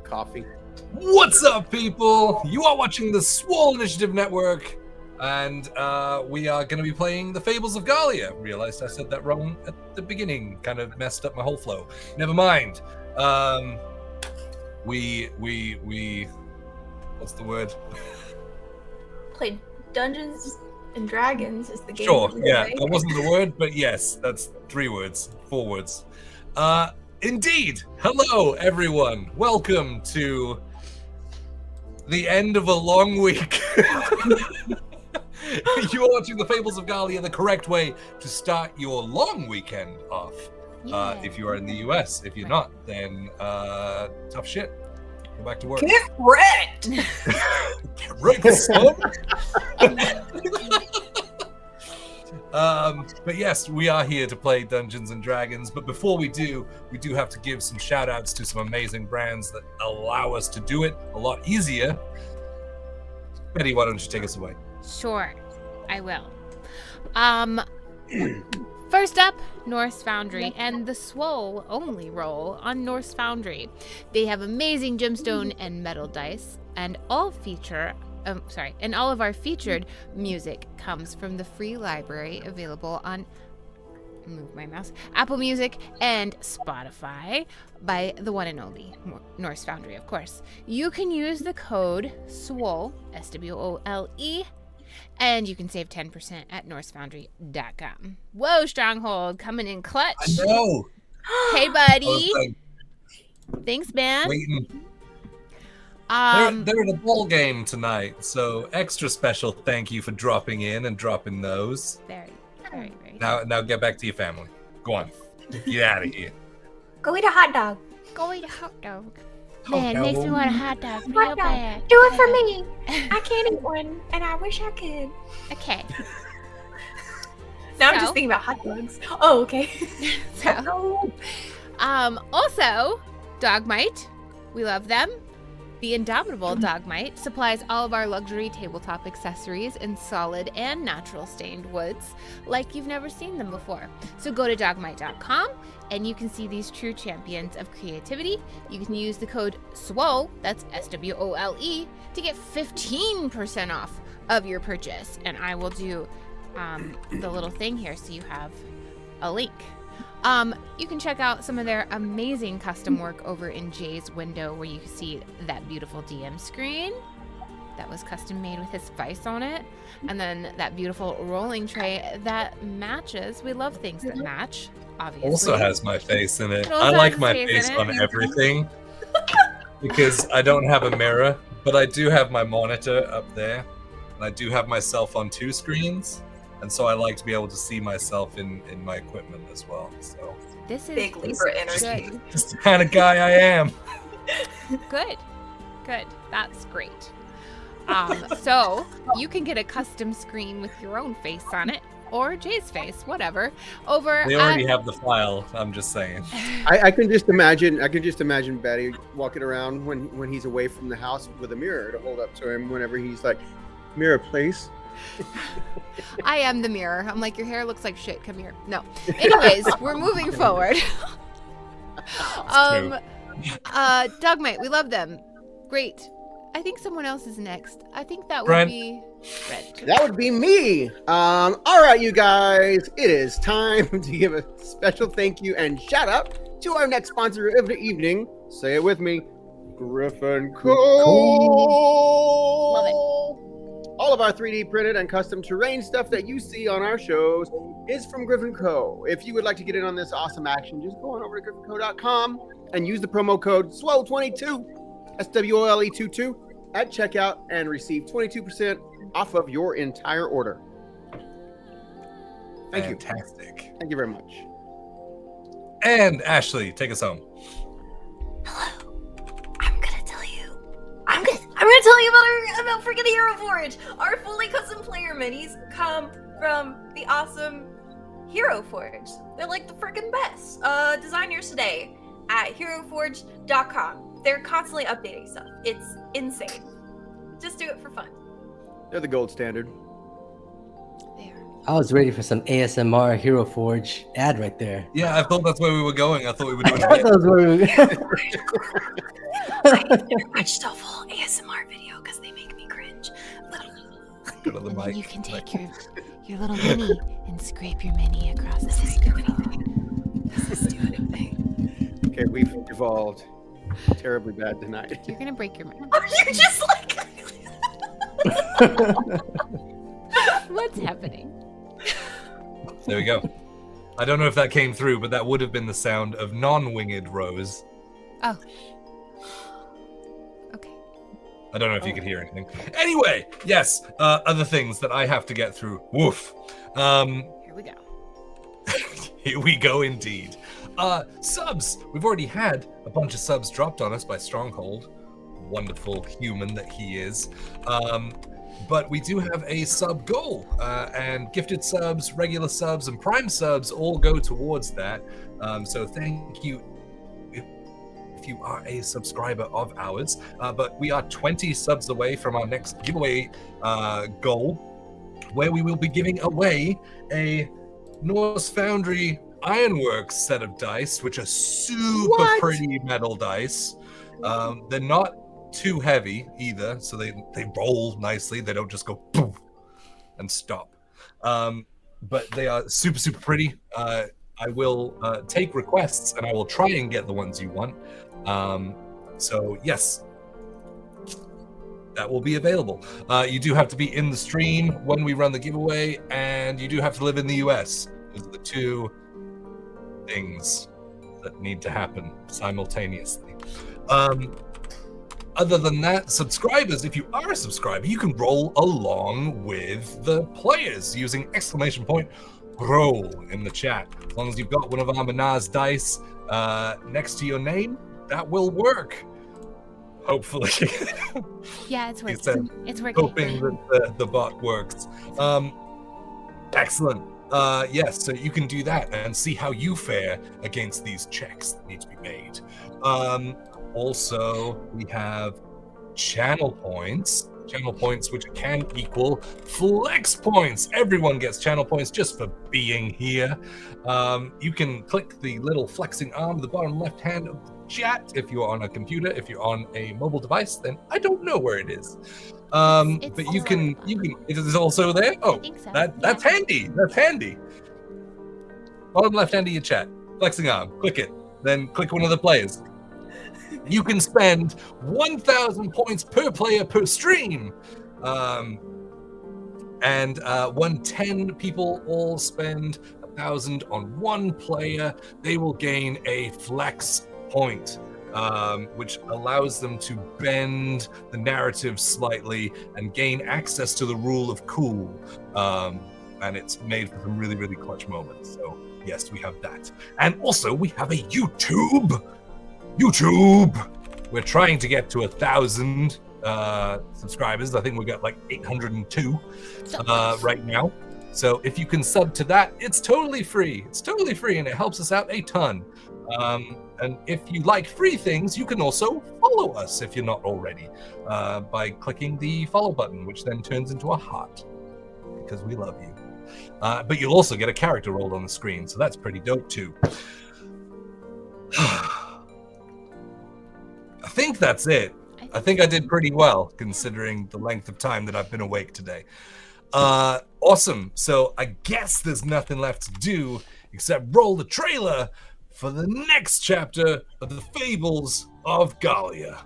coffee. What's up, people? You are watching the Swole Initiative Network, and we are going to be playing the Fables of Gahlia. Realized I said that wrong at the beginning. Kind of messed up my whole flow. Never mind. We what's the word? Played Dungeons and Dragons is the game. Sure, yeah, that wasn't the word, but yes, that's 4 words. Indeed. Hello, everyone. Welcome to the end of a long week. You are watching the Fables of Gahlia, the correct way to start your long weekend off. If you are in the US. If you're not, then tough shit. Go back to work. Get wrecked! Get wrecked, son! But yes, we are here to play Dungeons and Dragons. But before we do have to give some shout outs to some amazing brands that allow us to do it a lot easier. Betty, why don't you take us away? Sure, I will. First up, Norse Foundry and the Swole only roll on Norse Foundry. They have amazing gemstone and metal dice, and all of our featured music comes from the free library available on Apple Music and Spotify by the one and only Norse Foundry, of course. You can use the code SWOLE, SWOLE, and you can save 10% at norsefoundry.com. Whoa, Stronghold, coming in clutch. I know. Hey, buddy. Thanks, man. Waiting. They're in a ball game tonight, so extra special thank you for dropping in and dropping those. Very. Now get back to your family. Go on. Get out of here. Go eat a hot dog. Go eat a hot dog. Man, it makes me want a hot dog real Hot dog. bad. Do it for me. I can't eat one, and I wish I could. Okay. Now I'm just thinking about hot dogs. Oh, okay. Also, Dogmite. We love them. The Indomitable Dogmite supplies all of our luxury tabletop accessories in solid and natural stained woods like you've never seen them before. So go to dogmite.com and you can see these true champions of creativity. You can use the code SWOLE, that's SWOLE, to get 15% off of your purchase. And I will do the little thing here so you have a link. You can check out some of their amazing custom work over in Jay's window, where you can see that beautiful DM screen that was custom made with his face on it, and then that beautiful rolling tray that matches. We love things that match, obviously. Also has my face in it. I like my face on everything because I don't have a mirror, but I do have my monitor up there, and I do have myself on 2 screens. And so I like to be able to see myself in my equipment as well. So this is big Libra energy. Just the kind of guy I am. Good. That's great. So you can get a custom screen with your own face on it, or Jay's face, whatever. They already have the file. I'm just saying. I can just imagine Betty walking around when he's away from the house with a mirror to hold up to him whenever he's like, "Mirror, please." I am the mirror. I'm like, your hair looks like shit. Come here. No. Anyways, we're moving forward. Dogmite, we love them. Great. I think someone else is next. I think that would be Red. That would be me. All right, you guys. It is time to give a special thank you and shout out to our next sponsor of the evening. Say it with me. Griffin Co. Love it. All of our 3D printed and custom terrain stuff that you see on our shows is from Griffin Co. If you would like to get in on this awesome action, just go on over to griffinco.com and use the promo code SWOLE22, SWOLE22, at checkout and receive 22% off of your entire order. Thank you. Fantastic. Thank you very much. And Ashley, take us home. Hello. I'm gonna tell you about freaking Hero Forge. Our fully custom player minis come from the awesome Hero Forge. They're like the freaking best. Design yours today at heroforge.com. They're constantly updating stuff. It's insane. Just do it for fun. They're the gold standard. I was ready for some ASMR Hero Forge ad right there. Yeah, I thought that's where we were going. I thought we were doing that was where we were never watched a full ASMR video because they make me cringe. Go to the And then mic. you can take your little mini and scrape your mini across the microphone. This is stupid thing. Okay, we've evolved terribly bad tonight. You're gonna break your microphone. Are you just like... What's happening? There we go. I don't know if that came through, but that would have been the sound of non-winged Rose. Oh. Okay. I don't know if you could hear anything. Anyway, yes, other things that I have to get through. Woof. Here we go. Here we go indeed. Subs. We've already had a bunch of subs dropped on us by Stronghold. Wonderful human that he is. But we do have a sub goal, and gifted subs, regular subs, and prime subs all go towards that. So thank you if you are a subscriber of ours. But we are 20 subs away from our next giveaway goal, where we will be giving away a Norse Foundry Ironworks set of dice, which are super pretty metal dice. They're not too heavy either, so they roll nicely. They don't just go boom and stop. But they are super pretty. I will take requests and I will try and get the ones you want. So yes, that will be available. You do have to be in the stream when we run the giveaway, and you do have to live in the US. Those are the two things that need to happen simultaneously. Other than that, subscribers, if you are a subscriber, you can roll along with the players using !roll in the chat. As long as you've got one of our Manaz dice next to your name, that will work. Hopefully. Yeah, it's working. Said, It's working. hoping that the bot works. Excellent. Yes, so you can do that and see how you fare against these checks that need to be made. Also, we have channel points, which can equal flex points. Everyone gets channel points just for being here. You can click the little flexing arm at the bottom left hand of the chat if you're on a computer. If you're on a mobile device, then I don't know where it is. But you can, it is also there. Oh, So. that's handy. That's handy. Bottom left hand of your chat, flexing arm, click it, then click one of the players. You can spend 1,000 points per player per stream. And when 10 people all spend 1,000 on one player, they will gain a flex point, which allows them to bend the narrative slightly and gain access to the rule of cool. And it's made for some really, really clutch moments. So yes, we have that. And also we have a YouTube. We're trying to get to 1,000 subscribers. I think we got like 802 right now. So if you can sub to that, it's totally free. It's totally free, and it helps us out a ton. And if you like free things, you can also follow us if you're not already by clicking the follow button, which then turns into a heart because we love you. But you'll also get a character rolled on the screen, so that's pretty dope too. I think that's it. I think I did pretty well considering the length of time that I've been awake today. Awesome. So I guess there's nothing left to do except roll the trailer for the next chapter of the Fables of Gahlia.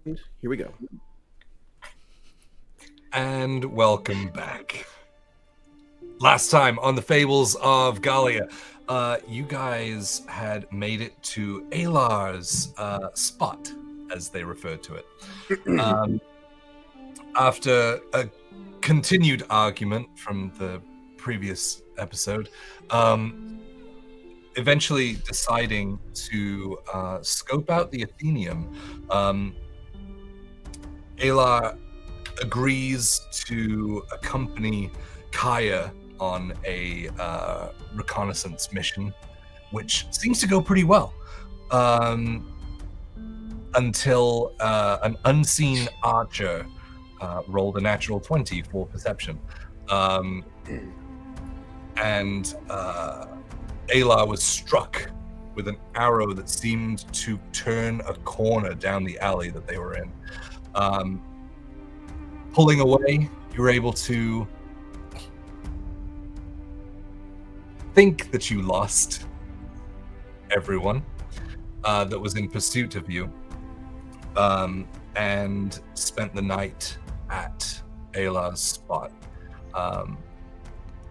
here we go. And welcome back. Last time on the Fables of Gahlia, you guys had made it to Alar's spot, as they referred to it. After a continued argument from the previous episode, eventually deciding to scope out the Athenium, Alar agrees to accompany Kaya on a reconnaissance mission, which seems to go pretty well, until an unseen archer rolled a natural 20 for perception. And Alar was struck with an arrow that seemed to turn a corner down the alley that they were in. Pulling away, you were able to think that you lost everyone that was in pursuit of you, and spent the night at Alar's spot,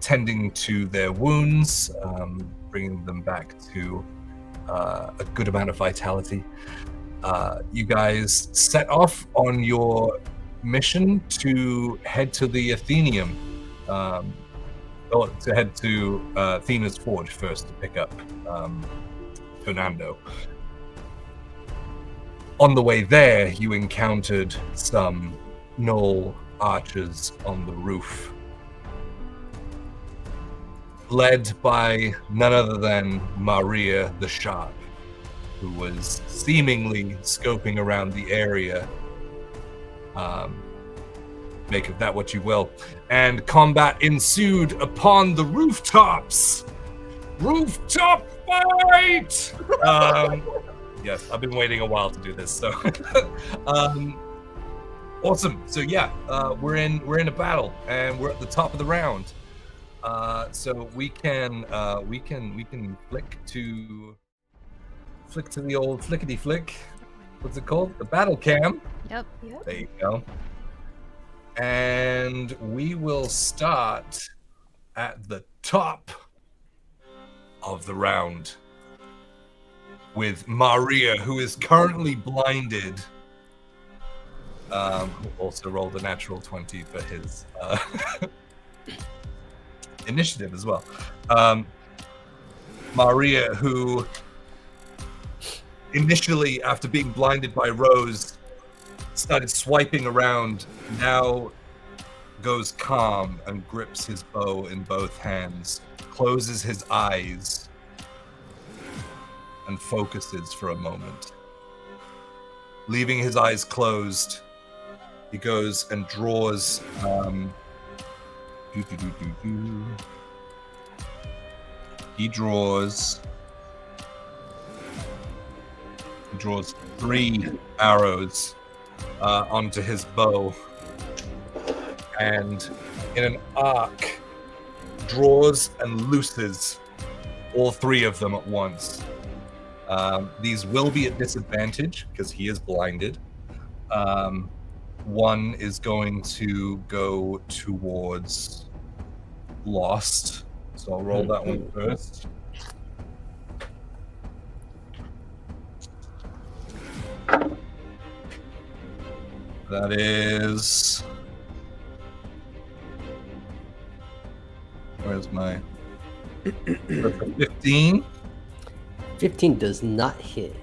tending to their wounds, bringing them back to a good amount of vitality. You guys set off on your mission to head to the Athenium, to head to Athena's Forge first to pick up Fernando. On the way there, you encountered some gnoll archers on the roof, led by none other than Mahrir The Sharp, who was seemingly scoping around the area. Make of that what you will. And combat ensued upon the rooftops. Rooftop fight! Yes, I've been waiting a while to do this, so awesome. So yeah, we're in a battle, and we're at the top of the round. So we can flick to the old flickety flick. What's it called? The battle cam. Yep. There you go. And we will start at the top of the round with Mahrir, who is currently blinded. Who also rolled a natural 20 for his initiative as well. Mahrir, who initially, after being blinded by Rose, started swiping around, now goes calm and grips his bow in both hands, closes his eyes, and focuses for a moment. Leaving his eyes closed, he goes and draws he draws 3 arrows onto his bow, and in an arc draws and looses all 3 of them at once. These will be at disadvantage because he is blinded. One is going to go towards Lost, so I'll roll that one first. That is... Where's my... 15? 15 does not hit.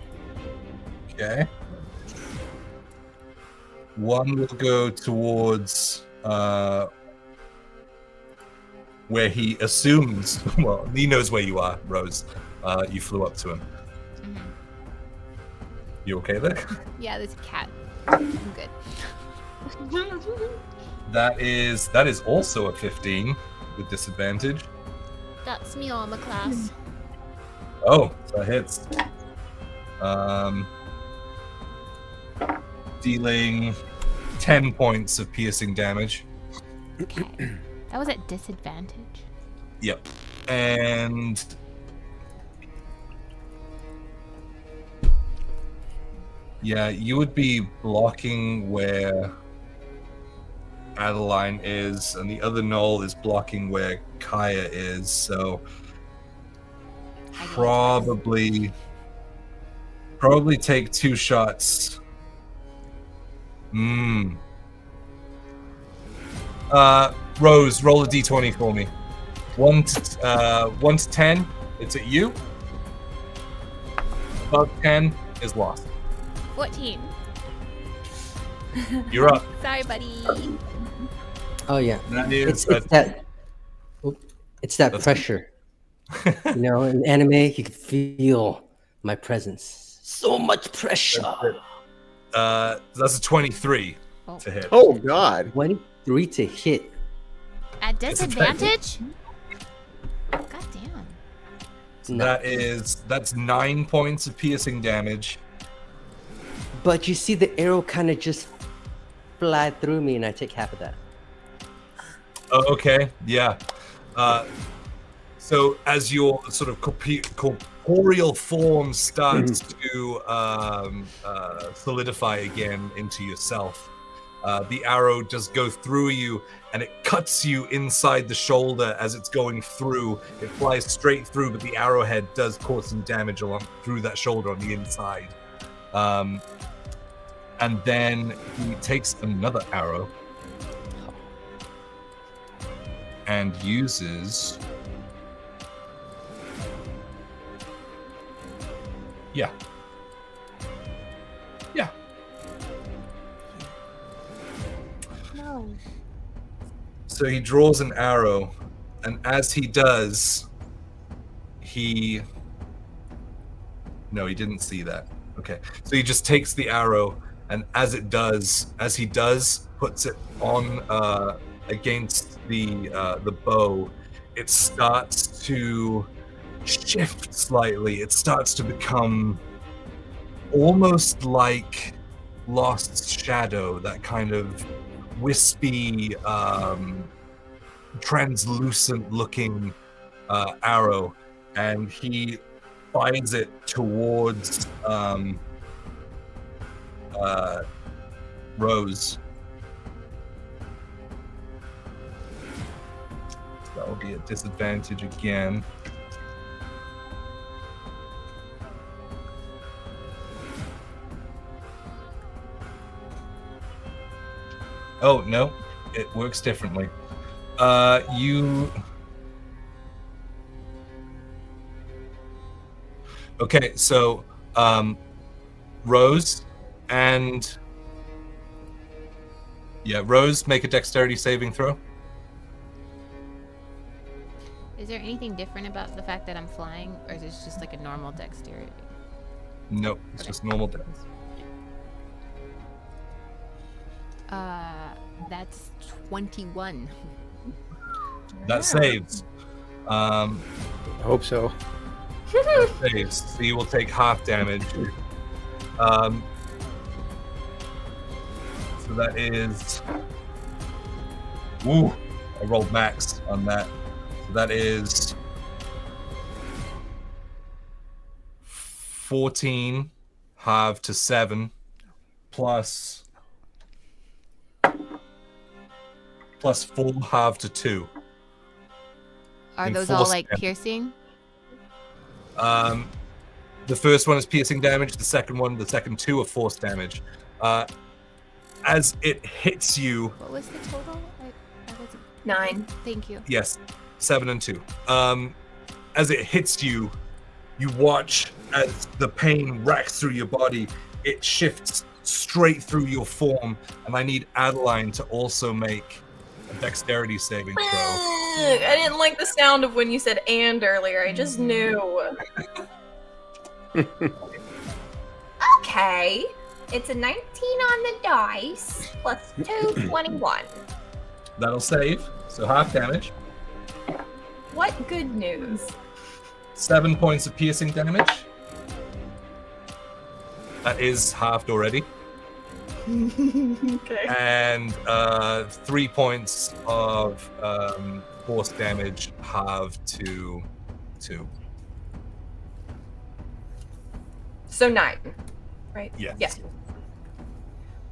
Okay. One will go towards where he assumes... Well, he knows where you are, Rose. You flew up to him. Mm-hmm. You okay there? Yeah, there's a cat. I'm good. That is also a 15 with disadvantage. That's me armor class. Oh, that hits. Dealing 10 points of piercing damage. Okay. That was at disadvantage. Yep. And Yeah, you would be blocking where Adeline is, and the other gnoll is blocking where Kaya is, so probably take 2 shots. Rose, roll a d20 for me. 1 to 10, it's at you. Above 10 is lost. 14. You're up. Sorry, buddy. Oh yeah, That is it's that pressure. You know, in anime, you can feel my presence. So much pressure. That's a 23 to hit. Oh God. 23 to hit. At disadvantage? God damn. So that's 9 points of piercing damage. But you see the arrow kind of just fly through me, and I take half of that. Oh, okay, yeah. So as your sort of corporeal form starts to solidify again into yourself, the arrow does go through you, and it cuts you inside the shoulder as it's going through. It flies straight through, but the arrowhead does cause some damage along through that shoulder on the inside. And then he takes another arrow and uses... Yeah. No. So he draws an arrow, and as he does, No, he didn't see that. Okay. So he just takes the arrow, and as he does, puts it on against the bow. It starts to shift slightly. It starts to become almost like Lost Shadow, that kind of wispy, translucent looking arrow, and he fires it towards Rose. So that will be a disadvantage again. Oh, no, it works differently. Okay, so Rose and... Yeah, Rose, make a dexterity saving throw. Is there anything different about the fact that I'm flying, or is this just like a normal dexterity? No, it's just normal dex. That's 21. That saves. I hope so. That saves. So you will take half damage. So that is... Woo! I rolled max on that. So that is 14 halved to 7 plus 4 halved to 2. Are those all like piercing? The first one is piercing damage. The second 2 are force damage. As it hits you... What was the total? I wasn't... 9. Thank you. Yes, 7 and 2. As it hits you, you watch as the pain racks through your body. It shifts straight through your form, and I need Adeline to also make a dexterity saving throw. I didn't like the sound of when you said "and" earlier. I just knew. Okay. It's a 19 on the dice, plus 2, 21. That'll save, so half damage. What good news? 7 points of piercing damage. That is halved already. Okay. And 3 points of force damage halved to 2. So 9. right? Yes. Yeah.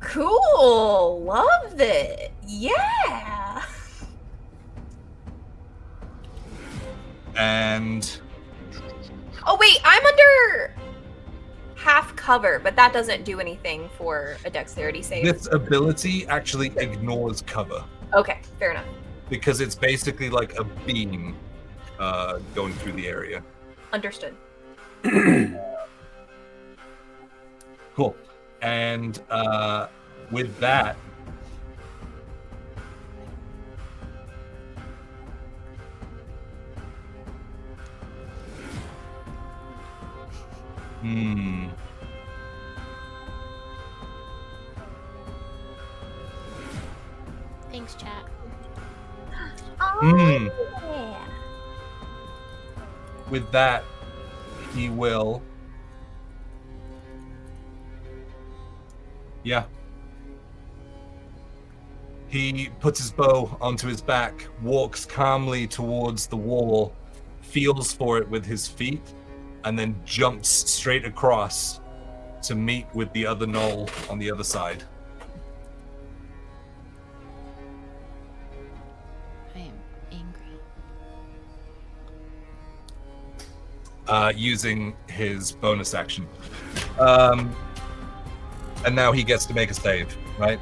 Cool. Love it. Yeah. And Oh wait, I'm under half cover, but that doesn't do anything for a dexterity save. this ability actually ignores cover Okay, fair enough. because it's basically like a beam going through the area. Understood. Cool. And with that, Thanks, chat. Yeah. with that, he will. Yeah. He puts his bow onto his back, walks calmly towards the wall, feels for it with his feet, and then jumps straight across to meet with the other gnoll on the other side. I am angry. Using his bonus action. And now he gets to make a save, right?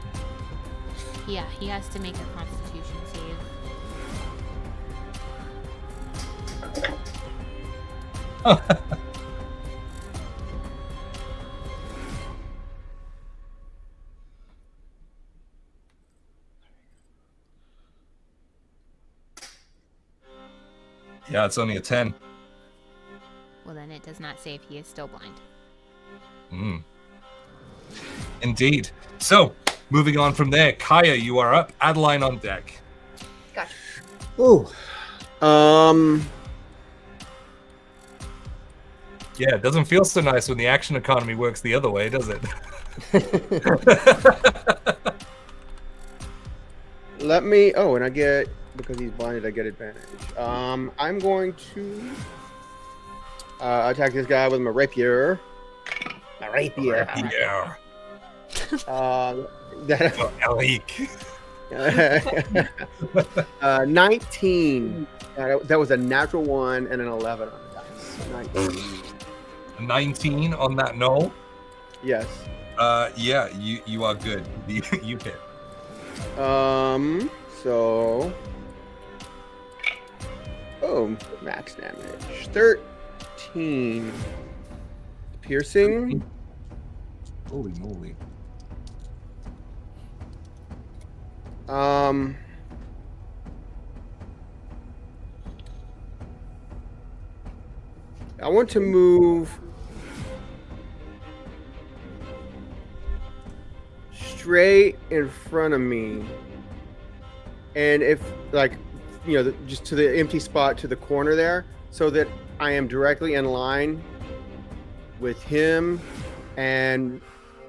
Yeah, he has to make a Constitution save. Yeah, it's only a 10. Well, then it does not save. He is still blind. Indeed. So, moving on from there, Kaya, you are up. Adeline on deck. Gotcha. Ooh. Yeah, it doesn't feel so nice when the action economy works the other way, does it? Let me. Oh, and I get, because he's blinded, I get advantage. I'm going to attack this guy with my rapier. My rapier. Yeah. That, Alec. 19. That was a natural 1 and an 11 on the dice. 19. 19 on that gnoll. Yes. Yeah, you are good. You hit. So. Oh, max damage. 13. Piercing. Holy moly. I want to move straight in front of me, and if, like, you know, just to the empty spot to the corner there, so that I am directly in line with him and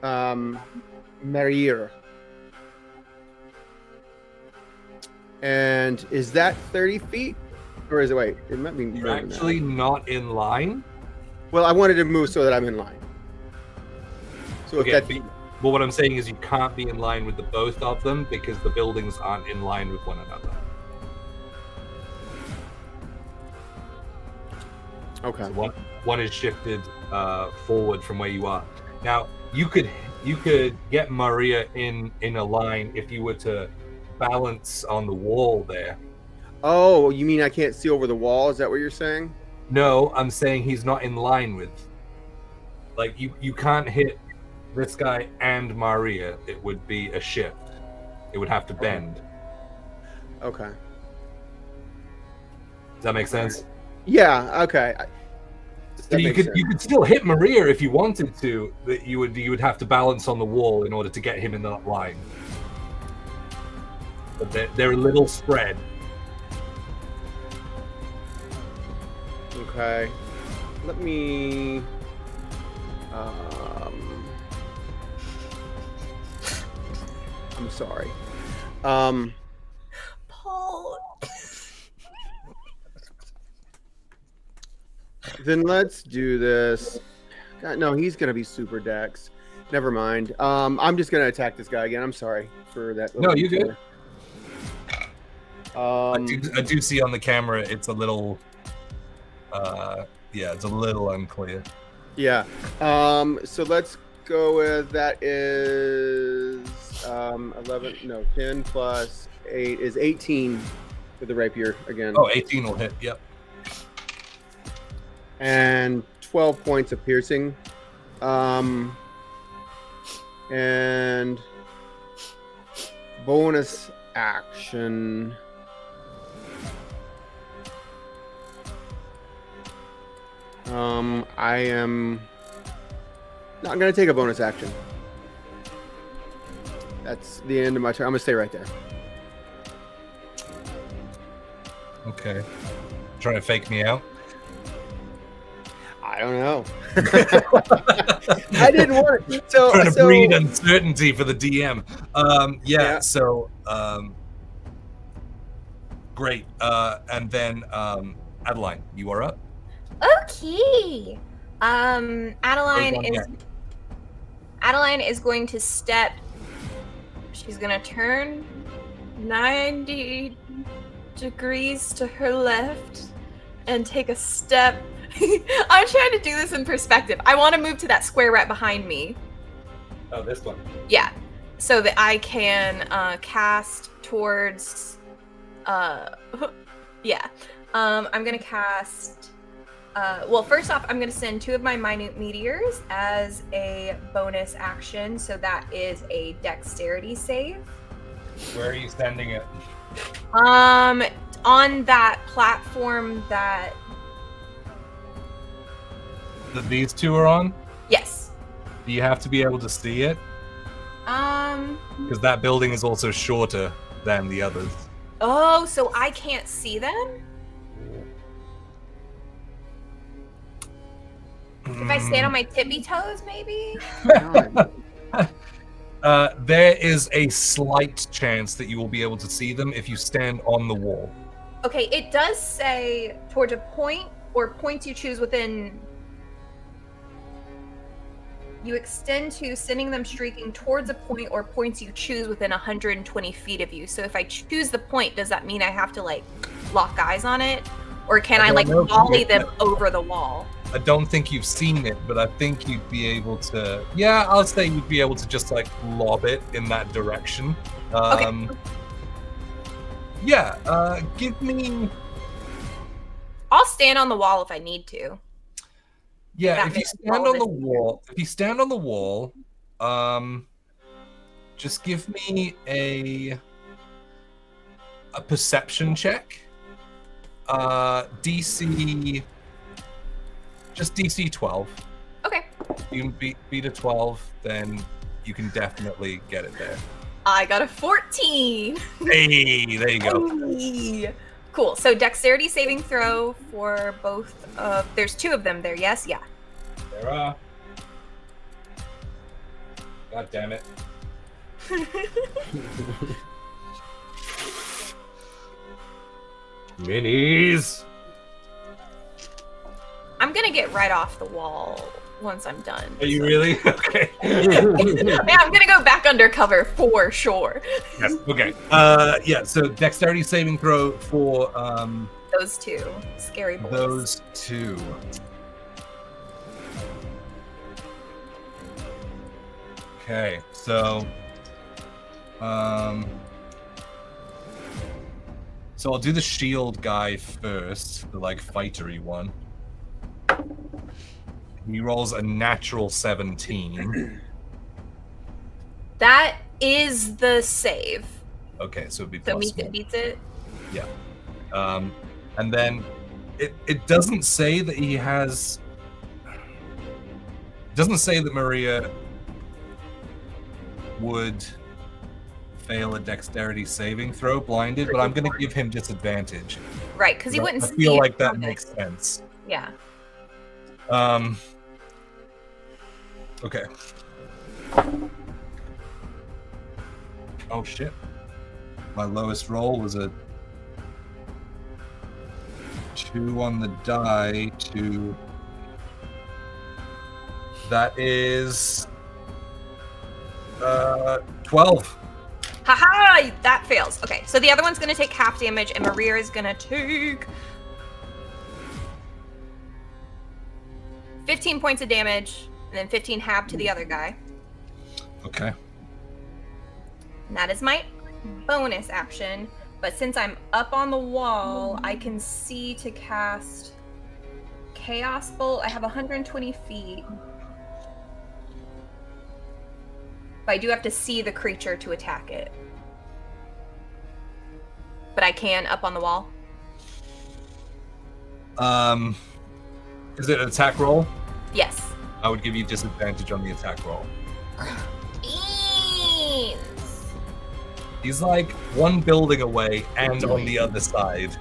Mahrir. And is that 30 feet? Or is it, wait, it might be You're more than that. actually not in line. Well, I wanted to move so that I'm in line. So Okay, if that, but what I'm saying is you can't be in line with the both of them because the buildings aren't in line with one another. okay. So one is shifted forward from where you are. Now you could get Maria in a line if you were to balance on the wall there. Oh, you mean I can't see over the wall? Is that what you're saying? No, I'm saying he's not in line with. Like you can't hit this guy and Maria. It would be a shift. It would have to bend. Okay. Does that make sense? Yeah. Okay. So you could still hit Maria if you wanted to. That you would have to balance on the wall in order to get him in that line. But they're a little spread. Okay. Let me. I'm sorry. Paul. Then let's do this. God, no, he's gonna be super dex. Never mind. I'm just gonna attack this guy again. I'm sorry for that. No, you good. I do see on the camera it's a little it's a little unclear. Yeah. So let's go with that is 10 plus 8 is 18 with the rapier again. Oh, 18 will hit. Yep. And 12 points of piercing. And bonus action. I am not going to take a bonus action. That's the end of my turn. I'm going to stay right there. Okay. Trying to fake me out? I don't know. I didn't want it. Trying to breed uncertainty for the DM. So great. And then Adeline, you are up. Okay. Adeline is going to step. She's going to turn 90 degrees to her left and take a step. I'm trying to do this in perspective. I want to move to that square right behind me. Oh, this one. Yeah. So that I can cast towards I'm going to cast first off, I'm going to send 2 of my minute meteors as a bonus action. So that is a dexterity save. Where are you sending it? On that platform that these 2 are on? Yes. Do you have to be able to see it? Because that building is also shorter than the others. Oh, so I can't see them? If I stand on my tippy toes, maybe? There is a slight chance that you will be able to see them if you stand on the wall. Okay, it does say towards a point or points you choose within. You extend to sending them streaking towards a point or points you choose within 120 feet of you. So if I choose the point, does that mean I have to lock eyes on it? Or can I volley them over the wall? I don't think you've seen it, but I think you'd be able to. Yeah, I'll say you'd be able to just lob it in that direction. Okay. Give me. I'll stand on the wall if I need to. Yeah, if you stand on the wall, just give me a perception check. DC 12. Okay. If you can beat a 12, then you can definitely get it there. I got a 14. Hey, there you go. Hey. Cool. So dexterity saving throw for both of. There's 2 of them there. Yes. Yeah. There are. God damn it. Minis. I'm gonna get right off the wall once I'm done. Are you really? Okay. Yeah, I'm gonna go back undercover for sure. Yes. Okay. So dexterity saving throw for those 2 scary boys. Those 2. Okay. So I'll do the shield guy first, the fightery one. He rolls a natural 17. That is the save. Okay, so it'd be So plus beats it? Yeah. And then it doesn't say that he has. It doesn't say that Maria would fail a dexterity saving throw blinded, but I'm going to give him disadvantage. Right, because he wouldn't see it. I feel like that makes sense. Yeah. Okay. Oh shit. My lowest roll was a 2 on the die to. That is 12. Haha! That fails. Okay, so the other one's gonna take half damage, and Mahrir is gonna take 15 points of damage, and then 15 halved to the other guy. Okay. And that is my bonus action. But since I'm up on the wall, I can see to cast Chaos Bolt. I have 120 feet. But I do have to see the creature to attack it. But I can up on the wall. Is it an attack roll? Yes. I would give you disadvantage on the attack roll. Beans. He's like one building away and on the other side.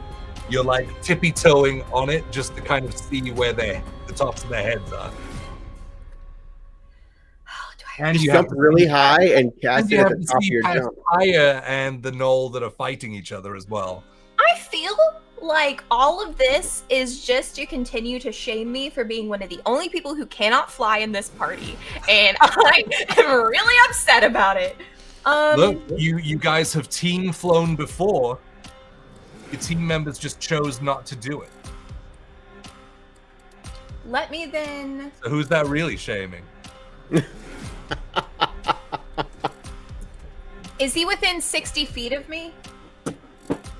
You're like tippy-toeing on it just to kind of see where the tops of their heads are. And you jump really high and cast it at the top of your jump. Higher and the gnoll that are fighting each other as well. I feel like all of this is just to continue to shame me for being one of the only people who cannot fly in this party. And I am really upset about it. Look, you guys have team flown before. Your team members just chose not to do it. Let me then... So who's that really shaming? Is he within 60 feet of me?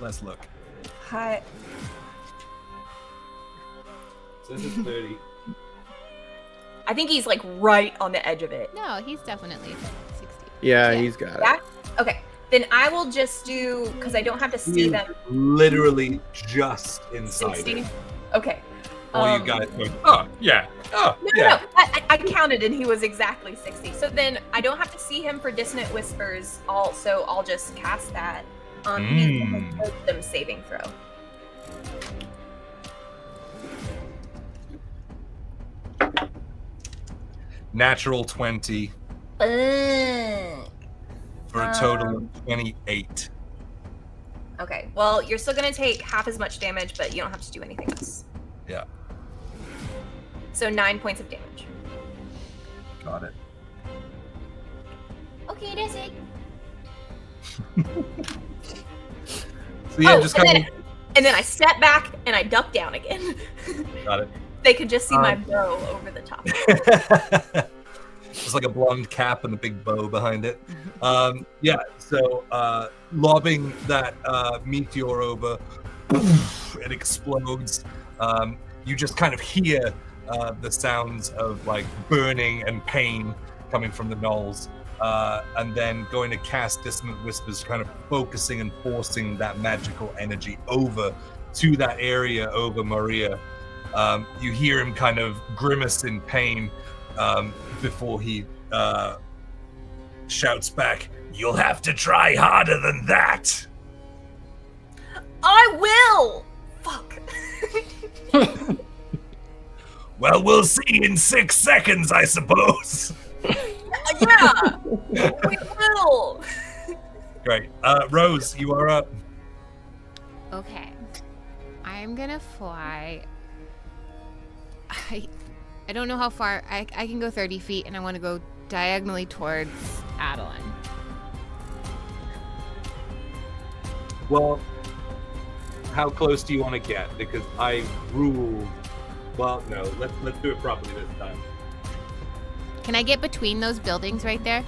Let's look. Hi. So this is 30. I think he's like right on the edge of it. No, he's definitely 60. Yeah, he's got it. Yeah? Okay. Then I will just do, because I don't have to see them. Literally just inside 60? it. Okay. All you guys go, oh, yeah. Oh, No, yeah. no. I counted and he was exactly 60. So then I don't have to see him for Dissonant Whispers. So I'll just cast that on wisdom saving throw. Natural 20 for a total of 28. Okay. Well, you're still going to take half as much damage, but you don't have to do anything else. Yeah. So 9 points of damage. Got it. Okay, that's it. So yeah, just kind of... And then I step back and I duck down again. Got it. They could just see my bow over the top. It's like a blonde cap and a big bow behind it. Yeah, so lobbing that meteor over, it explodes. You just kind of hear the sounds of like burning and pain coming from the gnolls. And then going to cast Dissonant Whispers, kind of focusing and forcing that magical energy over to that area over Mahrir. You hear him kind of grimace in pain before he shouts back, "You'll have to try harder than that." I will! Fuck. Well, we'll see in 6 seconds, I suppose. Yeah, we will. Great. Rose, you are up. Okay. I'm gonna fly. I don't know how far. I can go 30 feet, and I want to go diagonally towards Adeline. Well, how close do you want to get? Because I ruled. Well, no. Let's do it properly this time. Can I get between those buildings right there?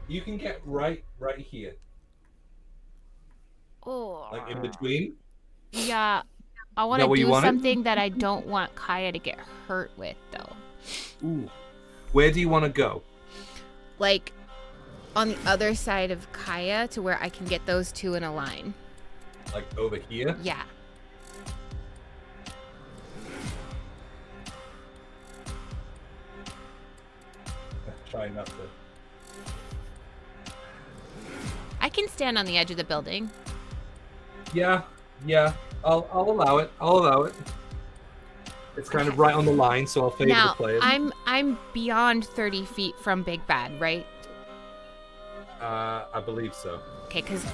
You can get right here, Oh. like in between. Yeah. I want that to what you do wanted? something that I don't want Kaya to get hurt with, though. Ooh. Where do you want to go? Like, on the other side of Kaya to where I can get those two in a line. Like over here? Yeah. Try not to. I can stand on the edge of the building. Yeah. I'll allow it. It's kind of right on the line, so I'll favor Now, the play. I'm beyond 30 feet from Big Bad, right? I believe so. Okay, because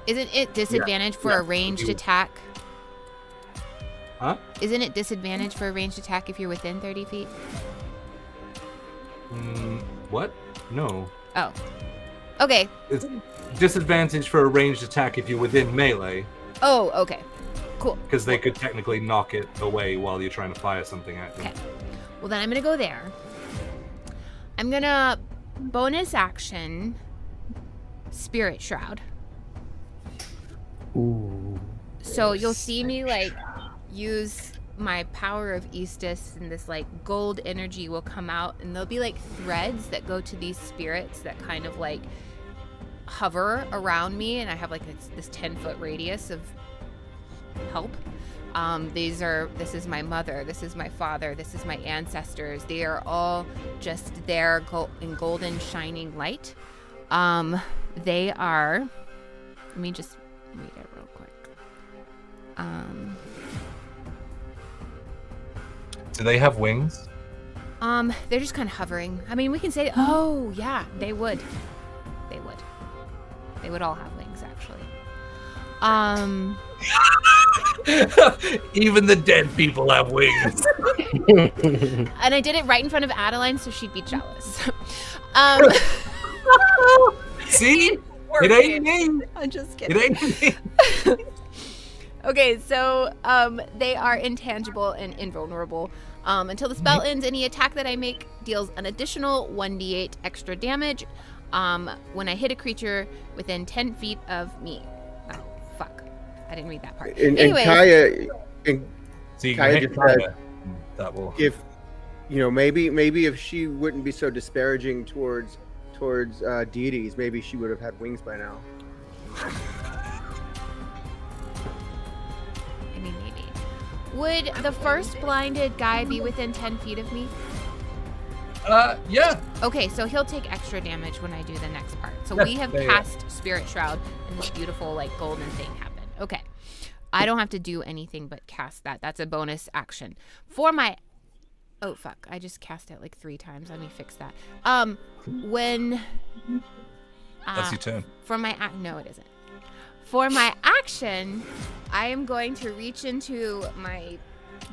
isn't it disadvantage for a ranged attack? Huh? Isn't it disadvantage for a ranged attack if you're within 30 feet? What? No. Oh. Okay. It's disadvantage for a ranged attack if you're within melee. Oh, okay. Cool. Because they could technically knock it away while you're trying to fire something at them. Okay. Well, then I'm going to go there. I'm going to bonus action Spirit Shroud. Ooh. So you'll see me like use my power of Eastus, and this like gold energy will come out, and there'll be like threads that go to these spirits that kind of like hover around me, and I have like this 10-foot radius of help. This is my mother, this is my father, this is my ancestors. They are all just there in golden shining light. They are, let me just read it real quick. Do they have wings? They're just kind of hovering. I mean, we can say, oh yeah, they would. They would all have wings, actually. Even the dead people have wings. And I did it right in front of Adeline, so she'd be jealous. See? It ain't me. I'm just kidding. It ain't me. Okay, so they are intangible and invulnerable. Until the spell ends, any attack that I make deals an additional 1d8 extra damage when I hit a creature within 10 feet of me. Oh, fuck. I didn't read that part. Anyways, Kaya, So you Kaya can hit just said, Kaya. That will. if maybe if she wouldn't be so disparaging towards deities, maybe she would have had wings by now. I mean, maybe. Would the first blinded guy be within 10 feet of me? Yeah. Okay, so he'll take extra damage when I do the next part. So Yeah, we have yeah. cast Spirit Shroud, and this beautiful, like, golden thing happened. Okay. I don't have to do anything but cast that. That's a bonus action. For my... Oh, fuck. I just cast it, like, 3 times. Let me fix that. When... That's your turn. For my... No, it isn't. For my action, I am going to reach into my...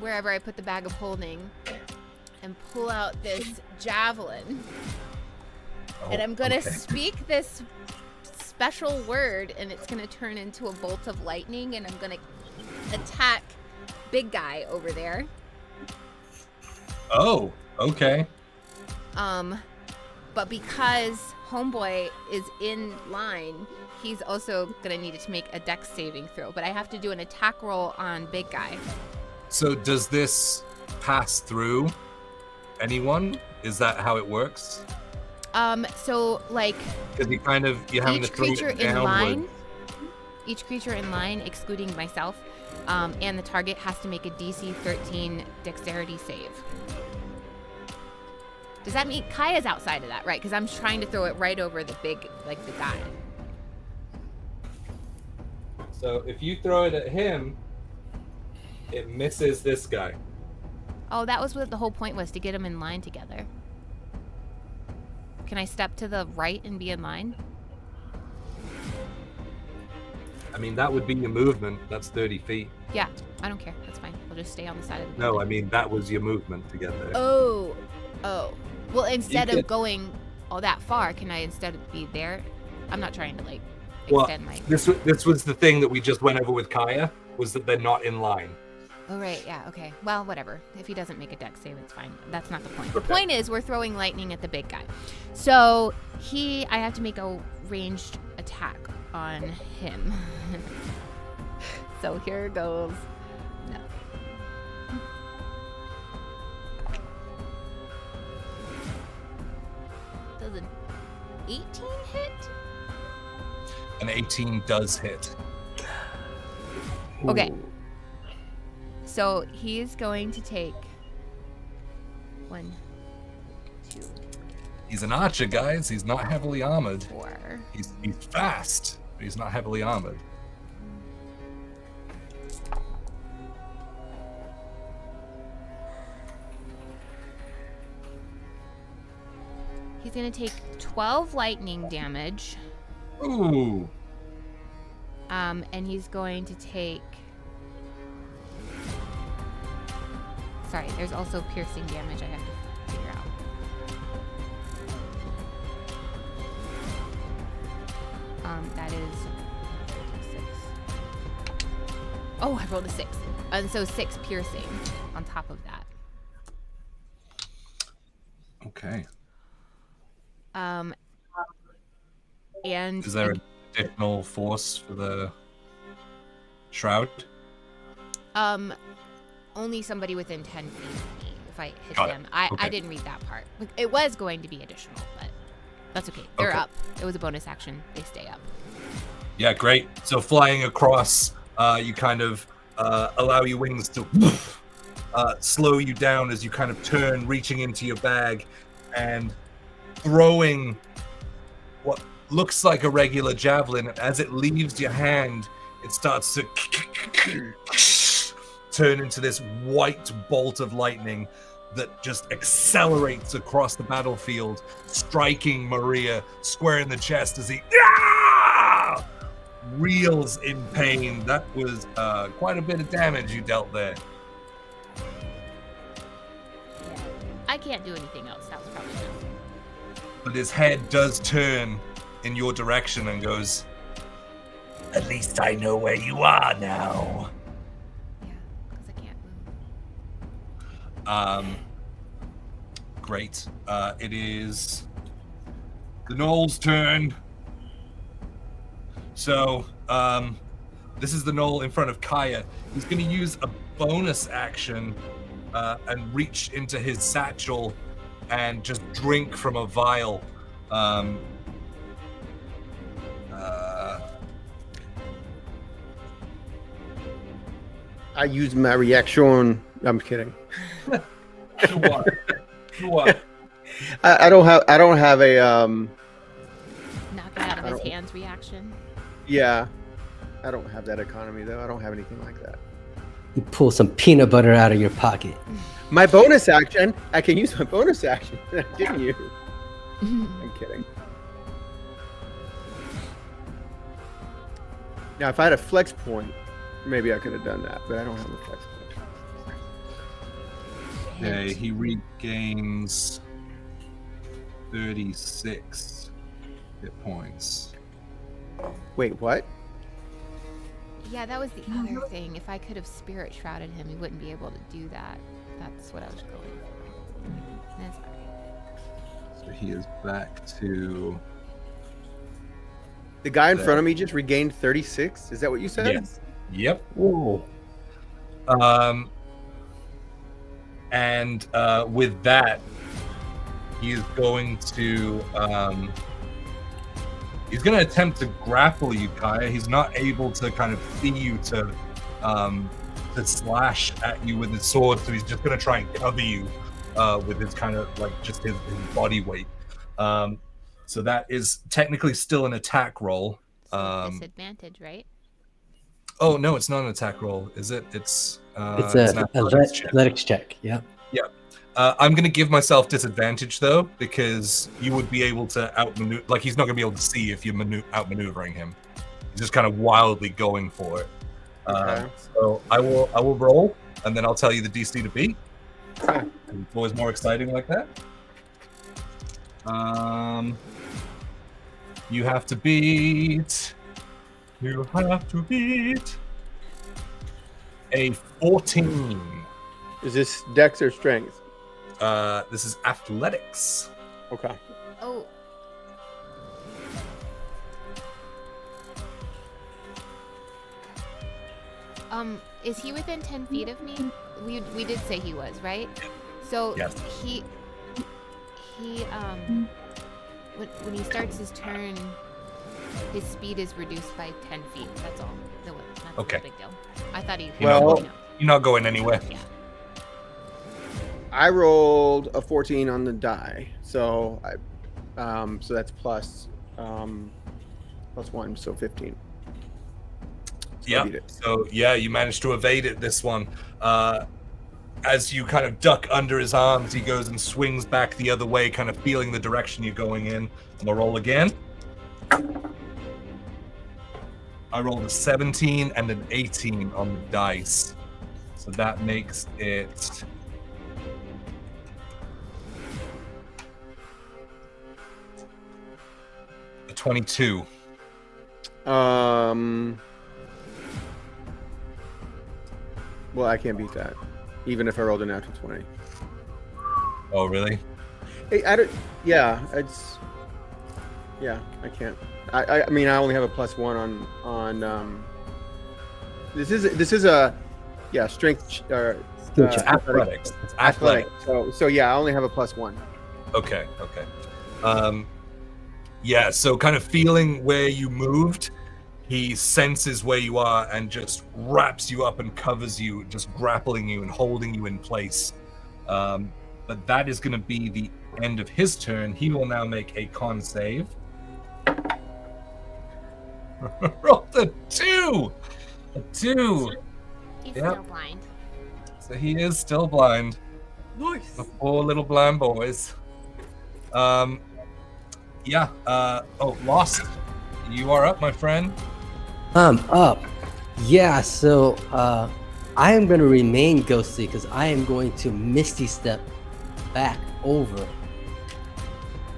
wherever I put the bag of holding and pull out this javelin. And I'm going to speak this special word, and it's going to turn into a bolt of lightning, and I'm going to attack big guy over there. Oh, okay. But because Homeboy is in line, he's also going to need to make a dex saving throw. But I have to do an attack roll on big guy. So does this pass through anyone? Is that how it works? So like Because you're having to each throw creature it in downward. line, excluding myself, and the target has to make a DC 13 dexterity save. Does that mean Kaya's outside of that, right? Because I'm trying to throw it right over the big, like the guy. So if you throw it at him, it misses this guy. Oh, that was what the whole point was, to get them in line together. Can I step to the right and be in line? I mean, that would be your movement. That's 30 feet. Yeah, I don't care. That's fine. We'll just stay on the side of the No, building. I mean, that was your movement to get there. Oh. Well, instead You of could- going all that far, can I instead be there? I'm not trying to like Well, extend my... this was the thing that we just went over with Kaya, was that they're not in line. Oh, right. Yeah. Okay. Well, whatever. If he doesn't make a dex save, it's fine. That's not the point. The point is we're throwing lightning at the big guy. So I have to make a ranged attack on him. So here goes. No. Does an 18 hit? An 18 does hit. Okay. So he's going to take 1, 2, He's an archer, guys. He's not heavily armored. 4. He's fast, but he's not heavily armored. He's going to take 12 lightning damage. Ooh. And he's going to take... Sorry, there's also piercing damage I have to figure out. That is 6. Oh, I rolled a 6. And so 6 piercing on top of that. Okay. And is there an additional force for the shroud? Only somebody within 10 feet of me if I hit Got them. it. Okay. I didn't read that part. It was going to be additional, but that's okay. They're Okay. up. It was a bonus action. They stay up. Yeah, great. So flying across, you kind of allow your wings to slow you down as you kind of turn, reaching into your bag and throwing what looks like a regular javelin. As it leaves your hand, it starts to turn into this white bolt of lightning that just accelerates across the battlefield, striking Mahrir square in the chest as he reels in pain. That was quite a bit of damage you dealt there. Yeah. I can't do anything else. That was probably enough. But his head does turn in your direction and goes, "At least I know where you are now." Yeah, because I can't move. Great. It is the gnoll's turn. So, this is the gnoll in front of Kaya. He's going to use a bonus action and reach into his satchel and just drink from a vial. I use my reaction. I'm kidding. To what? To what? I don't have a Knock it out of his hands reaction. yeah. I don't have that economy though. I don't have anything like that. You pull some peanut butter out of your pocket. My bonus action. I can use my bonus action. Didn't you? I'm kidding. Now, if I had a flex point, maybe I could have done that, but I don't have a flex point. Okay, he regains 36 hit points. Wait, what? Yeah, that was the other thing. If I could have spirit shrouded him, he wouldn't be able to do that. That's what I was going for. That's alright. So he is back to... The guy in front of me just regained 36? Is that what you said? Yes. Yep. Whoa. And with that, he's going to attempt to grapple you, Kaya. He's not able to kind of see you to slash at you with his sword, so he's just going to try and cover you with his kind of like just his body weight. So that is technically still an attack roll. Disadvantage, right? Oh no, it's not an attack roll, is it? It's It's an a athletics check. Yeah. Yeah. I'm going to give myself disadvantage, though, because you would be able to outmaneuver... Like, he's not going to be able to see if you're outmaneuvering him. He's just kind of wildly going for it. Okay. So I will roll, and then I'll tell you the DC to beat. Okay. It's always more exciting like that. You have to beat... a 14. Is this dex or strength? This is athletics. Okay. Oh. Is he within 10 feet of me? We did say he was, right? So Yes. he when he starts his turn, his speed is reduced by 10 feet. That's all. That's Okay. no big deal. I thought he. Well- You're not going anywhere. Yeah. I rolled a 14 on the die, so so that's plus 1, so 15. So I Yeah. beat it. So yeah, you managed to evade it this one. As you kind of duck under his arms, he goes and swings back the other way, kind of feeling the direction you're going in. I'm gonna roll again. I rolled a 17 and an 18 on the dice. So that makes it a 22. Well, I can't beat that, even if I rolled a natural 20. Oh, really? Hey, yeah, I can't. I mean, I only have a +1 on. This is a strength Skill check. Athletics. It's athletic. So yeah, I only have a +1. Okay. Yeah, so kind of feeling where you moved, he senses where you are and just wraps you up and covers you, just grappling you and holding you in place. But that is going to be the end of his turn. He will now make a con save. Rolled a 2! A 2! He's Yep. still blind. So he is still blind. Nice. The poor little blind boys. Lost. You are up, my friend. I'm up. Yeah, so I am going to remain ghostly because I am going to Misty Step back over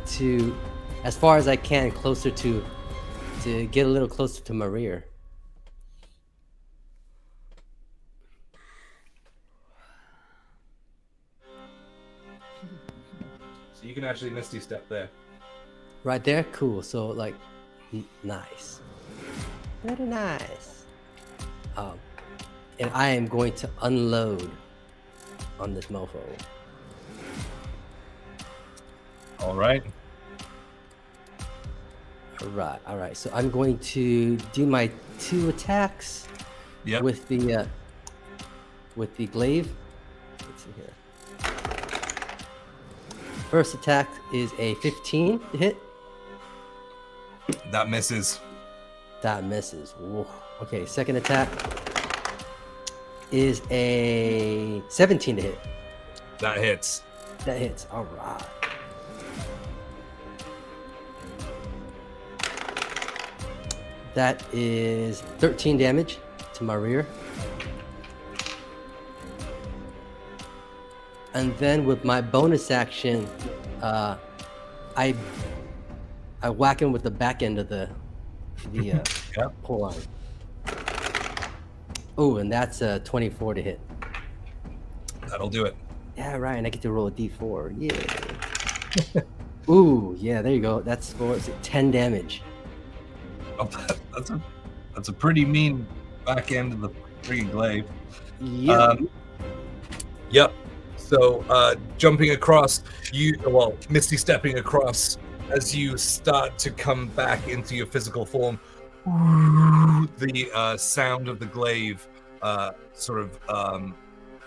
to as far as I can, closer to get a little closer to Mahrir. So you can actually Misty Step there. Right there? Cool. So, like, nice. Very nice. And I am going to unload on this mofo. All right. All right. So I'm going to do my 2 attacks. Yep. With the glaive. Let's see here. First attack is a 15 to hit. That misses. That misses. Whoa. Okay, second attack is a 17 to hit. That hits. That hits. All right. That is 13 damage to my rear. And then with my bonus action, I whack him with the back end of the Yep. pull on. Oh, and that's a 24 to hit. That'll do it. Yeah, right. And I get to roll a d4. Yeah. Ooh, yeah. There you go. That's for 10 damage. Oh, that's a pretty mean back end of the freaking glaive. Yeah. Yep. So jumping across, Misty stepping across as you start to come back into your physical form. The sound of the glaive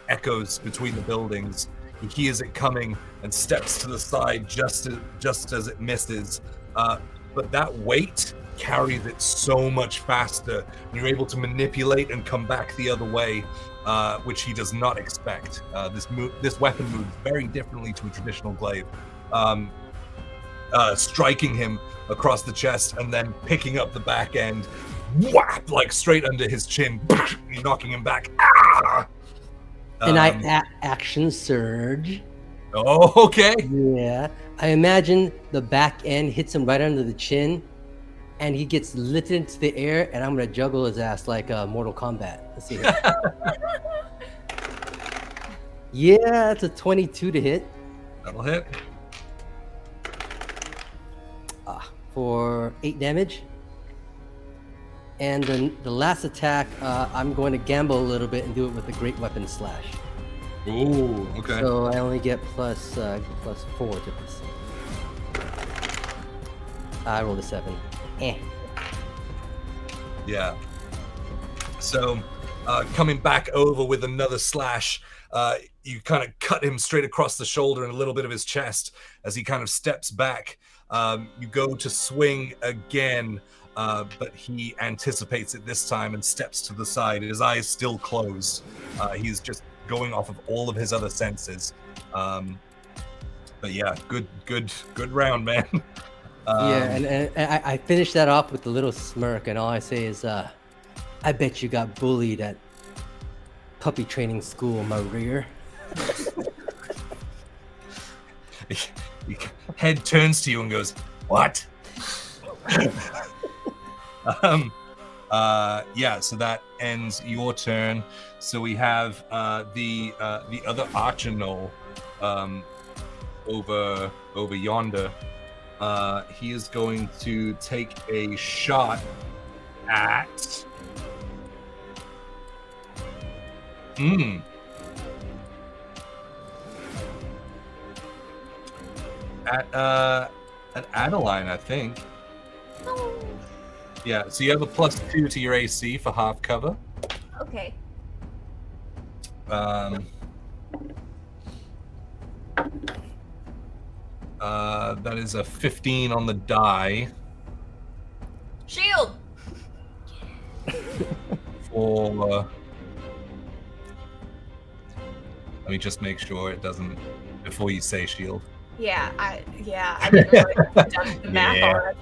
echoes between the buildings. He hears it coming and steps to the side just as it misses. But that weight carries it so much faster, and you're able to manipulate and come back the other way, which he does not expect. This weapon moves very differently to a traditional glaive, striking him across the chest and then picking up the back end, whap, like straight under his chin, knocking him back. And I action surge. Oh, okay. Yeah. I imagine the back end hits him right under the chin, and he gets lifted into the air, and I'm gonna juggle his ass like Mortal Kombat. Let's see here. Yeah, that's a 22 to hit. That'll hit. For 8 damage. And then the last attack, I'm going to gamble a little bit and do it with the Great Weapon Slash. Ooh, okay. So I only get plus 4 to this. I rolled a 7. Yeah. So, coming back over with another slash, you kind of cut him straight across the shoulder and a little bit of his chest as he kind of steps back. You go to swing again, but he anticipates it this time and steps to the side. His eyes still closed. He's just going off of all of his other senses. But yeah, good round, man. And I finished that off with a little smirk, and all I say is, I bet you got bullied at puppy training school, Mahrir. Head turns to you and goes, "What?" Yeah, so that ends your turn. So we have the other archer gnoll over yonder. He is going to take a shot at at Adeline, I think. Yeah, so you have a +2 to your AC for half cover. Okay. That is a 15 on the die. Shield. For let me just make sure it doesn't before you say shield. Yeah, I didn't know I'd done the math Yeah.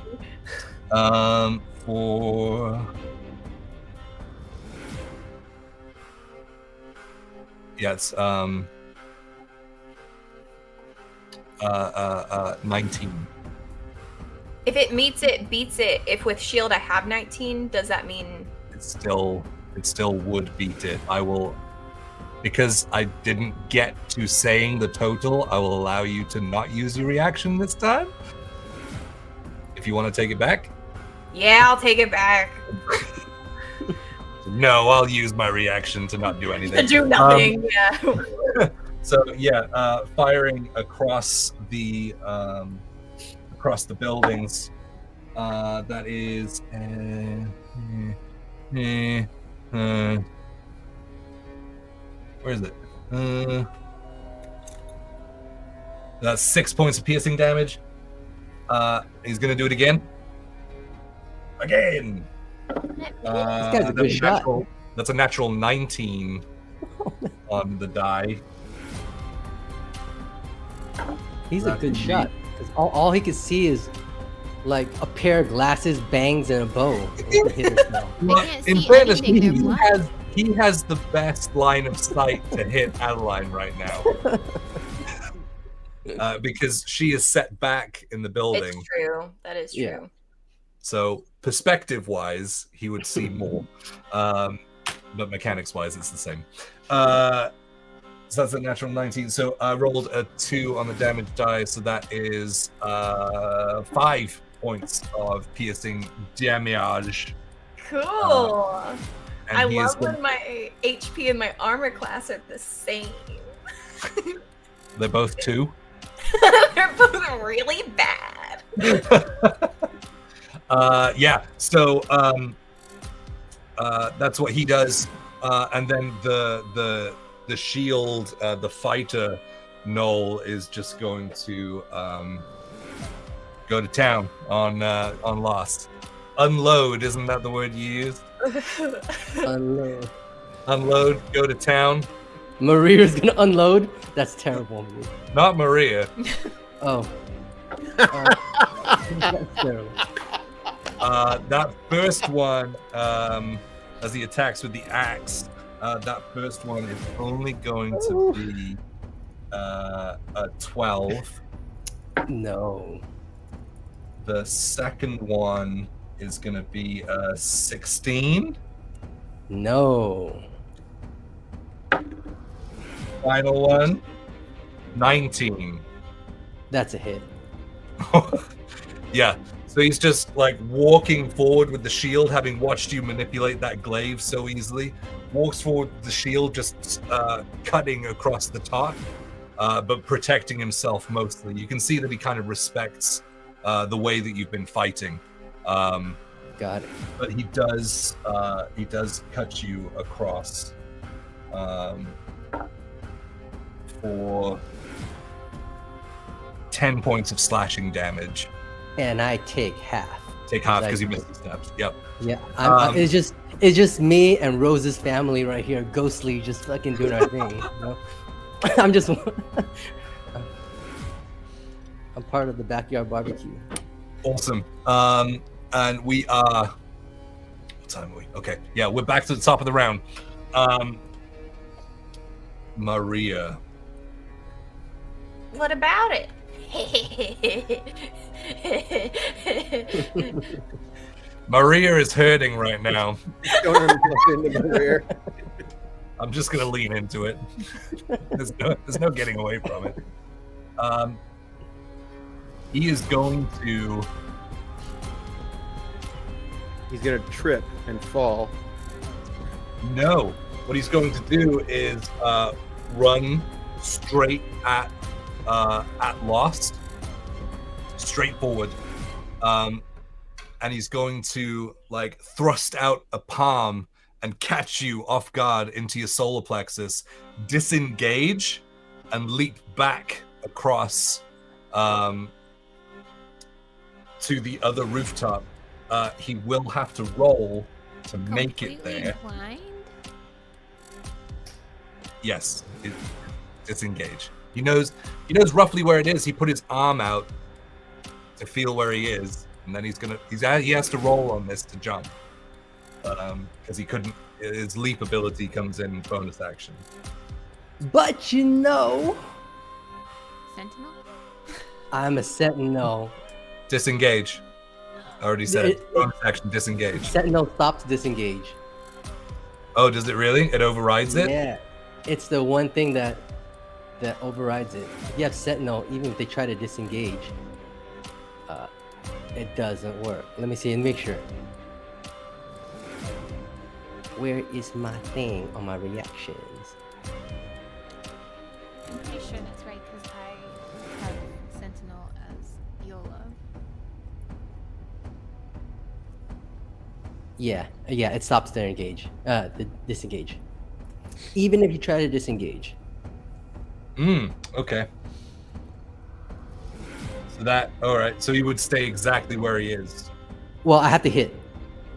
already. For it's 19. If it meets it, beats it. If with shield I have 19, does that mean It still would beat it. I will, because I didn't get to saying the total, I will allow you to not use your reaction this time. If you want to take it back. Yeah, I'll take it back. No, I'll use my reaction to not do anything. To do nothing, yeah. So yeah, firing across the buildings. That is where is it? That's 6 points of piercing damage. He's gonna do it again. Again. guy's a good shot. That's a natural 19 on the die. He's a good shot. 'Cause all he can see is like a pair of glasses, bangs, and a bow. Well, can't in see fairness, anything they're blind. he has the best line of sight to hit Adeline right now. Because she is set back in the building. It's true. That is true. Yeah. So perspective-wise, he would see more. But mechanics-wise, it's the same. So that's a natural 19. So I rolled a 2 on the damage die, so that is 5 points of piercing damage. Cool. And I he is love when my HP and my armor class are the same. They're both 2. They're both really bad. Yeah, so that's what he does. And then the shield, the fighter gnoll is just going to go to town on Lost. Unload, isn't that the word you used? Unload. Unload, go to town. Maria's gonna unload? That's terrible. Not Maria. Oh. That's terrible. That first one, as he attacks with the axe, that first one is only going to be a 12. No. The second one is going to be a 16. No. Final one, 19. That's a hit. Yeah. So he's just like walking forward with the shield, having watched you manipulate that glaive so easily. Walks forward with the shield, just cutting across the top, but protecting himself mostly. You can see that he kind of respects the way that you've been fighting. Got it. But he does cut you across for 10 points of slashing damage. And I take half. Take half because you missed the steps. Yep. Yeah. It's just me and Rose's family right here, ghostly, just fucking doing our thing. You know? I'm just. I'm part of the backyard barbecue. Awesome. And we are. What time are we? Okay. Yeah, we're back to the top of the round. Maria. What about it? Mahrir is hurting right now. Don't unplug into the rear. I'm just gonna lean into it. There's no getting away from it. He is going to. He's gonna trip and fall. No. What he's going to do is run straight at Lost, straight forward, and he's going to like thrust out a palm and catch you off guard into your solar plexus, disengage, and leap back across to the other rooftop. He will have to roll to make it there. Blind? Yes, disengage. He knows roughly where it is. He put his arm out to feel where he is, and then he has to roll on this to jump. Because he couldn't. His leap ability comes in bonus action. But you know, Sentinel? I'm a sentinel. Disengage. I already said it. Bonus action, disengage. Sentinel stops disengage. Oh, does it really? It overrides it? Yeah, it's the one thing that overrides it. If you have sentinel, even if they try to disengage, it doesn't work. Let me see and make sure. Where is my thing on my reactions? I'm pretty sure that's right because I have Sentinel as Yola. Yeah, it stops their the disengage. Even if you try to disengage. Okay. So alright, so he would stay exactly where he is. Well, I have to hit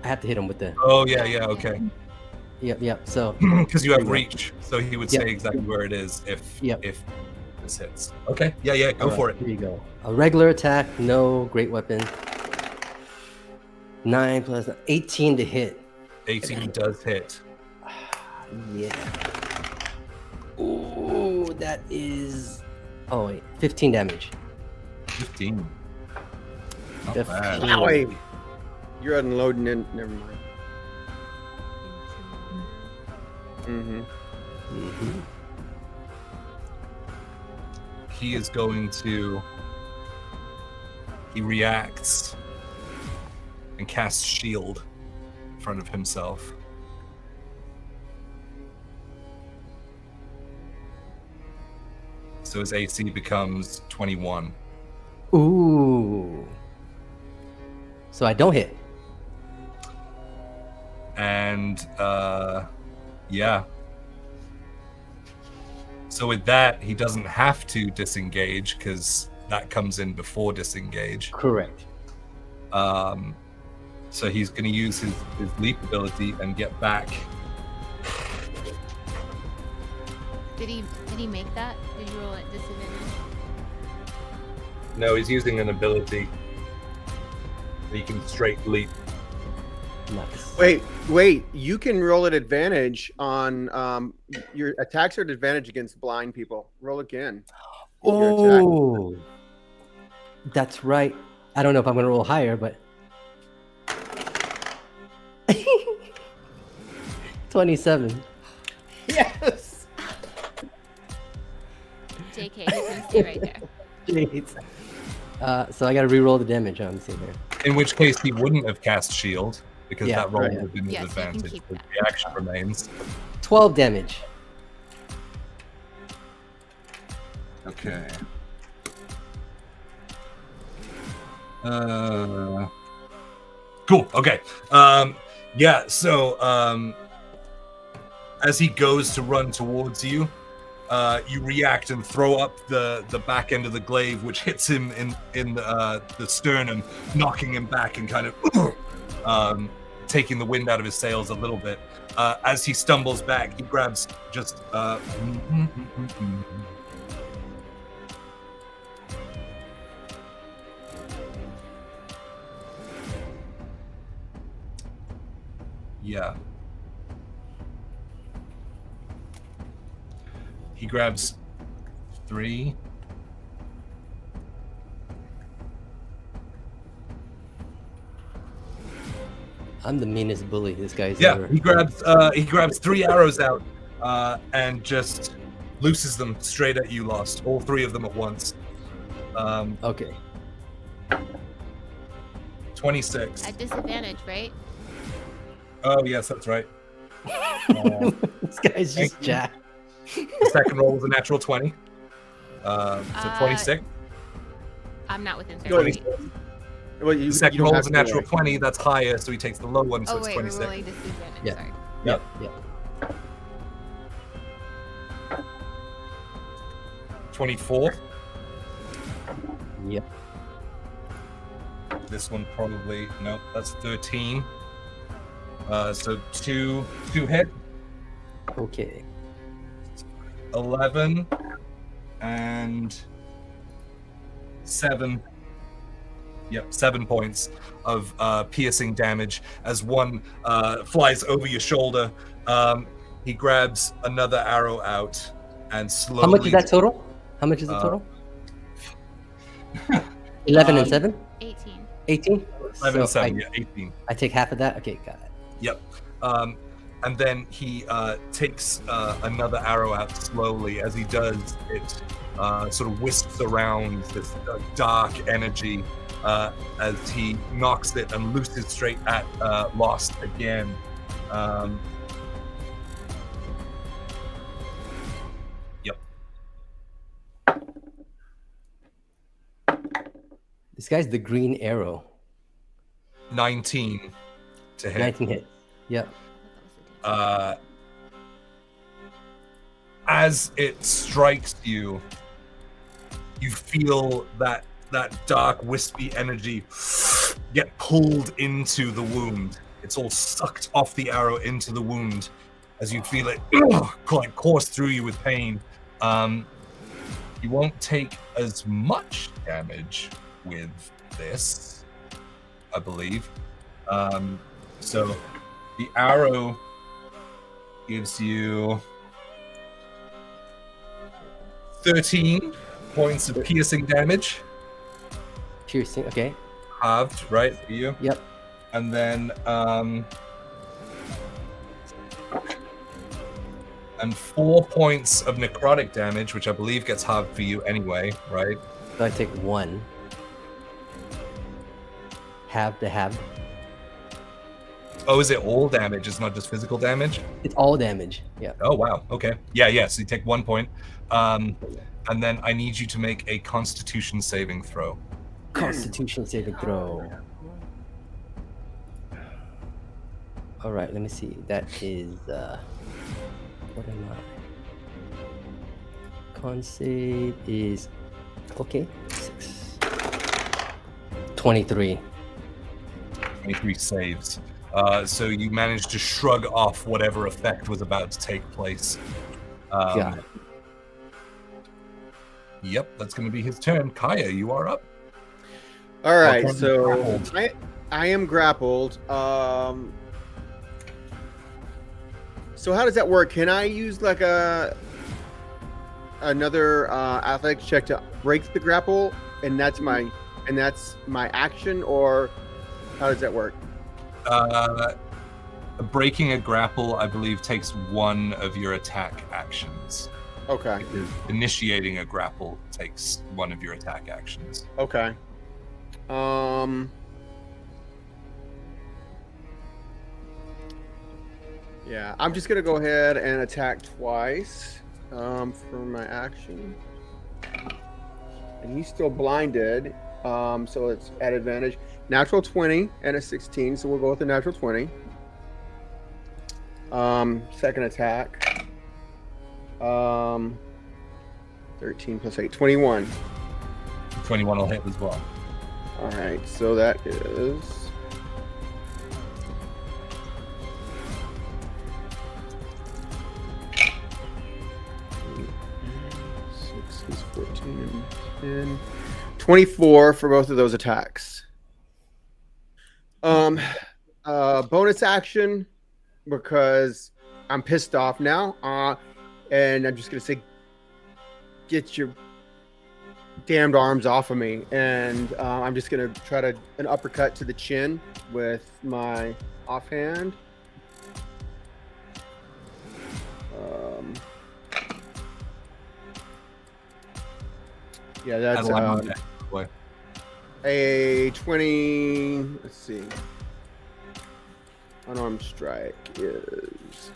him with the... Oh, yeah, okay. Yep, so... Because you have reach, so he would stay exactly where it is if this hits. Okay, yeah, go for it. Here you go. A regular attack, no great weapon. 9 plus 18 to hit. 18 does hit. Yeah. Ooh, that is... Oh, wait. 15 damage. 15. Not 15. bad. Wow, wait. You're unloading in. Never mind. Mm-hmm. He is going to... He reacts and casts shield in front of himself. So his AC becomes 21. Ooh. So I don't hit. And yeah. So with that, he doesn't have to disengage because that comes in before disengage. Correct. So he's going to use his leap ability and get back. Did he make that? Did you roll at disadvantage? No, he's using an ability. He can straight leap. Nice. Wait. You can roll at advantage on your attacks are at advantage against blind people. Roll again. Oh, that's right. I don't know if I'm going to roll higher, but 27. Yes. JK, he's gonna stay right there. Jeez. So I got to re-roll the damage. I'm seeing there. In which case he wouldn't have cast shield because Yeah, that roll right. would have been his Yes, you can advantage. keep The that. reaction remains. 12 damage. Okay. Cool. Okay. Yeah. So as he goes to run towards you, you react and throw up the back end of the glaive, which hits him in the sternum, knocking him back and kind of taking the wind out of his sails a little bit. As he stumbles back, he grabs just. Yeah. He grabs 3. I'm the meanest bully this guy's Yeah, ever. he grabs 3 arrows out and just looses them straight at you, Lost. All 3 of them at once. Okay. 26. At disadvantage, right? Oh yes, that's right. This guy's just jacked. The second roll was a natural 20. So 26. I'm not within Go 30. ahead. Well, The you second don't roll have was a to do natural it. 20. That's higher, so he takes the low one, so Oh it's wait, we're 26. rolling disadvantage. Yeah. Sorry. Yep. Yeah. 24. Yep. This one probably nope. That's 13. So two hit. Okay. 11 and 7. Yep, 7 points of piercing damage as one flies over your shoulder. He grabs another arrow out and slowly. How much is that total? How much is the total? 11 and 7? 18. 18? 11 and So 7, yeah, 18. I take half of that? Okay, got it. Yep. And then he takes another arrow out slowly. As he does, it sort of wisps around this dark energy as he knocks it and looses straight at Lost again. Yep. This guy's the green arrow. 19 to hit. 19 hits. Yep. As it strikes you, you feel that dark, wispy energy get pulled into the wound. It's all sucked off the arrow into the wound as you feel it like course through you with pain. You won't take as much damage with this, I believe. So the arrow gives you 13 points of piercing damage. Piercing, okay. Halved, right, for you? Yep. And then, and 4 points of necrotic damage, which I believe gets halved for you anyway, right? So I take 1. Half to half. Oh, is it all damage? It's not just physical damage? It's all damage. Yeah. Oh, wow. Okay. Yeah, so you take 1 point. And then I need you to make a Constitution saving throw. Constitution saving throw. All right, let me see. That is what am I? Con save is okay. 6. 23. 23 saves. So you managed to shrug off whatever effect was about to take place. Got it. Yep, that's going to be his turn. Kaya, you are up. All right, currently so grappled. I am grappled. So how does that work? Can I use like another athletics check to break the grapple, and that's my action, or how does that work? Breaking a grapple, I believe, takes one of your attack actions. Okay. Initiating a grapple takes one of your attack actions. Okay. Yeah, I'm just gonna go ahead and attack twice for my action. And he's still blinded, so it's at advantage. Natural 20 and a 16, so we'll go with the natural 20. Second attack. 13 plus 8, 21. 21 will hit as well. All right, so that is 14 and 10. 24 for both of those attacks. Bonus action because I'm pissed off now. And I'm just gonna say, get your damned arms off of me, and I'm just gonna try to an uppercut to the chin with my offhand. Yeah, that's a 20. Let's see. Unarmed strike is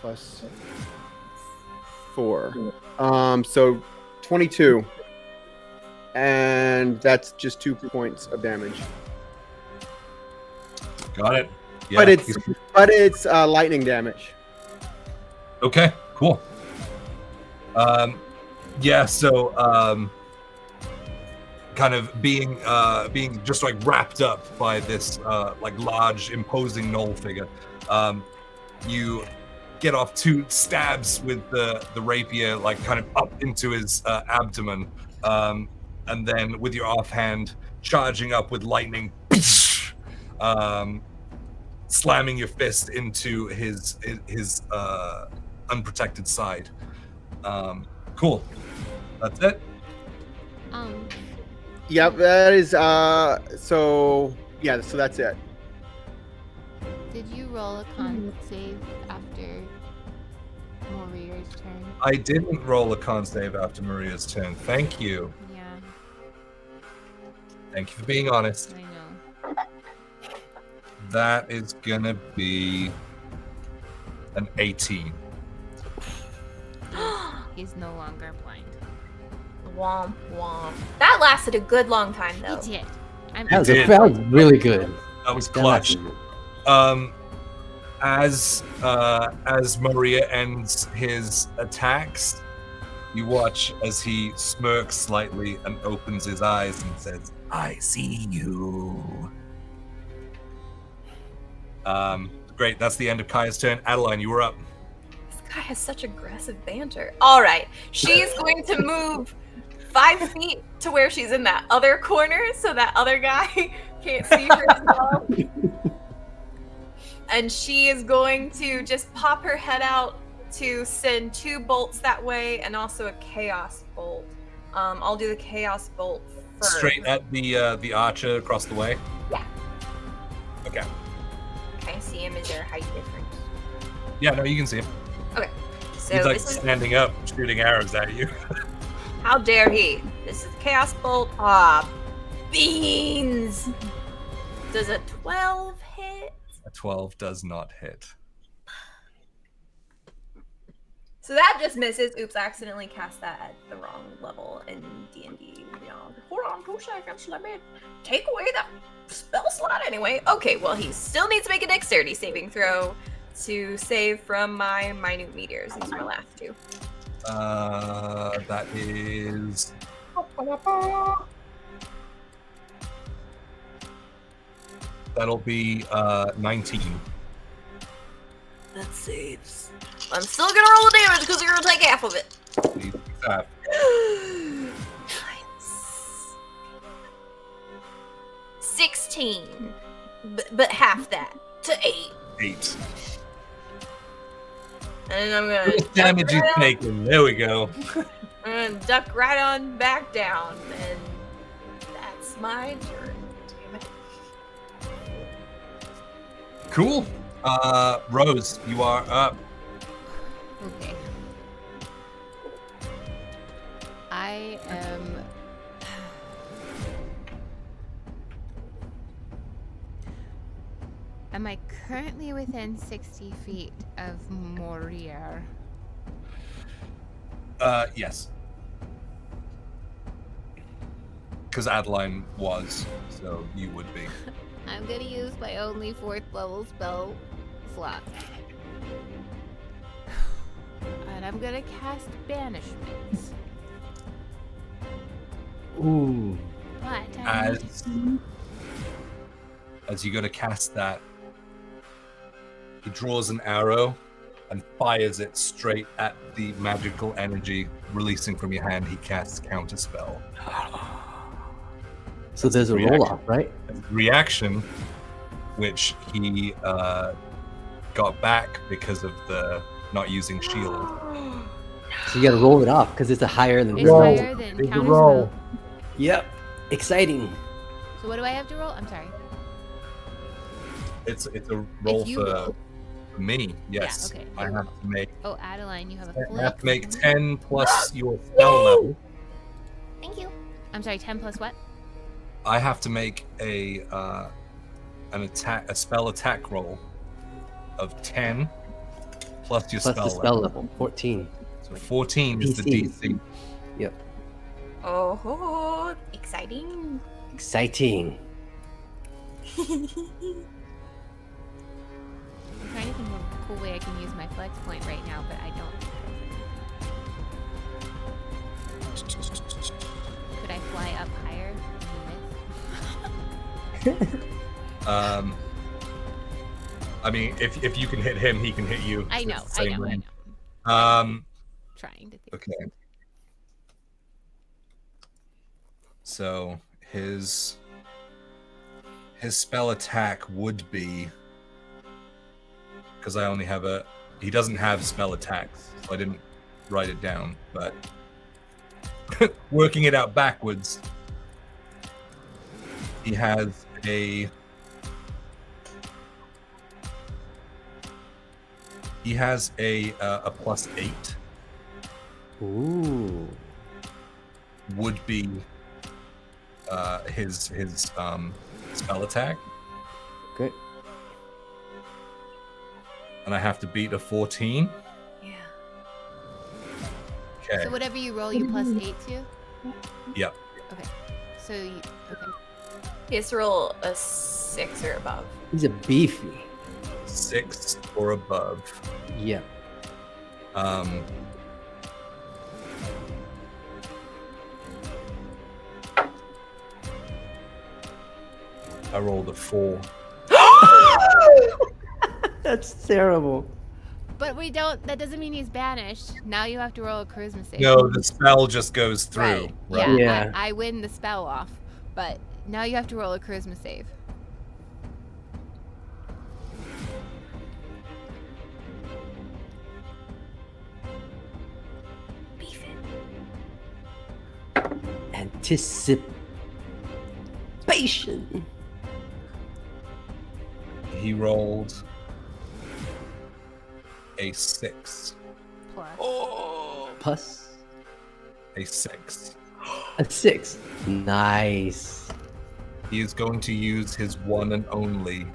+4. So 22, and that's just 2 points of damage. Got it. Yeah, but it's lightning damage. Okay, cool. Yeah, so kind of being just like wrapped up by this like large imposing gnoll figure, you get off 2 stabs with the rapier, like kind of up into his abdomen, and then with your offhand charging up with lightning, slamming your fist into his unprotected side. Cool. That's it. Yep, that is so yeah, so that's it. Did you roll a con save after Mahrir's turn? I didn't roll a con save after Maria's turn. Thank you. Yeah, Thank you for being honest. I know. That is gonna be an 18. He's no longer blind. Womp womp. That lasted a good long time though. He did. That was really good. That was clutch. As Maria ends his attacks, you watch as he smirks slightly and opens his eyes and says, "I see you." Great. That's the end of Kaya's turn. Adeline, you were up. This guy has such aggressive banter. All right, she's going to move 5 feet to where she's in that other corner, so that other guy can't see her as well. And she is going to just pop her head out to send 2 bolts that way, and also a chaos bolt. I'll do the chaos bolt first. Straight at the archer across the way? Yeah. Okay. Can I see him? Is there a height difference? Yeah, no, you can see him. Okay. So He's like this is... standing up, shooting arrows at you. How dare he? This is chaos bolt. Ah, beans! Does a 12 hit? A 12 does not hit. So that just misses. Oops, I accidentally cast that at the wrong level in D&D Beyond. Hold on 2 seconds, let me take away that spell slot anyway. Okay, well, he still needs to make a dexterity saving throw to save from my minute meteors. These are my last 2. That is... That'll be 19. That saves. I'm still gonna roll the damage because you're gonna take half of it. Nice. 16. But half that to 8. 8. And I'm gonna Damage you've taken. There we go. I'm gonna duck right on back down, and that's my turn. Damn it. Cool. Rose, you are up. Okay. I am... Am I currently within 60 feet of Mahrir? Yes. Because Adeline was, so you would be. I'm gonna use my only 4th level spell slot. And I'm gonna cast Banishment. Ooh. But As you go to cast that, he draws an arrow and fires it straight at the magical energy releasing from your hand. He casts Counterspell. So there's a roll-off, right? Reaction, which he got back because of the not using shield. So you gotta roll it off because it's a higher than It's Roll. higher than Big counter roll. spell. Yep. Exciting. So what do I have to roll? I'm sorry. It's a roll you for roll. me. Yes. okay. I have to make. Oh, Adeline, you have a I flick. have to make 10 plus your spell level. Thank you. I'm sorry, 10 plus what? I have to make a spell attack roll of 10 plus your Plus spell the spell level. level. 14. So 14 is the DC. DC. Yep. Oh, exciting. Exciting. I'm trying to think of a cool way I can use my flex point right now, but I don't. Could I fly up higher and miss? I mean, if you can hit him, he can hit you. I So know, it's the I same know, I range. know. Trying to think. Okay. So his spell attack would be, because I only have he doesn't have spell attacks, so I didn't write it down, but working it out backwards, he has a +8 Ooh. would be his spell attack, Okay. and I have to beat a 14. Yeah. Okay. So whatever you roll, you +8 to? Yep. Okay. So you, okay. He has to roll a 6 or above. He's a beefy. 6 or above. Yep. I rolled a 4. That's terrible. But we don't, that doesn't mean he's banished. Now you have to roll a charisma save. No, the spell just goes through. Right. Yeah, Yeah. I win the spell off. But now you have to roll a charisma save. Beef it. Anticipation. He rolled a 6. Plus. Oh, Plus a 6. a 6. Nice. He is going to use his one and only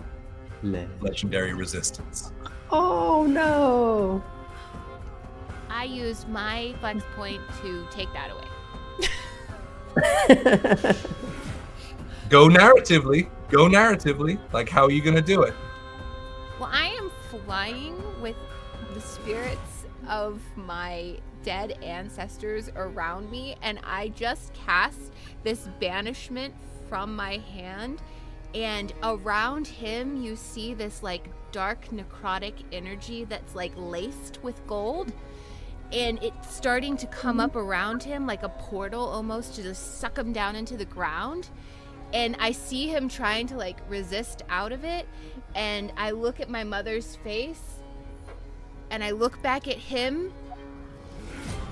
Le- legendary resistance. Oh no. I used my flex point to take that away. Go narratively. Go narratively. Like, how are you going to do it? Well, I am flying with the spirits of my dead ancestors around me, and I just cast this banishment from my hand, and around him you see this like dark necrotic energy that's like laced with gold, and it's starting to come up around him like a portal almost to just suck him down into the ground. And I see him trying to like resist out of it, and I look at my mother's face, and I look back at him,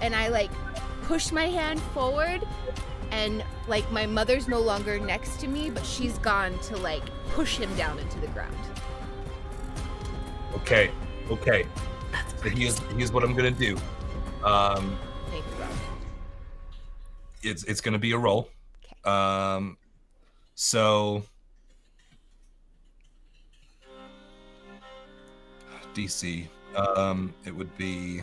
and I like push my hand forward, and like my mother's no longer next to me, but she's gone to like push him down into the ground. Okay. So here's what I'm going to do. Make the roll. It's going to be a roll. Okay. So DC, it would be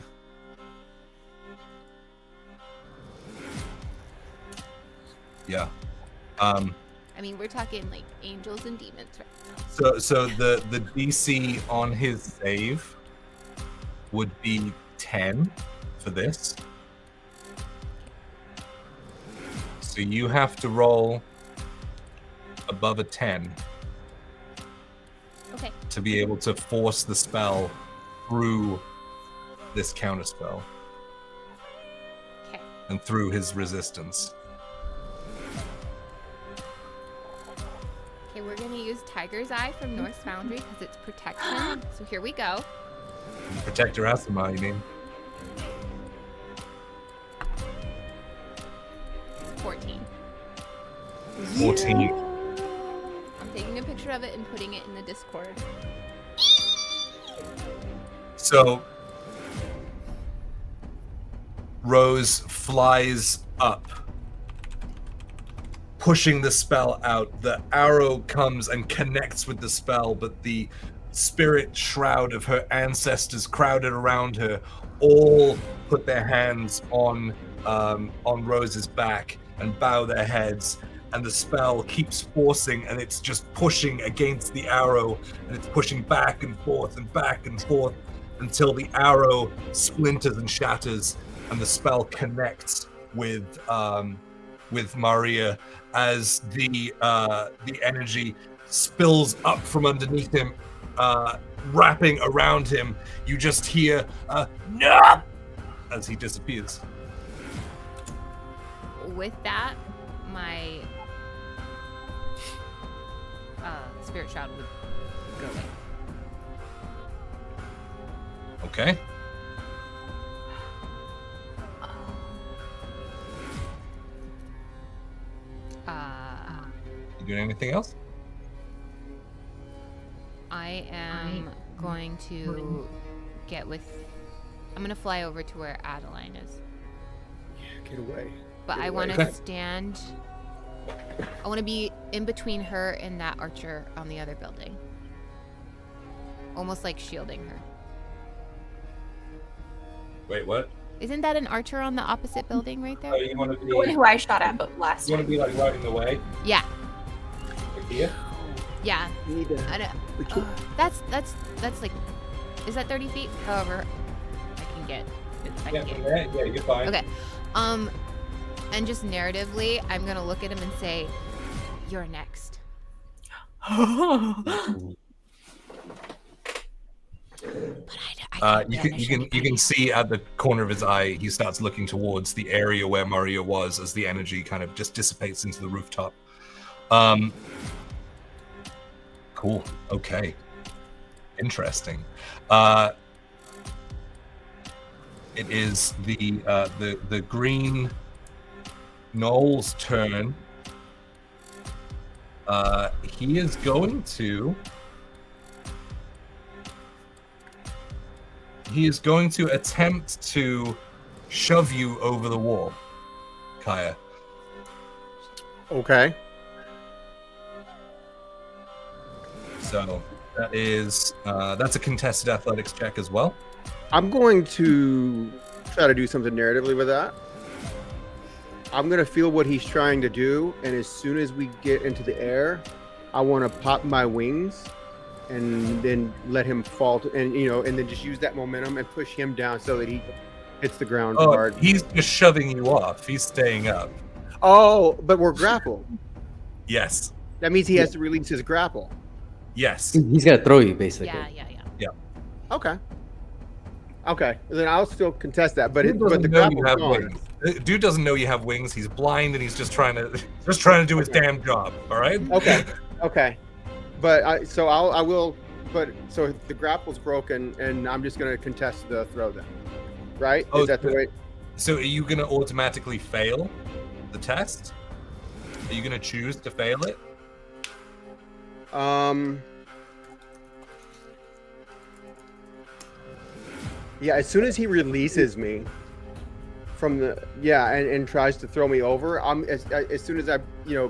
I mean, we're talking like angels and demons right now. so the DC on his save would be 10 for this. So you have to roll above a 10 Okay. to be able to force the spell through this counterspell Okay. and through his resistance. Okay, we're gonna use Tiger's Eye from Norse Foundry because it's protection. So here we go. Protector Asima, you mean? 14. 14. I'm taking a picture of it and putting it in the Discord. So Rose flies up, pushing the spell out. The arrow comes and connects with the spell, but the spirit shroud of her ancestors crowded around her all put their hands on Rose's back and bow their heads, and the spell keeps forcing, and it's just pushing against the arrow, and it's pushing back and forth until the arrow splinters and shatters, and the spell connects with Maria as the energy spills up from underneath him, wrapping around him. You just hear no as he disappears. With that, my spirit shroud would go away. Okay. You doing anything else? I am going to I'm going to fly over to where Adeline is. Yeah, get away. But Get I want away. to stand. I want to be in between her and that archer on the other building. Almost like shielding her. Wait, what? Isn't that an archer on the opposite building right there? Oh, you want to The one be? who I shot at but last You want time. to be like right in the way? Yeah. Like here? Yeah. We need to. I don't, that's like, is that 30 feet? However, I can get. Yeah, from there. Yeah, you're fine. Okay. And just narratively, I'm gonna look at him and say, "You're next." But I You can see at the corner of his eye, he starts looking towards the area where Maria was as the energy kind of just dissipates into the rooftop. Cool. Okay. Interesting. It is the green gnoll's turn. He is going to. He is going to attempt to shove you over the wall, Kaya. Okay. So that is that's a contested athletics check as well. I'm going to try to do something narratively with that. I'm going to feel what he's trying to do, and as soon as we get into the air, I want to pop my wings and then let him fall and then just use that momentum and push him down so that he hits the ground hard. He's just shoving you off. He's staying up. Oh, but we're grappled. Yes. That means he has to release his grapple. Yes. He's gonna throw you basically. Yeah. Okay. Okay. Then I'll still contest that, but Dude the doesn't know you grapple's have gone. wings. Dude doesn't know you have wings. He's blind and he's just trying to do his damn job. All right. Okay. Okay. But I will. But so the grapple's broken, and I'm just going to contest the throw then, right? Oh, Is that the way? So are you going to automatically fail the test? Are you going to choose to fail it? Yeah. As soon as he releases me from the and tries to throw me over, as soon as I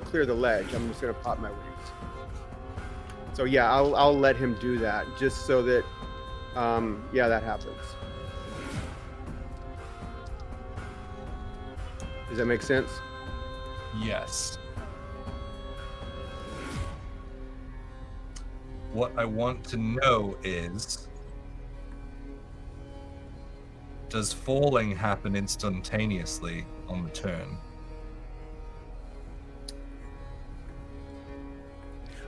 clear the ledge, I'm just going to pop my wings. So yeah, I'll let him do that just so that that happens. Does that make sense? Yes. What I want to know is, does falling happen instantaneously on the turn?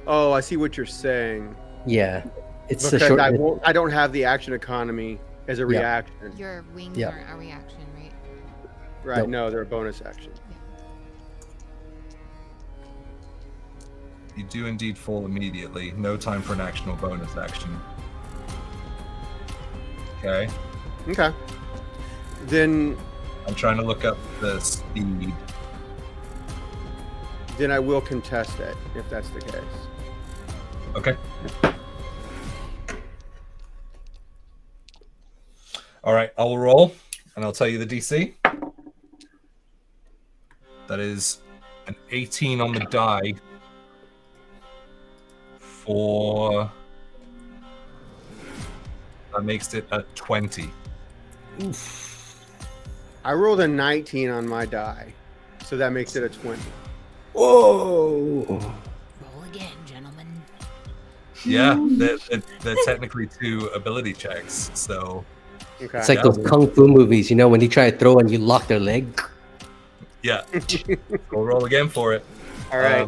Oh, I see what you're saying. Yeah, it's Because a short. I don't have the action economy as a reaction. Your wings Yeah. aren't a reaction, right? Right? Nope. No, they're a bonus action. You do indeed fall immediately. No time for an action or bonus action. Okay. Okay. Then I'm trying to look up the speed. then I will contest it if that's the case. Okay. All right, I will roll, and I'll tell you the DC. That is an 18 on the die for... That makes it a 20. Oof. I rolled a 19 on my die, so that makes it a 20. Whoa! Roll again, gentlemen. Yeah, they're technically 2 ability checks, so... Okay. It's like those kung fu movies, you know, when you try to throw and you lock their leg. Yeah. We'll roll again for it. All right.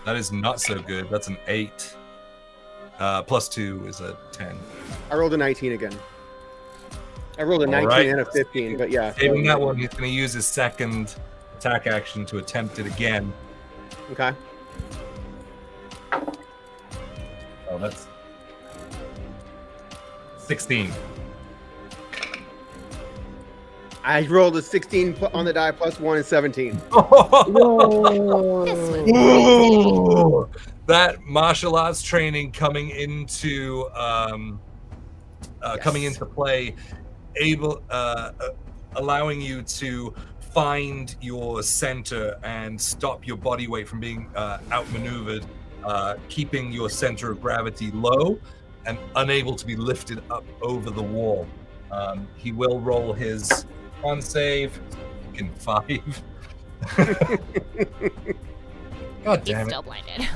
That is not so good. That's an 8. Plus 2 is a 10. I rolled a 19 again. I rolled a 19 right. and a 15, but yeah. Saving that one, he's going to use his second attack action to attempt it again. Okay. Oh, that's 16. I rolled a 16 on the die plus 1 is 17. This was Ooh, that martial arts training coming into play, allowing you to find your center and stop your body weight from being outmaneuvered, keeping your center of gravity low and unable to be lifted up over the wall. He will roll his con save. Fucking 5. God He's damn it. still blinded.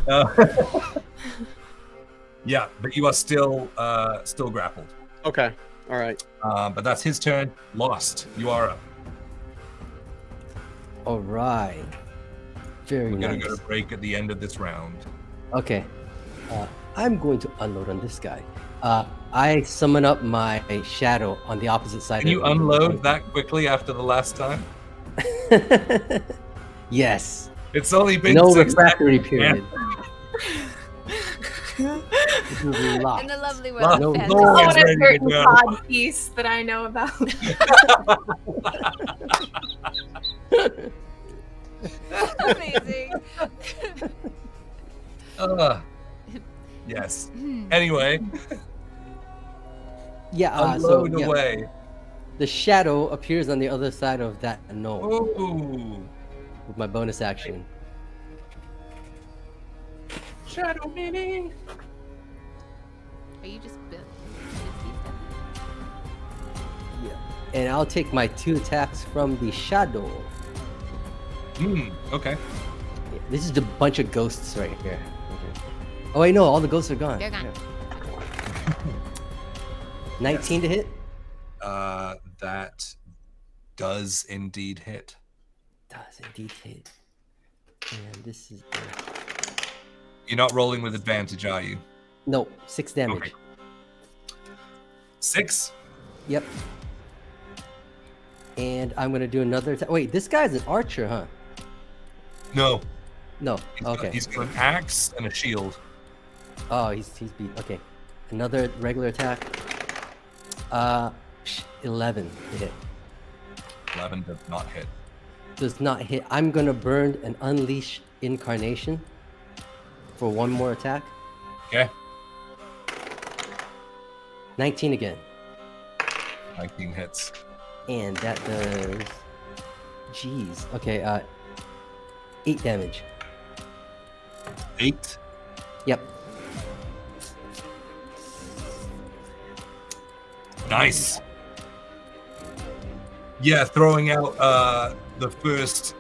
Yeah, but you are still grappled. Okay. All right. But that's his turn. Lost. You are up. All right. Very We're gonna nice. go to break at the end of this round. Okay. I'm going to unload on this guy. I summon up my shadow on the opposite side. Can you unload that quickly after the last time? Yes. It's only been No 6 refractory seconds, period. This is In locked. the lovely Well, world no, of no. fantasy. Oh, It's and a ready to certain go. pod piece that I know about. Amazing. Yes. Anyway, Yeah, unload yeah, away. the shadow appears on the other side of that gnoll Ooh. with my bonus action. Shadow mini. Are you just built? Yeah. And I'll take my 2 attacks from the shadow. Okay. Yeah, this is the bunch of ghosts right here. Okay. Oh wait, no, all the ghosts are gone. They're gone. Yeah. 19 to hit. That does indeed hit. Does indeed hit. And this is You're not rolling with advantage, are you? no 6 damage. Okay. 6? Yep. And I'm gonna do another attack. Wait, this guy's an archer, huh? No. No. He's Okay. He's got an axe and a shield. Oh, he's beat. Okay. Another regular attack. 11 to hit. 11 does not hit. Does not hit. I'm gonna burn an unleash incarnation for 1 more attack. Okay. 19 again. 19 hits. And that does. Jeez. Okay. 8 damage. 8. Yep. Nice. Yeah, throwing out the first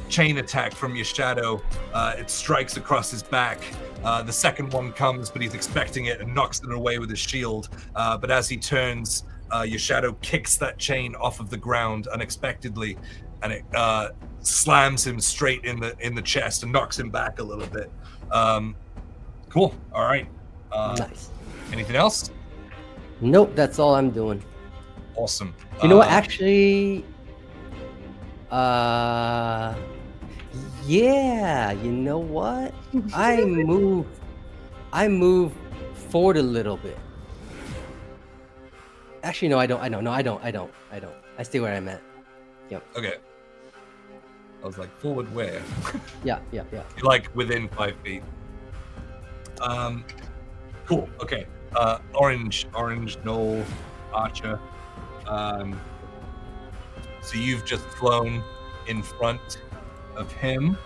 chain attack from your shadow. It strikes across his back. The second one comes, but he's expecting it and knocks it away with his shield. But as he turns, your shadow kicks that chain off of the ground unexpectedly, and it slams him straight in the chest and knocks him back a little bit. Cool. All right. Nice. Anything else? Nope. That's all I'm doing. Awesome. You know what? Actually, yeah. You know what? I move forward a little bit. Actually, no, I don't. I don't. No, I don't. I stay where I'm at. Okay. I was like, forward where? Yeah. You're like within 5 feet. Cool. Okay. Orange, gnoll, archer. So you've just flown in front of him,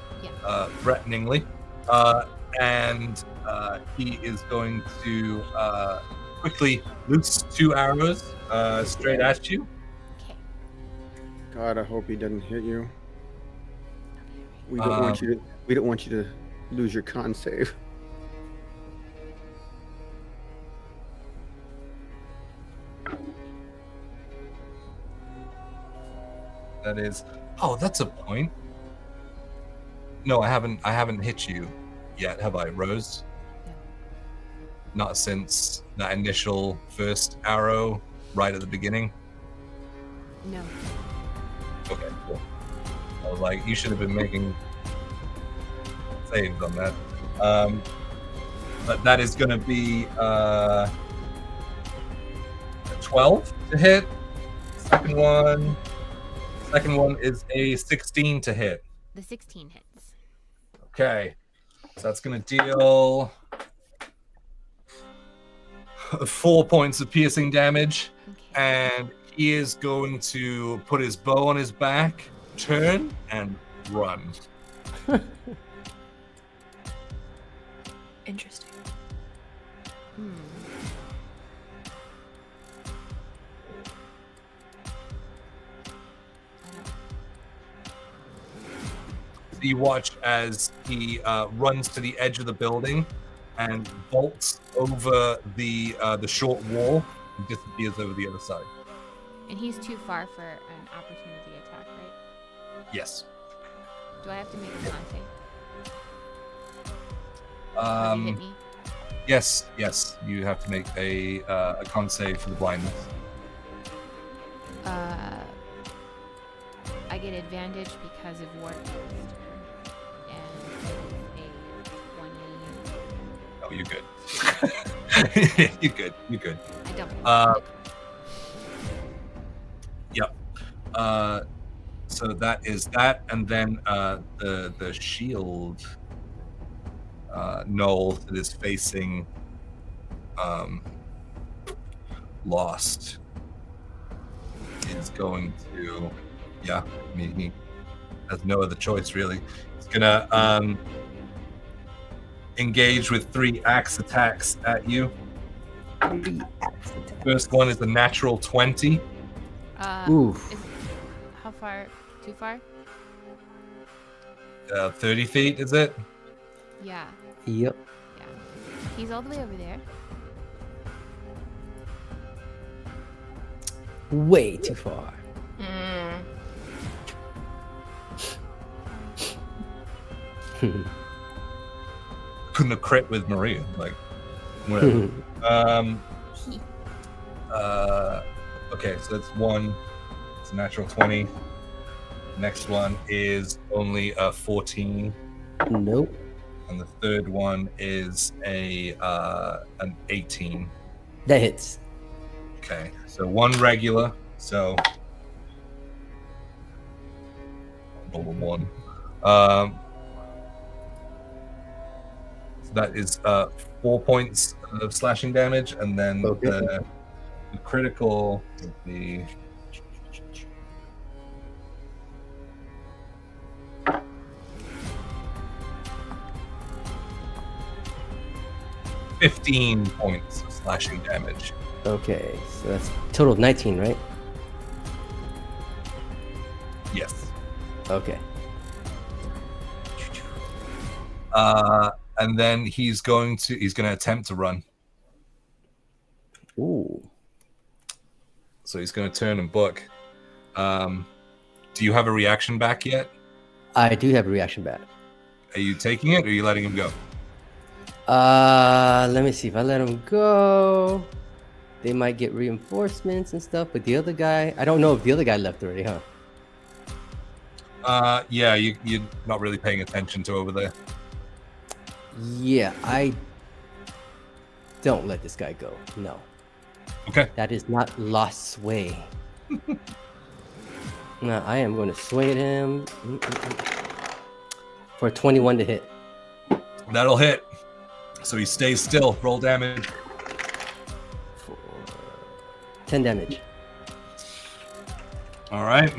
threateningly, and he is going to quickly loose 2 arrows straight at you. Okay. God, I hope he doesn't hit you. We don't want you to. We don't want you to lose your con save. That is. Oh, that's a point. No, I haven't hit you yet, have I, Rose? No. Not since that initial first arrow right at the beginning. No. Okay, cool. I was like, you should have been making saves on that. But that is going to be a 12 to hit. Second one is a 16 to hit. The 16 hits. Okay, so that's going to deal 4 points of piercing damage, and he is going to put his bow on his back, turn, and run. Interesting. So you watch as he runs to the edge of the building and vaults over the short wall and disappears over the other side. And he's too far for an opportunity attack, right? Yes. Do I have to make a con save? Have you hit me? Yes. You have to make a con save for the blindness. I get advantage because of War Poster. And a 20. Oh, you're good. You're good. I double. Yep. So that is that, and then the shield gnoll that is facing Lost is going to, I mean, he has no other choice really. He's gonna engage with 3 axe attacks at you. 3 axe attacks. First one is a natural 20. Oof. How far? Too far? 30 feet, is it? Yeah. Yep. Yeah. He's all the way over there. Way too far. Couldn't have crit with Maria, like whatever. Okay, so that's one. It's a natural 20. Next one is only a 14. Nope. And the third one is an 18. That hits. Okay, so 1 regular. So roll a 1. So that is 4 points of slashing damage, and then the critical would be 15 points of slashing damage. Okay, so that's total of 19, right? Yes. Okay. And then he's going to attempt to run. Ooh. So he's going to turn and book. Do you have a reaction back yet? I do have a reaction back. Are you taking it, or are you letting him go? Let me see. If I let him go, they might get reinforcements and stuff. But the other guy, I don't know if the other guy left already, huh? Yeah, you're not really paying attention to over there. Yeah, I don't let this guy go. No. Okay. That is not Lost's way. Now I am going to swing at him for 21 to hit. That'll hit. So he stays still. Roll damage. For 10 damage. All right.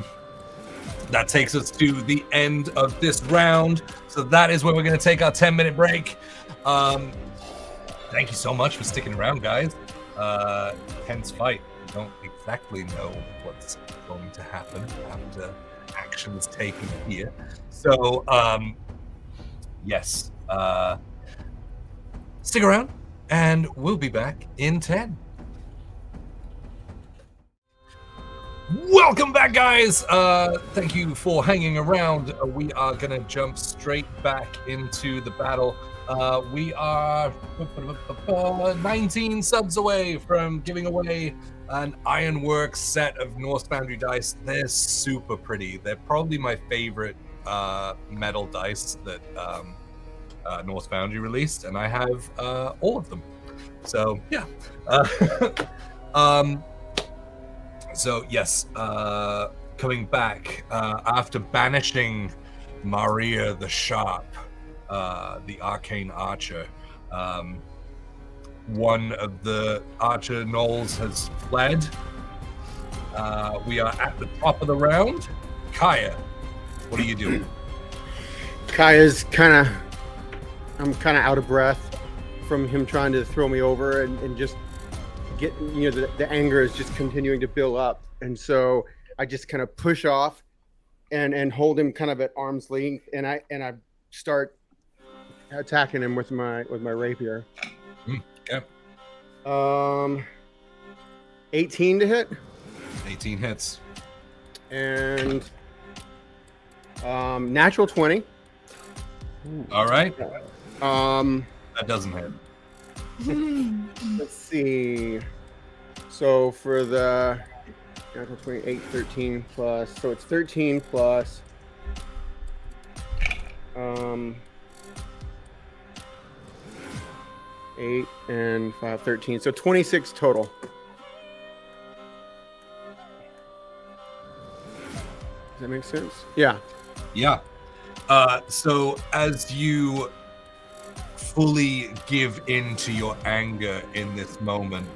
That takes us to the end of this round. So that is where we're going to take our 10-minute break. Thank you so much for sticking around, guys. Tense fight. We don't exactly know what's going to happen after action is taken here. So, yes. Stick around, and we'll be back in 10. Welcome back, guys. Thank you for hanging around. We are gonna jump straight back into the battle. We are 19 subs away from giving away an Ironworks set of Norse Foundry dice. They're super pretty. They're probably my favorite metal dice that Norse Foundry released, and I have all of them. So yeah. So yes, coming back after banishing Mahrir The Sharp, the arcane archer, one of the archer gnolls has fled. We are at the top of the round. Kaya, what are you doing? Kaya's I'm kind of out of breath from him trying to throw me over and just get, the anger is just continuing to build up. And so I just kind of push off and hold him kind of at arm's length. And I start attacking him with my rapier. Okay. 18 to hit. 18 hits. And natural 20. All right. That doesn't hit. Let's see. So for the natural 28, 13 plus. So it's 13 plus 8 and 5, 13. So 26 total. Does that make sense? Yeah. Yeah. So as you fully give into your anger in this moment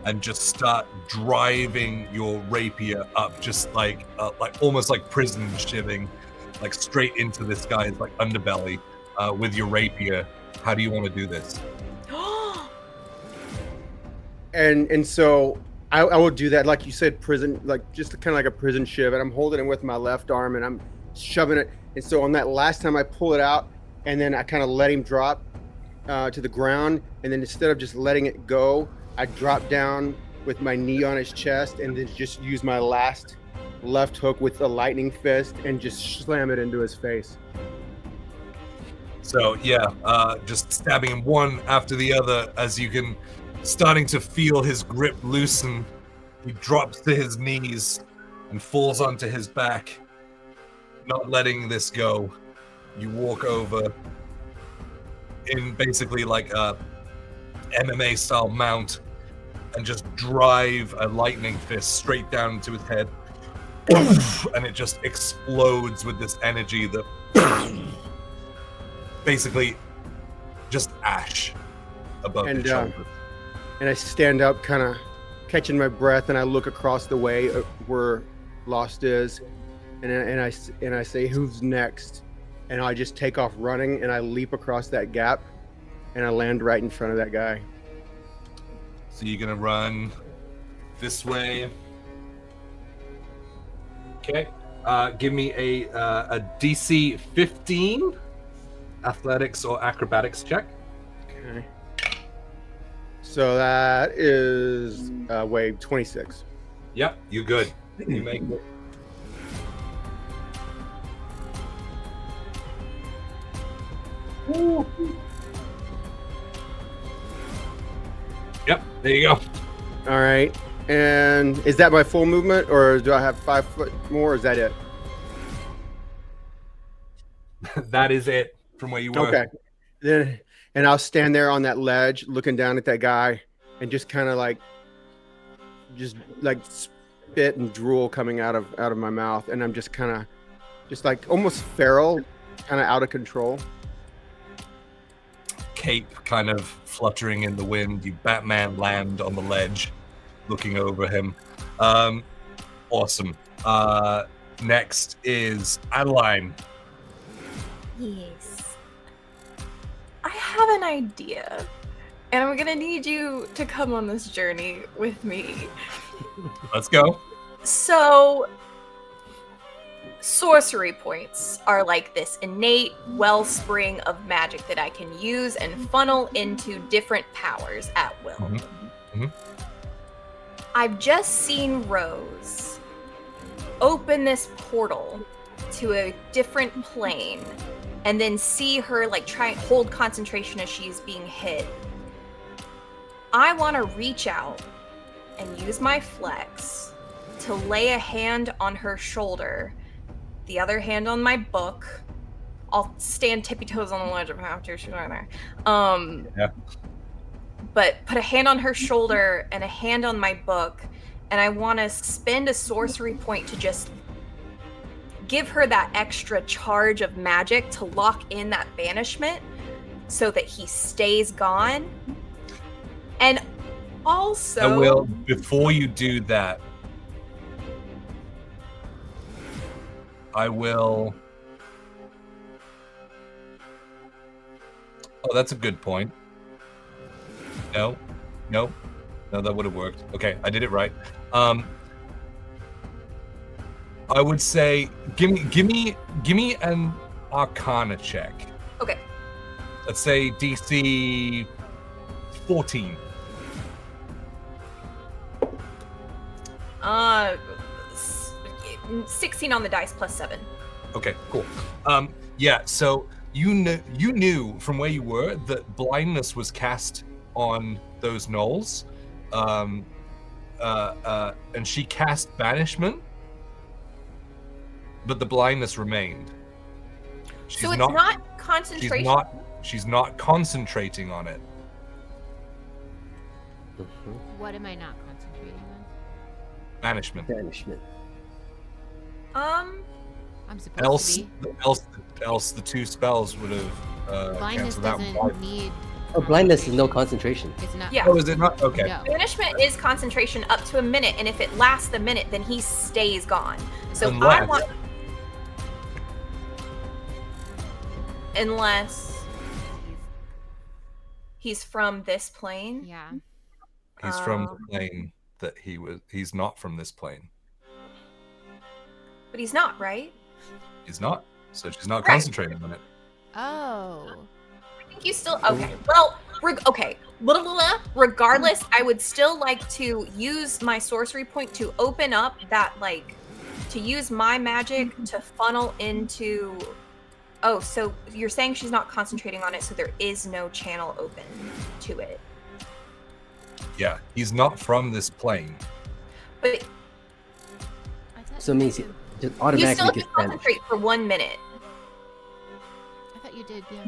and just start driving your rapier up, just like almost like prison shivving, like straight into this guy's like underbelly with your rapier. How do you want to do this? And so I will do that, like you said, prison, like just kind of like a prison shiv, and I'm holding it with my left arm and I'm shoving it. And so on that last time I pull it out and then I kind of let him drop to the ground, and then instead of just letting it go, I drop down with my knee on his chest and then just use my last left hook with the lightning fist and just slam it into his face. So yeah, just stabbing him one after the other as you can, starting to feel his grip loosen. He drops to his knees and falls onto his back, not letting this go. You walk over in basically like a MMA style mount and just drive a lightning fist straight down into his head. And it just explodes with this energy that basically just ash above your shoulder. And I stand up, kind of catching my breath, and I look across the way where Lost is, and I say, "Who's next?" And I just take off running, and I leap across that gap, and I land right in front of that guy. So you're gonna run this way. Okay. Give me a DC 15 athletics or acrobatics check. Okay. So that is wave 26. Yep, you're good. You make it. Woo. Yep, there you go. All right. And is that my full movement, or do I have 5 foot more, or is that it? That is it from where you were. Okay. Then, and I'll stand there on that ledge looking down at that guy and just kind of like spit and drool coming out of my mouth, and I'm just kind of, just like almost feral, kind of out of control. Cape kind of fluttering in the wind. You Batman land on the ledge, looking over him. Awesome. Next is Adeline. Yes. I have an idea, and I'm gonna need you to come on this journey with me. Let's go. So, sorcery points are like this innate wellspring of magic that I can use and funnel into different powers at will. Mm-hmm. I've just seen Rose open this portal to a different plane and then see her like try and hold concentration as she's being hit. I want to reach out and use my flex to lay a hand on her shoulder, the other hand on my book. I'll stand tippy toes on the ledge if I have to. She's right there. Yeah. But put a hand on her shoulder and a hand on my book, and I want to spend a sorcery point to just give her that extra charge of magic to lock in that banishment so that he stays gone. And also, I will, before you do that, I will. Oh, that's a good point. No, that would have worked. Okay, I did it right. I would say, give me an Arcana check. Okay. Let's say DC 14. 16 on the dice plus 7. Okay, cool. Yeah, so you knew from where you were that blindness was cast on those gnolls, and she cast banishment, but the blindness remained. So it's not concentration. She's not concentrating on it. What am I not concentrating on? Banishment. I'm supposed to be. Else the two spells would have Blindness canceled out. doesn't need. Oh, blindness is no concentration. It's not. Yeah. Oh, is it not? Okay. No. Banishment is concentration up to a minute, and if it lasts the minute, then he stays gone. So I want... Unless he's from this plane. Yeah. He's from the plane that he's not from this plane. But he's not, right? He's not. So she's not concentrating on it. Oh. I think you still... Okay. Well, okay. Regardless, I would still like to use my sorcery point to open up that, like... To use my magic to funnel into... Oh, so you're saying she's not concentrating on it, so there is no channel open to it. Yeah, he's not from this plane. But So it means he just you automatically still have to gets banished. concentrate for 1 minute. I thought you did. Yeah.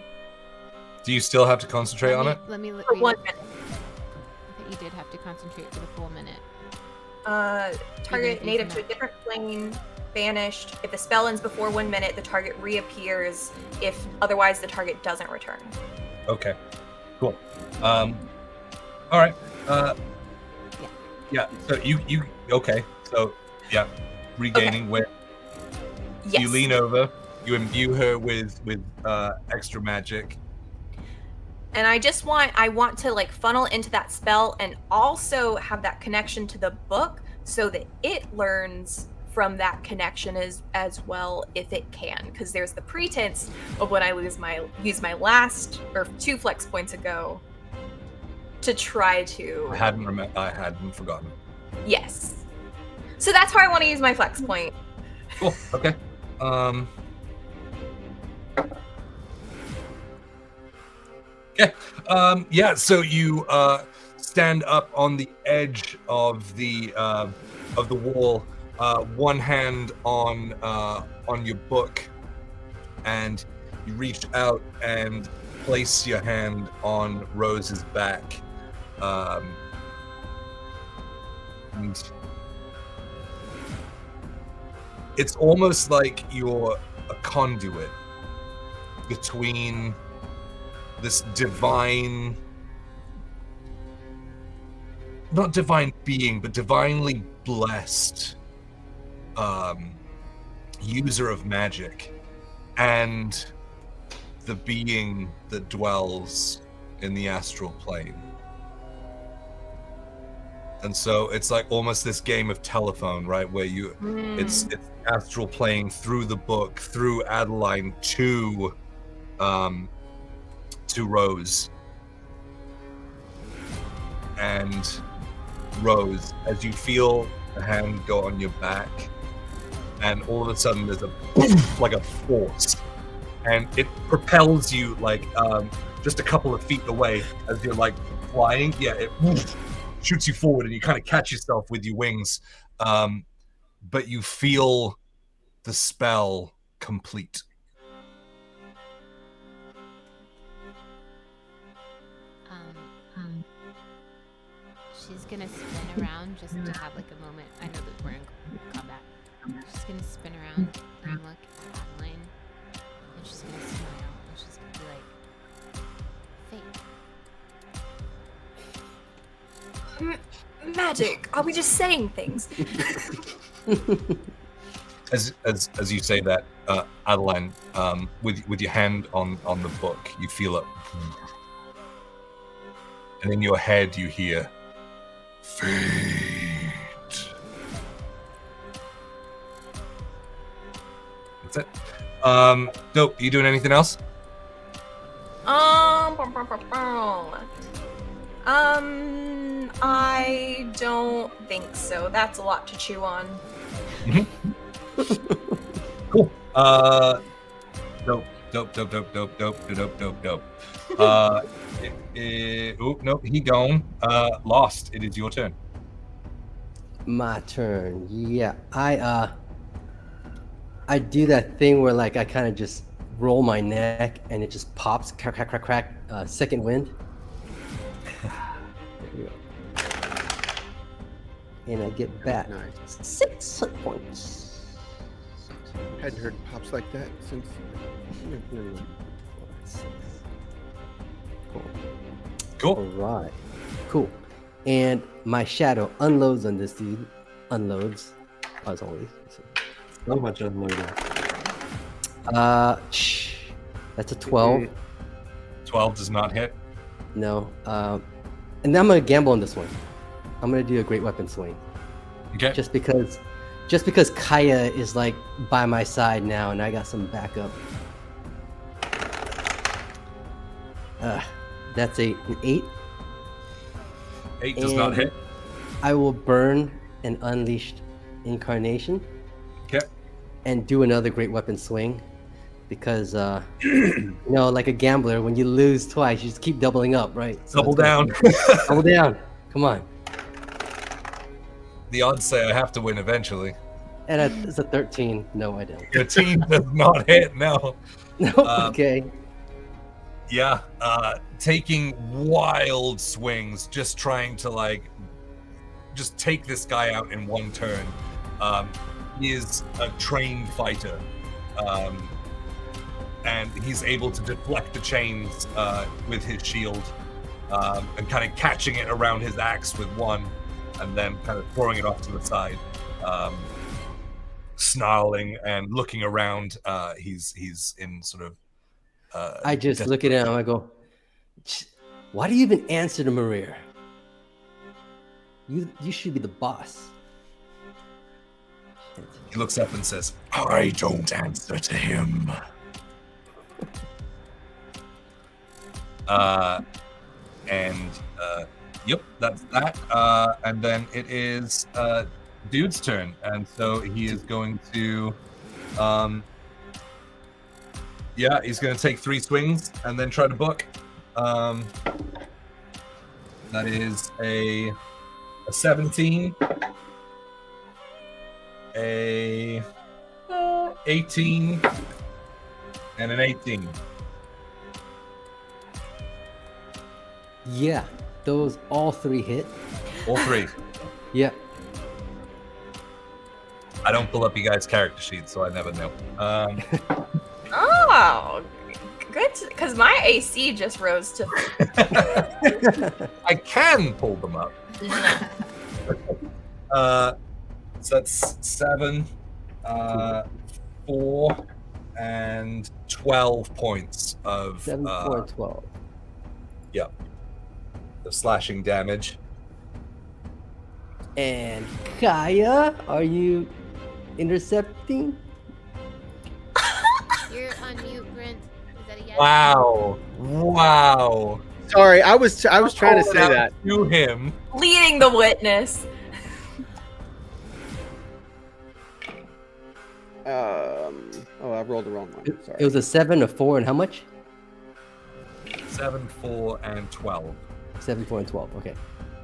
Do you still have to concentrate on it? Let me look. For 1 minute. I thought you did have to concentrate for the full minute. Target native to a different plane, banished. If the spell ends before 1 minute, the target reappears. If otherwise, the target doesn't return. Okay, cool. All right. Yeah. So you okay? So yeah, regaining where Yes. you lean over, you imbue her with extra magic. And I want to like funnel into that spell and also have that connection to the book so that it learns from that connection as well if it can, because there's the pretense of when I use my last or 2 flex points ago to try to... I hadn't forgotten. Yes. So that's how I want to use my flex point. Cool. Okay. Okay. Yeah. So you stand up on the edge of the wall, one hand on your book, and you reach out and place your hand on Rose's back, and it's almost like you're a conduit between this divine, not divine being, but divinely blessed user of magic and the being that dwells in the astral plane. And so it's like almost this game of telephone, right? Where it's astral playing through the book, through Adeline to Rose. And Rose, as you feel the hand go on your back, and all of a sudden there's a like a force, and it propels you like just a couple of feet away as you're like flying. Yeah, it shoots you forward, and you kind of catch yourself with your wings, but you feel the spell complete. She's gonna spin around just to have like a moment. I know that we're in combat. She's gonna spin around and look at Adeline, and she's gonna smile, and she's gonna be like, "Fate." Magic. Are we just saying things? As you say that, Adeline, with your hand on the book, you feel it, and in your head you hear, "Fate." That's it. Dope. You doing anything else? I don't think so. That's a lot to chew on. Cool. Dope. Oh, nope, he gone. Lost. It is your turn. My turn. Yeah, I do that thing where like I kind of just roll my neck and it just pops, crack, crack, crack, crack. Second wind. There we go. And I get back Nice. 6 hit points. Hadn't heard pops like that since. 6. Cool. Cool. All right. Cool. And my shadow unloads on this dude. Unloads, as always. How much unloading? That's a 12. 12 does not hit. No. And then I'm gonna gamble on this one. I'm gonna do a great weapon swing. Okay. Just because Kaya is like by my side now, and I got some backup. That's an 8. 8 does not hit. I will burn an unleashed incarnation. Okay. And do another great weapon swing, because you know, like a gambler, when you lose twice, you just keep doubling up, right? So Double down. Double down. Come on. The odds say I have to win eventually. And it's a 13. No, I don't. Your team does not hit. No. No. Okay. Yeah. Taking wild swings, just trying to just take this guy out in one turn. He is a trained fighter, and he's able to deflect the chains with his shield, and kind of catching it around his axe with one, and then kind of throwing it off to the side, snarling and looking around. He's in sort of. I just look at him and I go, "Why do you even answer to Mahrir? You should be the boss." He looks up and says, "I don't answer to him." Yep, that's that. And then it is Dude's turn, and so he is going to, he's going to take 3 swings and then try to book. That is a 17. A 18 and an 18. Yeah, those all 3 hit. All 3. Yeah. I don't pull up you guys' character sheets, so I never know. Oh, good. Because my AC just rose to. I can pull them up. So that's 7, 4, and 12 points of 7, 4, 12. Yep. The slashing damage. And Kaya, are you intercepting? You're on mute, Brent. Is that a yes? Wow. Wow. Sorry, I was trying to say Calling that. out to him. Leading the witness. Oh, I rolled the wrong one. Sorry. It was a 7, a 4, and how much? 7, 4, and 12. 7, 4, and 12. Okay,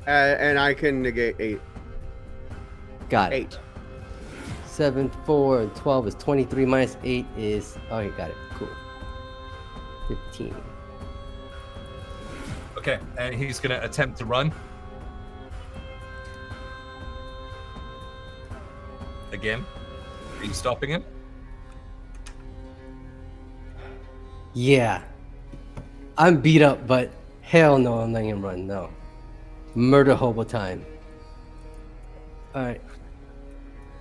And I can negate 8. got it. 8. 7, 4, and 12 is 23 minus 8 is. Okay, got it. Cool. 15. Okay, and he's going to attempt to run. Again. Are you stopping him? Yeah. I'm beat up, but hell no, I'm letting him run. No. Murder hobo time. Alright.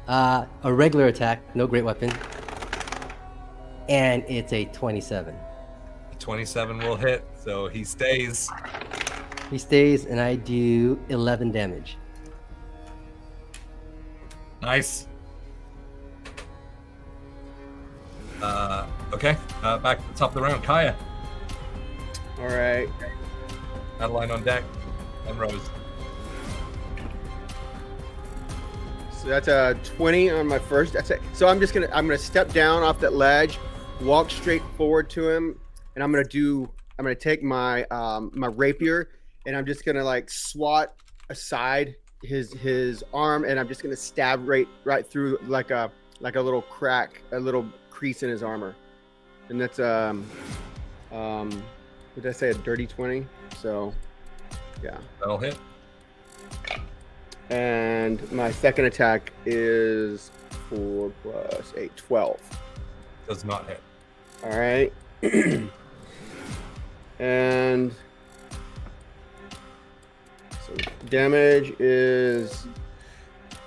A regular attack, no great weapon. And it's a 27. 27 will hit, so he stays. He stays, and I do 11 damage. Nice. Okay, back to the top of the round. Kaya, All right. Adeline on deck, and Rose. So that's a 20 on my first. That's it. So I'm gonna step down off that ledge, walk straight forward to him, and I'm gonna take my my rapier, and I'm just gonna like swat aside his arm, and I'm just gonna stab right through like a little crack, a little crease in his armor. And that's what did I say, a dirty 20? So yeah. That'll hit. And my second attack is 4 plus 8, 12. Does not hit. All right. And so damage is,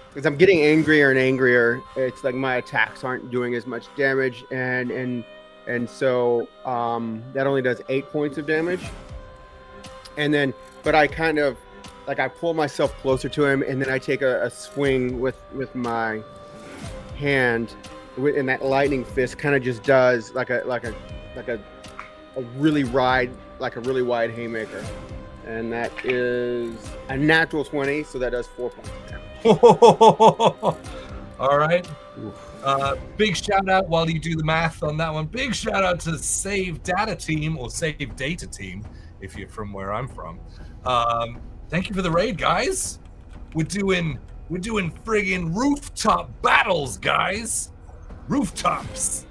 because I'm getting angrier and angrier, it's like my attacks aren't doing as much damage, and so that only does 8 points of damage. And then, but I kind of like, I pull myself closer to him, and then I take a swing with my hand, and that lightning fist kind of just does like a really wide haymaker, and that is a natural 20, so that does 4 points of damage. All right. Big shout out while you do the math on that one. Big shout out to Save Data Team, or Save Data Team, if you're from where I'm from. Thank you for the raid, guys. We're doing friggin' rooftop battles, guys. Rooftops.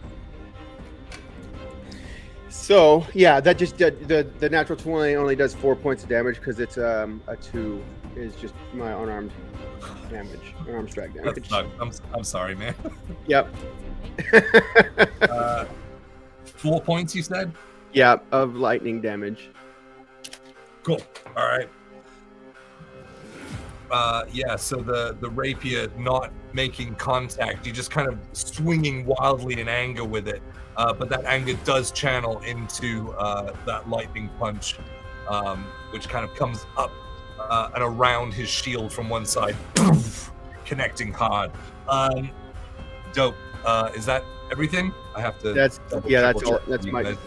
So yeah, that just the natural 20 only does 4 points of damage because it's a 2 is just my unarmed damage, unarmed strike damage. I'm sorry, man. Yep. 4 points, you said? Yeah, of lightning damage. Cool. All right. Yeah, so the rapier not making contact, you just kind of swinging wildly in anger with it, but that anger does channel into that lightning punch, which kind of comes up and around his shield from one side, connecting hard. Dope. Is that everything? I have to. That's all. That's my. guys.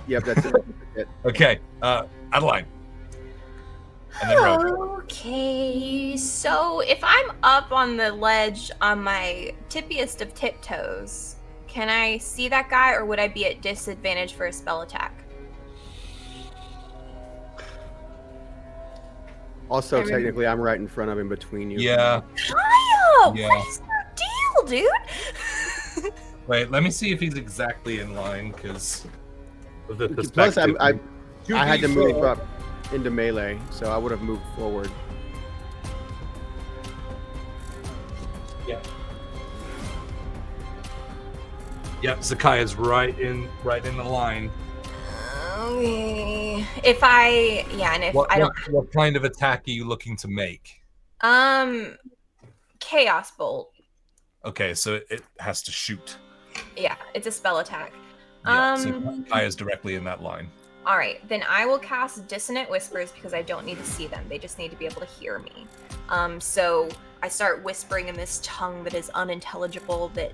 Yep, that's it. Okay, Adeline. And then Rose. Okay, so if I'm up on the ledge on my tippiest of tiptoes, can I see that guy, or would I be at disadvantage for a spell attack? Also, technically, I'm right in front of him, between you. Yeah. Kyle, Yeah. what's your deal, dude? Wait, let me see if he's exactly in line, because of the Plus, perspective. I had to move up into melee, so I would have moved forward. Yeah. Yep, Zakaya's right in the line. Okay. If I What kind of attack are you looking to make? Chaos Bolt. Okay, so it has to shoot. Yeah, it's a spell attack. Yeah, so Kaya's directly in that line. All right, then I will cast Dissonant Whispers because I don't need to see them. They just need to be able to hear me. So I start whispering in this tongue that is unintelligible, that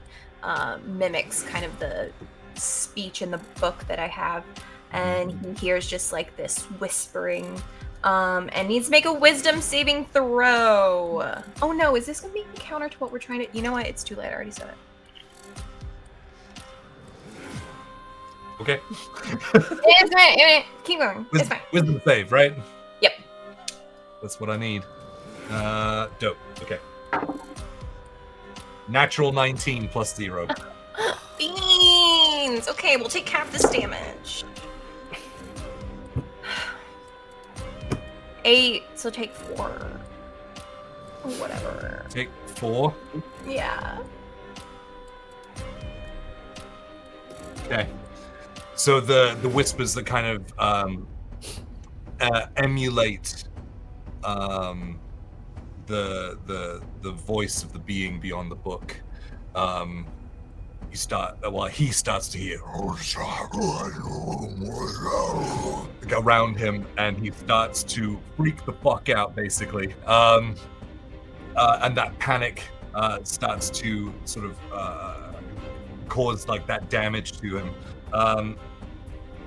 mimics kind of the speech in the book that I have. And he hears just like this whispering, and needs to make a wisdom saving throw. Oh no, is this going to be counter to what we're trying to... You know what? It's too late. I already said it. Okay. It's fine. Keep going. It's fine. Wisdom save, right? Yep. That's what I need. Dope. Okay. Natural 19 plus 0. Beans! Okay, we'll take half this damage. 8, so take 4. Or whatever. Take 4? Yeah. Okay. So the whispers that kind of emulate the voice of the being beyond the book. He starts to hear around him, and he starts to freak the fuck out, basically. And that panic starts to sort of cause like that damage to him.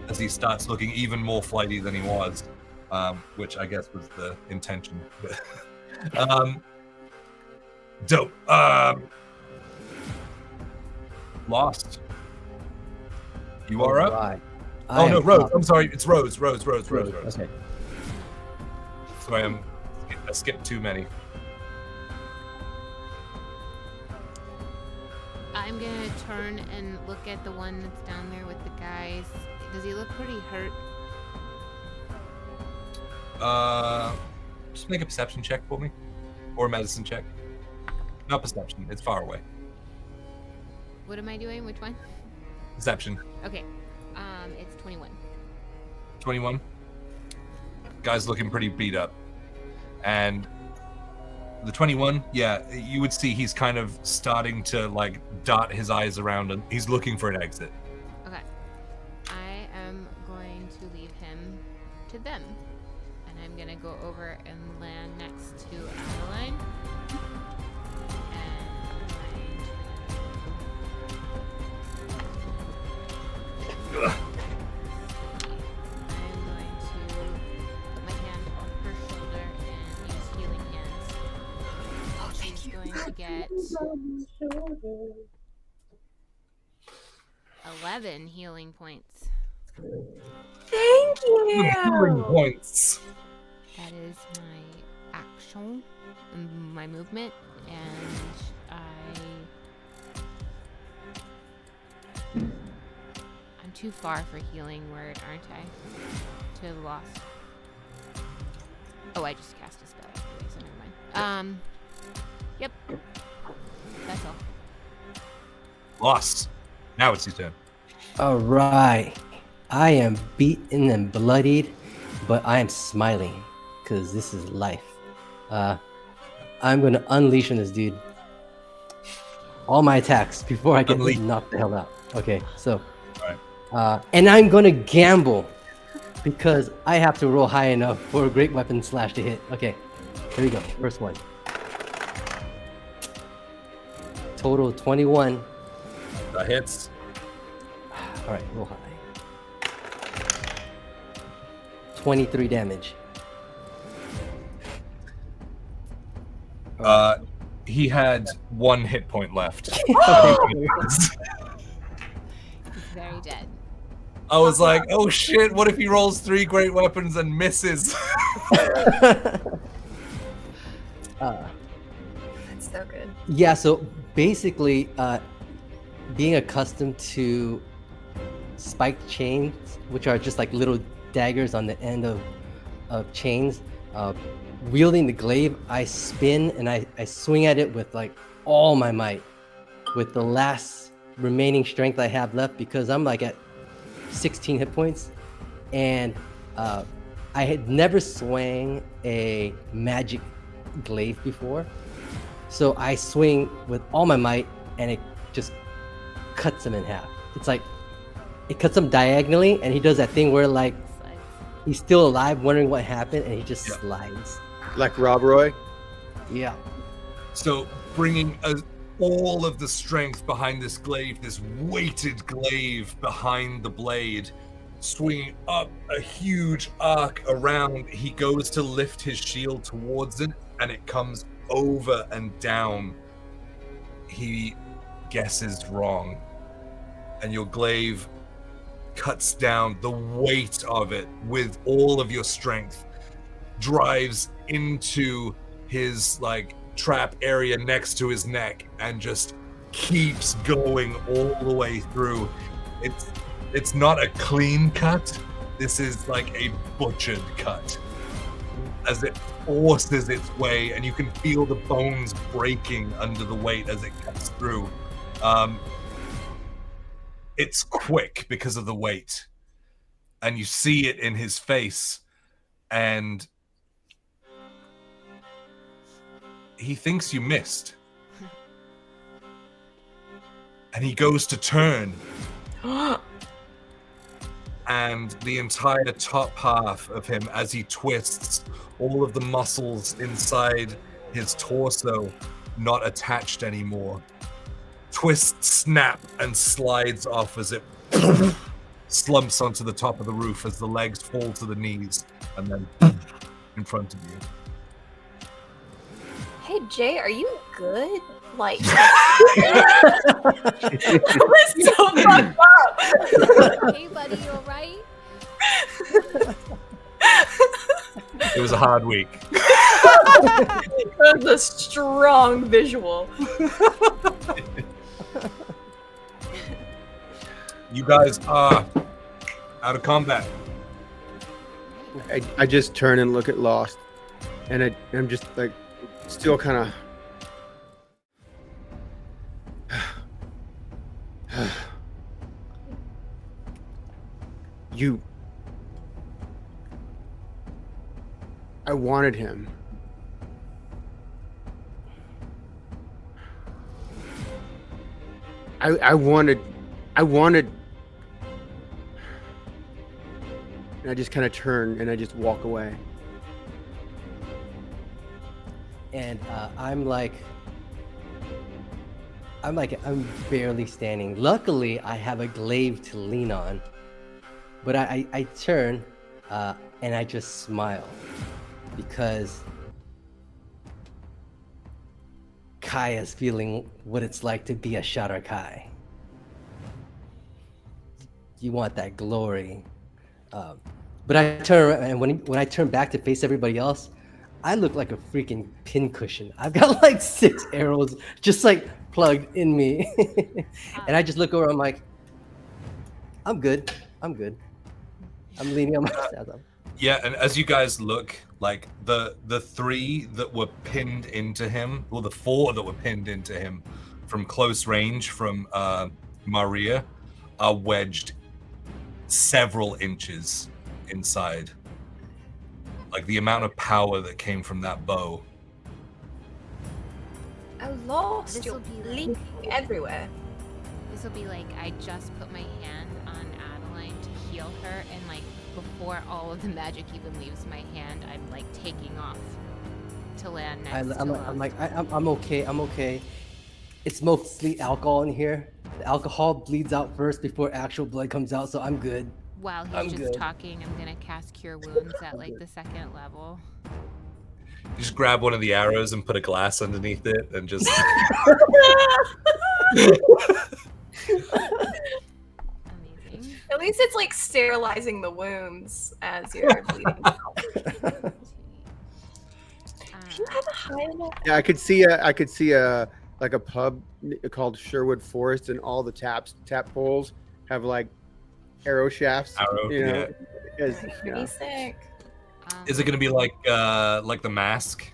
As he starts looking even more flighty than he was, which I guess was the intention. Dope. Lost. You are up? Right. Oh no, Rose. I'm sorry. It's Rose. Rose. Okay. Sorry, I skipped too many. I'm gonna turn and look at the one that's down there with the guys. Does he look pretty hurt? Just make a perception check for me, or a medicine check. Not perception. It's far away. What am I doing? Which one? Perception. Okay. It's 21. 21. Guy's looking pretty beat up, and the 21. Yeah, you would see he's kind of starting to like dot his eyes around, and he's looking for an exit. Okay. I am going to leave him to them. And I'm going to go over and land next to Adeline. And I'm going to put my hand on her shoulder and use healing hands. She's going to get 11 healing points. Thank you! Healing points. That is my action, my movement, and I'm too far for healing word, aren't I? To the lost. Oh, I just cast a spell. Okay, so never mind. Yep. That's all. Lost. Now it's his turn. All right. I am beaten and bloodied, but I am smiling because this is life. I'm going to unleash on this dude all my attacks before I get knocked the hell out. Okay, so. And I'm going to gamble because I have to roll high enough for a great weapon slash to hit. Okay, here we go. First one. Total 21. That hits. All right, roll high. 23 damage. He had 1 hit point left. He's very dead. I was like, oh shit, what if he rolls 3 great weapons and misses? That's so good. Yeah, so basically, being accustomed to spiked chains, which are just like little daggers on the end of chains, wielding the glaive, I spin and I swing at it with like all my might, with the last remaining strength I have left because I'm like at 16 hit points, and I had never swung a magic glaive before, so I swing with all my might, and it just cuts him in half. It's like it cuts him diagonally, and he does that thing where like he's still alive, wondering what happened, and he just slides. Like Rob Roy? Yeah. So bringing all of the strength behind this glaive, this weighted glaive behind the blade, swinging up a huge arc around, he goes to lift his shield towards it, and it comes over and down. He guesses wrong, and your glaive cuts down. The weight of it, with all of your strength, drives into his like trap area next to his neck and just keeps going all the way through. It's not a clean cut. This is like a butchered cut as it forces its way, and you can feel the bones breaking under the weight as it cuts through. It's quick because of the weight, and you see it in his face, and he thinks you missed. And he goes to turn. And the entire top half of him, as he twists, all of the muscles inside his torso not attached anymore, twists, snap, and slides off as it slumps onto the top of the roof as the legs fall to the knees, and then in front of you. Hey Jay, are you good? Like, so fucked up. Hey, buddy, you alright? It was a hard week. That was a strong visual. You guys are out of combat. I just turn and look at Lost, and I'm just like, still kind of. I wanted him. I wanted. And I just kind of turn and I just walk away. And I'm barely standing. Luckily, I have a glaive to lean on. But I turn and I just smile because Kai is feeling what it's like to be a Shadow Kai. You want that glory. But I turn around, and when I turn back to face everybody else, I look like a freaking pincushion. I've got like 6 arrows just like plugged in me. And I just look over, I'm like, I'm good. I'm leaning on my staff. Yeah, and as you guys look, like the 3 that were pinned into him, well, the 4 that were pinned into him from close range from Mahrir are wedged several inches inside. Like the amount of power that came from that bow. I lost. This'll You're be bleeding everywhere. This will be like I just put my hand on Adeline to heal her, and like before all of the magic even leaves my hand, I'm like taking off to land next to I'm okay. I'm okay. It's mostly alcohol in here. The alcohol bleeds out first before actual blood comes out, so I'm good. While he's I'm just good. talking, I'm gonna cast Cure Wounds at like the 2nd level. You just grab one of the arrows and put a glass underneath it and just... Amazing. At least it's like sterilizing the wounds as you're bleeding out. Do you have a high enough? Yeah, I could see a like a pub called Sherwood Forest, and all the tap poles have like arrow shafts. You know, as, Pretty sick. Is it gonna be like The Mask,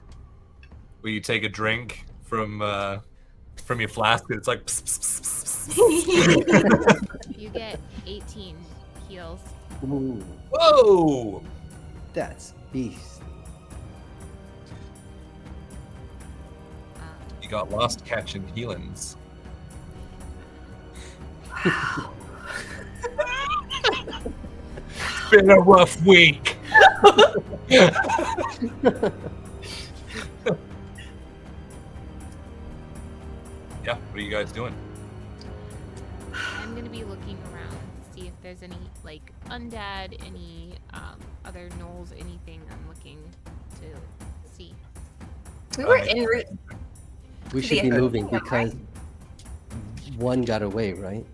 where you take a drink from your flask and it's like pss, pss, pss, pss, pss. You get 18 heals. Ooh, Whoa! that's beast. You got lost catching healings. It's been a rough week. Yeah, what are you guys doing? I'm gonna be looking around to see if there's any like undead, any other gnolls, anything I'm looking to see. We were en route. We should be moving because one got away, right?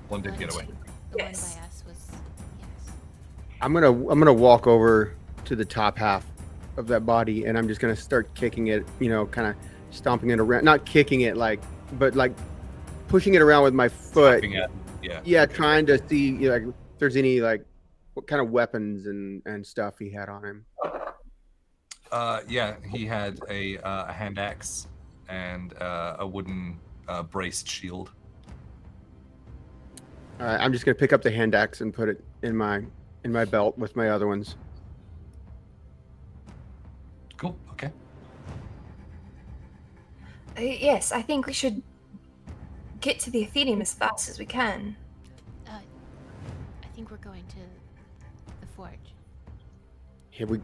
One did get away. The Yes. one by us was yes. I'm gonna walk over to the top half of that body, and I'm just gonna start kicking it. You know, kind of stomping it around. Not kicking it but like pushing it around with my foot. Stomping at- Yeah. Yeah, trying to see like if there's any like what kind of weapons and stuff he had on him. Yeah, he had a hand axe and a wooden braced shield. All right, I'm just gonna pick up the hand axe and put it in my belt with my other ones. Cool. Okay. Yes, I think we should get to the Athenium as fast as we can. I think we're going to the forge. Here we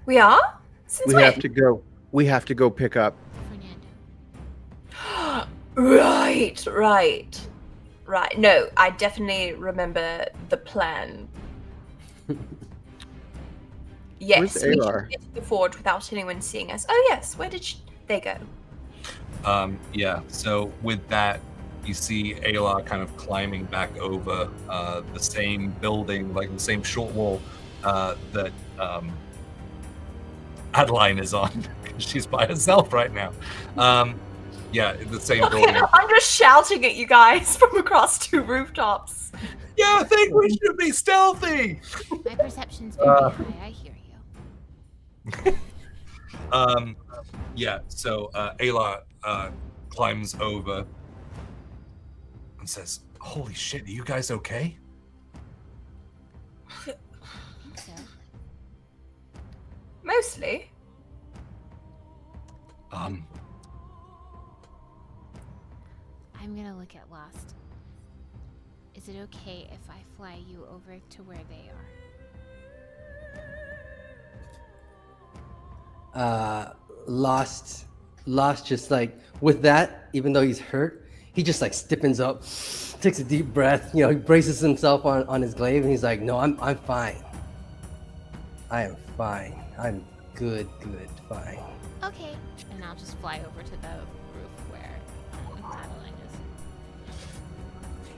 We are? Since we when? have to go. We have to go pick up. Fernando. Right. No, I definitely remember the plan. Yes, Where's we should Alar? get to the forge without anyone seeing us. Oh yes, where did they go? Yeah, so with that, you see Ayla kind of climbing back over the same building, like the same short wall that Adeline is on. She's by herself right now. Yeah, the same building. I'm just shouting at you guys from across 2 rooftops. Yeah, I think we should be stealthy! My perception's very high. I hear you. Yeah, so Ayla climbs over and says, "Holy shit, are you guys okay?" I think so. Mostly. I'm gonna look at Lost. Is it okay if I fly you over to where they are? Lost just like with that, even though he's hurt, he just like stiffens up, takes a deep breath, he braces himself on his glaive, and he's like, no, I'm fine. I am fine. I'm good, fine. Okay. And I'll just fly over to the roof where Adeline is.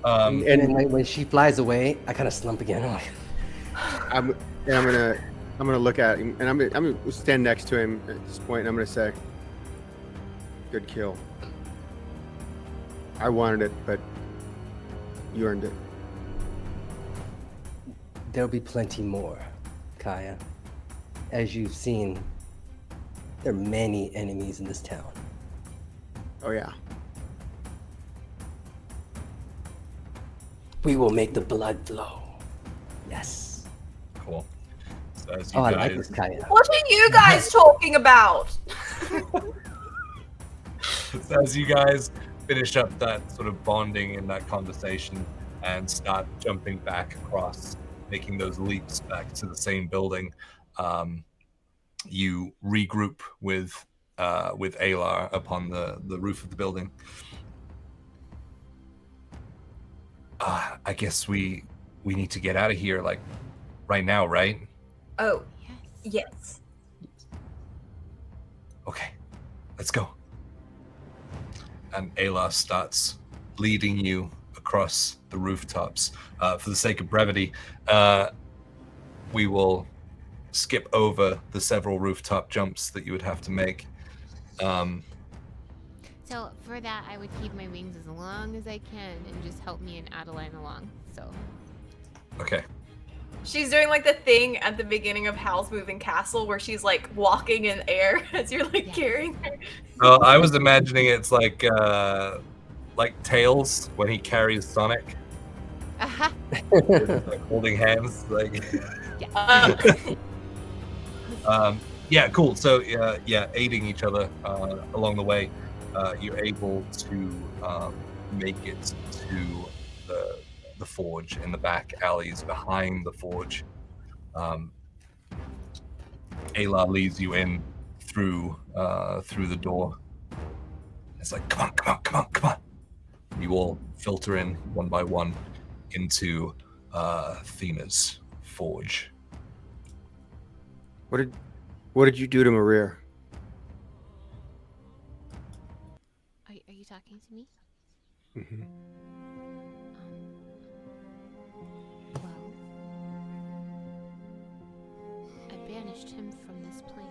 And then when she flies away, I kind of slump again. I'm like, I'm gonna look at him, and I'm gonna stand next to him at this point, and I'm gonna say, "Good kill. I wanted it, but you earned it." there'll be plenty more, Kaya. As you've seen, there are many enemies in this town. Oh yeah. We will make the blood flow. Yes. Cool. So as you Oh, I guys, like this, Kaya. What are you guys talking about? so as you guys finish up that sort of bonding in that conversation and start jumping back across, making those leaps back to the same building, you regroup with Alar upon the roof of the building. I guess we need to get out of here, like, right now, right? Oh, Yes. yes. Okay, let's go. And Ayla starts leading you across the rooftops. For the sake of brevity, we will skip over the several rooftop jumps that you would have to make. So for that, I would keep my wings as long as I can and just help me and Adeline along. So Okay. She's doing like the thing at the beginning of Howl's Moving Castle where she's like walking in air as you're like Yes. carrying her. Well, I was imagining it's like like Tails when he carries Sonic, Aha. like holding hands, like. Yeah, cool. So yeah, aiding each other along the way, you're able to make it to the forge in the back alleys behind the forge. Ayla leads you in through the door. It's like, come on. You all filter in one by one into Thena's forge. What did you do to Mahrir? Are you talking to me? Mm-hmm. Well, I banished him from this plane.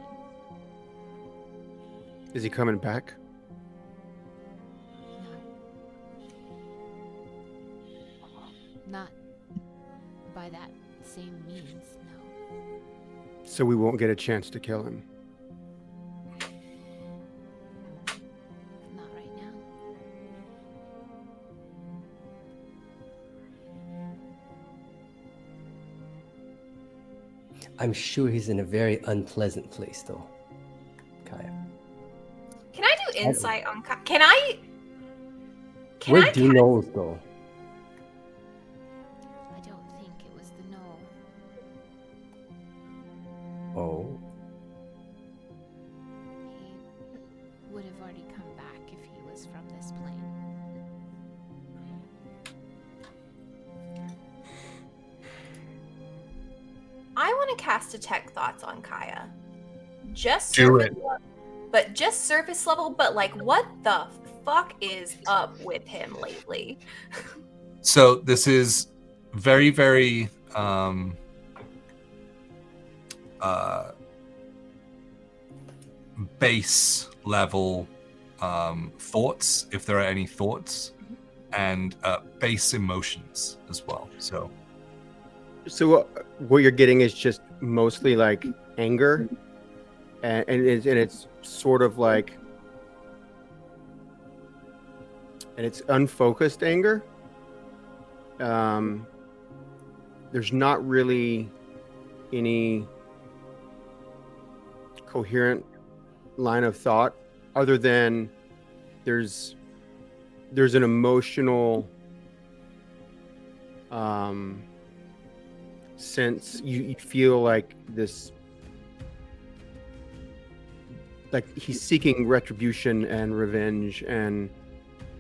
Is he coming back? No. Not by that same means, no. So we won't get a chance to kill him. Not right now. I'm sure he's in a very unpleasant place, though. Kaya. Can I do insight on? Can I? Where do gnolls go? I don't think it was the gnoll. Oh. He would have already come back if he was from this plane. I want to cast Detect Thoughts on Kaya. Just Do surface it. level, but just surface level. But like, what the fuck is up with him lately? So this is very, very base level thoughts, if there are any thoughts, and base emotions as well. So what you're getting is just mostly like anger, and it's sort of like, and it's unfocused anger. There's not really any coherent line of thought other than there's an emotional sense. You feel like this, like he's seeking retribution and revenge, and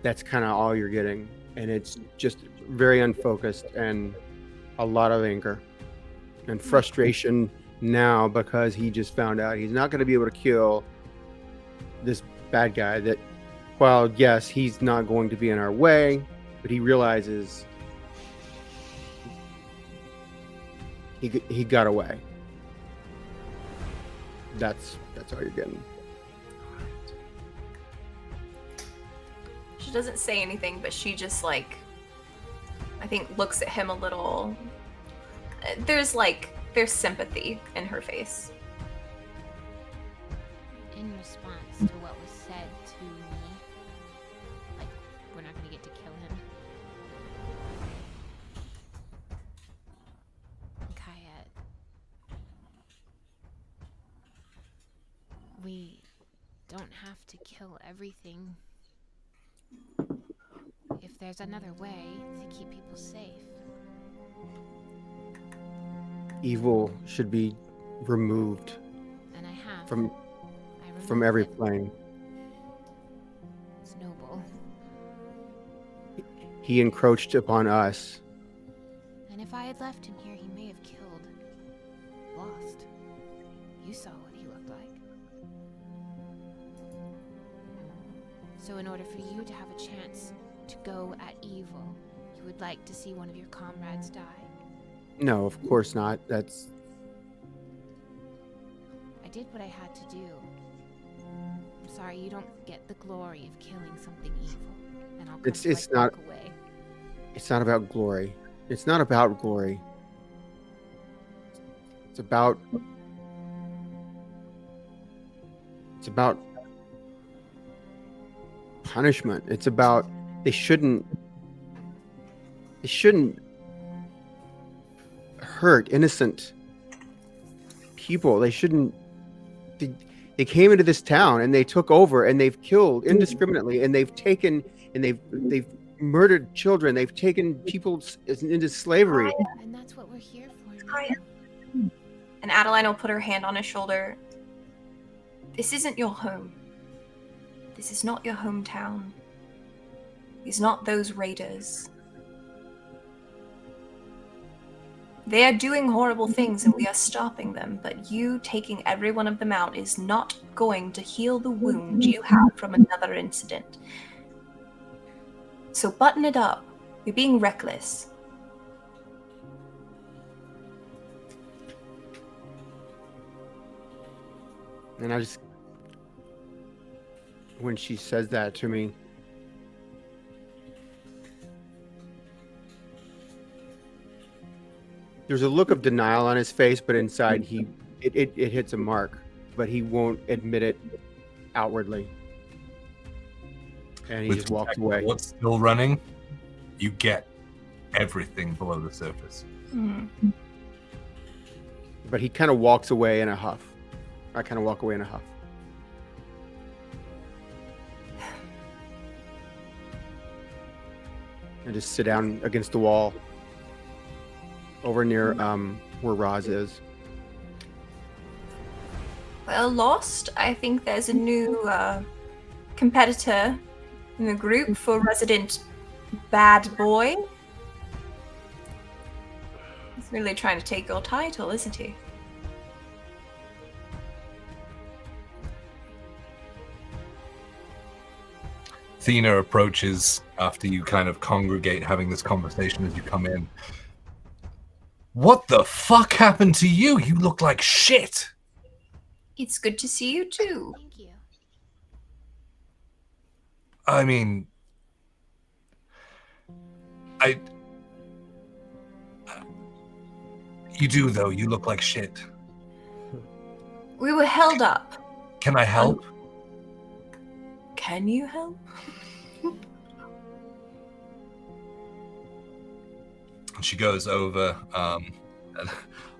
that's kind of all you're getting, and it's just very unfocused and a lot of anger and frustration now because he just found out he's not going to be able to kill this bad guy. That, while yes, he's not going to be in our way, but he realizes he got away. That's all you're getting. She doesn't say anything, but she just like, I think, looks at him a little. There's sympathy in her face. In response to what was said to me, like, we're not gonna get to kill him. Kaya, we don't have to kill everything. If there's another way to keep people safe. Evil should be removed And I have. from I from every removed it. plane. It's noble. He encroached upon us. And if I had left him here, he may have killed. Lost. You saw what he looked like. So in order for you to have a chance to go at evil, you would like to see one of your comrades die. No, of course not. That's I did what I had to do. I'm sorry you don't get the glory of killing something evil. And I'll come It's to, like, not- walk away. it's not about glory. It's not about glory. It's about punishment. It's about They shouldn't hurt innocent people. They shouldn't. They came into this town and they took over and they've killed indiscriminately and they've taken and they've murdered children. They've taken people into slavery. And that's what we're here for. Kaya. And Adeline will put her hand on his shoulder. This isn't your home. This is not your hometown. These are not those raiders. They are doing horrible things and we are stopping them, but you taking every one of them out is not going to heal the wound you have from another incident. So button it up. You're being reckless. And I just, when she says that to me, there's a look of denial on his face, but inside it hits a mark, but he won't admit it outwardly. And he just walks away. What's still running? You get everything below the surface. Mm-hmm. But he kind of walks away in a huff. I kind of walk away in a huff. And just sit down against the wall over near where Roz is. Well, Lost, I think there's a new competitor in the group for resident bad boy. He's really trying to take your title, isn't he? Athena approaches after you kind of congregate having this conversation as you come in. What the fuck happened to you? You look like shit. It's good to see you too. Thank you. I mean, you do though. You look like shit. We were held up. Can I help? Can you help? And she goes over and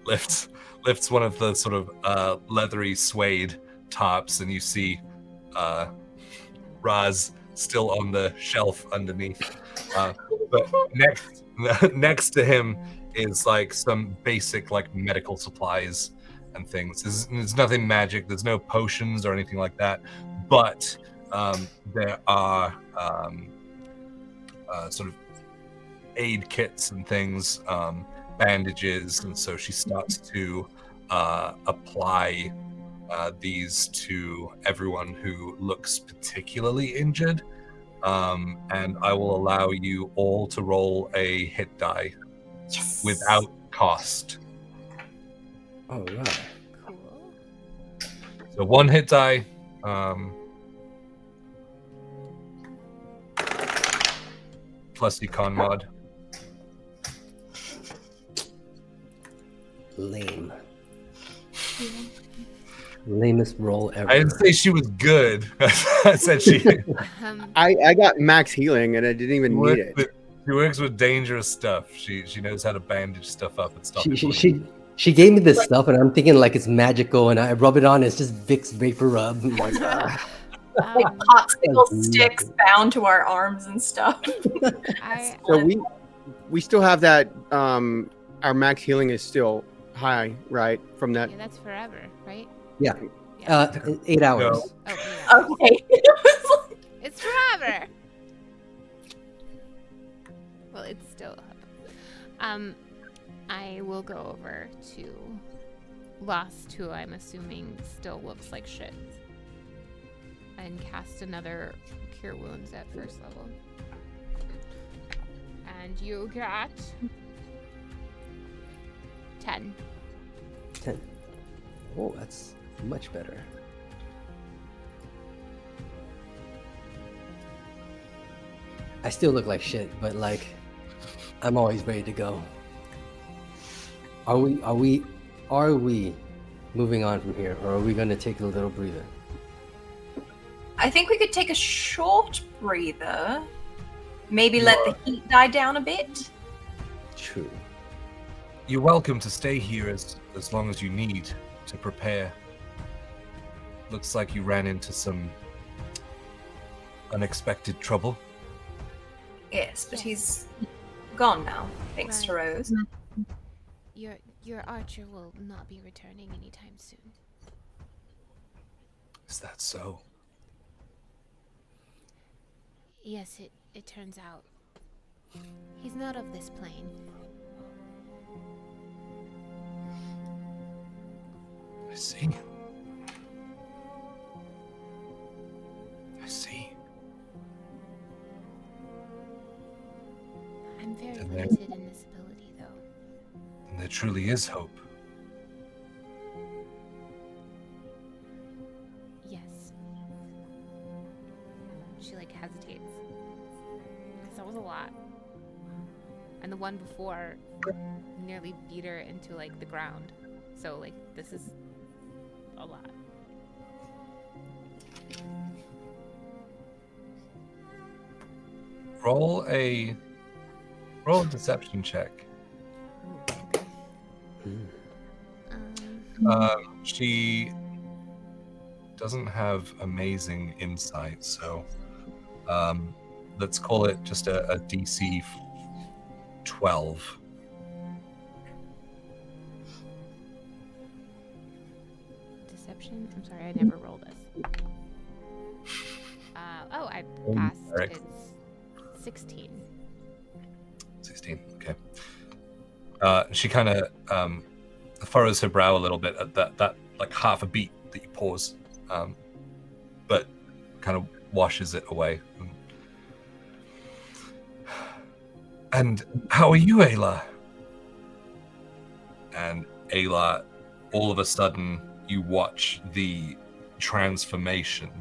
lifts one of the sort of leathery suede tops, and you see Raz still on the shelf underneath. But next to him is like some basic like medical supplies and things. There's nothing magic. There's no potions or anything like that. But there are sort of aid kits and things, bandages, and so she starts to apply these to everyone who looks particularly injured. And I will allow you all to roll a hit die without cost. All right. Cool. So one hit die. Plus the con mod. Lame. Lamest roll ever. I didn't say she was good. I said she I got max healing and I didn't even need it. She works with dangerous stuff. She knows how to bandage stuff up and stuff. She gave me this stuff and I'm thinking like it's magical and I rub it on. It's just Vicks Vapor Rub. I'm like, Like popsicle sticks bound to our arms and stuff. So we still have that. Our max healing is still high, right? From that. Yeah, that's forever, right? Yeah. 8 hours. No. Oh, yeah. Okay. It's forever. Well, it's still up. I will go over to Lost, who I'm assuming still looks like shit, and cast another Cure Wounds at first level. And you got 10. 10. Oh, that's much better. I still look like shit, but like, I'm always ready to go. Are we moving on from here, or are we gonna take a little breather? I think we could take a short breather. Maybe let the heat die down a bit? True. You're welcome to stay here as long as you need to prepare. Looks like you ran into some unexpected trouble. Yes, but he's gone now, thanks to Rose. Your archer will not be returning anytime soon. Is that so? Yes, it turns out. He's not of this plane. I see. I see. I'm very And there- limited in this ability, though. And there truly is hope. Yes. She hesitates. Because that was a lot. And the one before nearly beat her into the ground. So this is a lot. Roll a deception check. She doesn't have amazing insight, so let's call it just a DC 12. Deception? I'm sorry, I never rolled this. I passed. Eric. It's 16. 16, okay. She kind of furrows her brow a little bit at that half a beat that you pause, but kind of washes it away. And how are you, Ayla? And Ayla, all of a sudden, you watch the transformation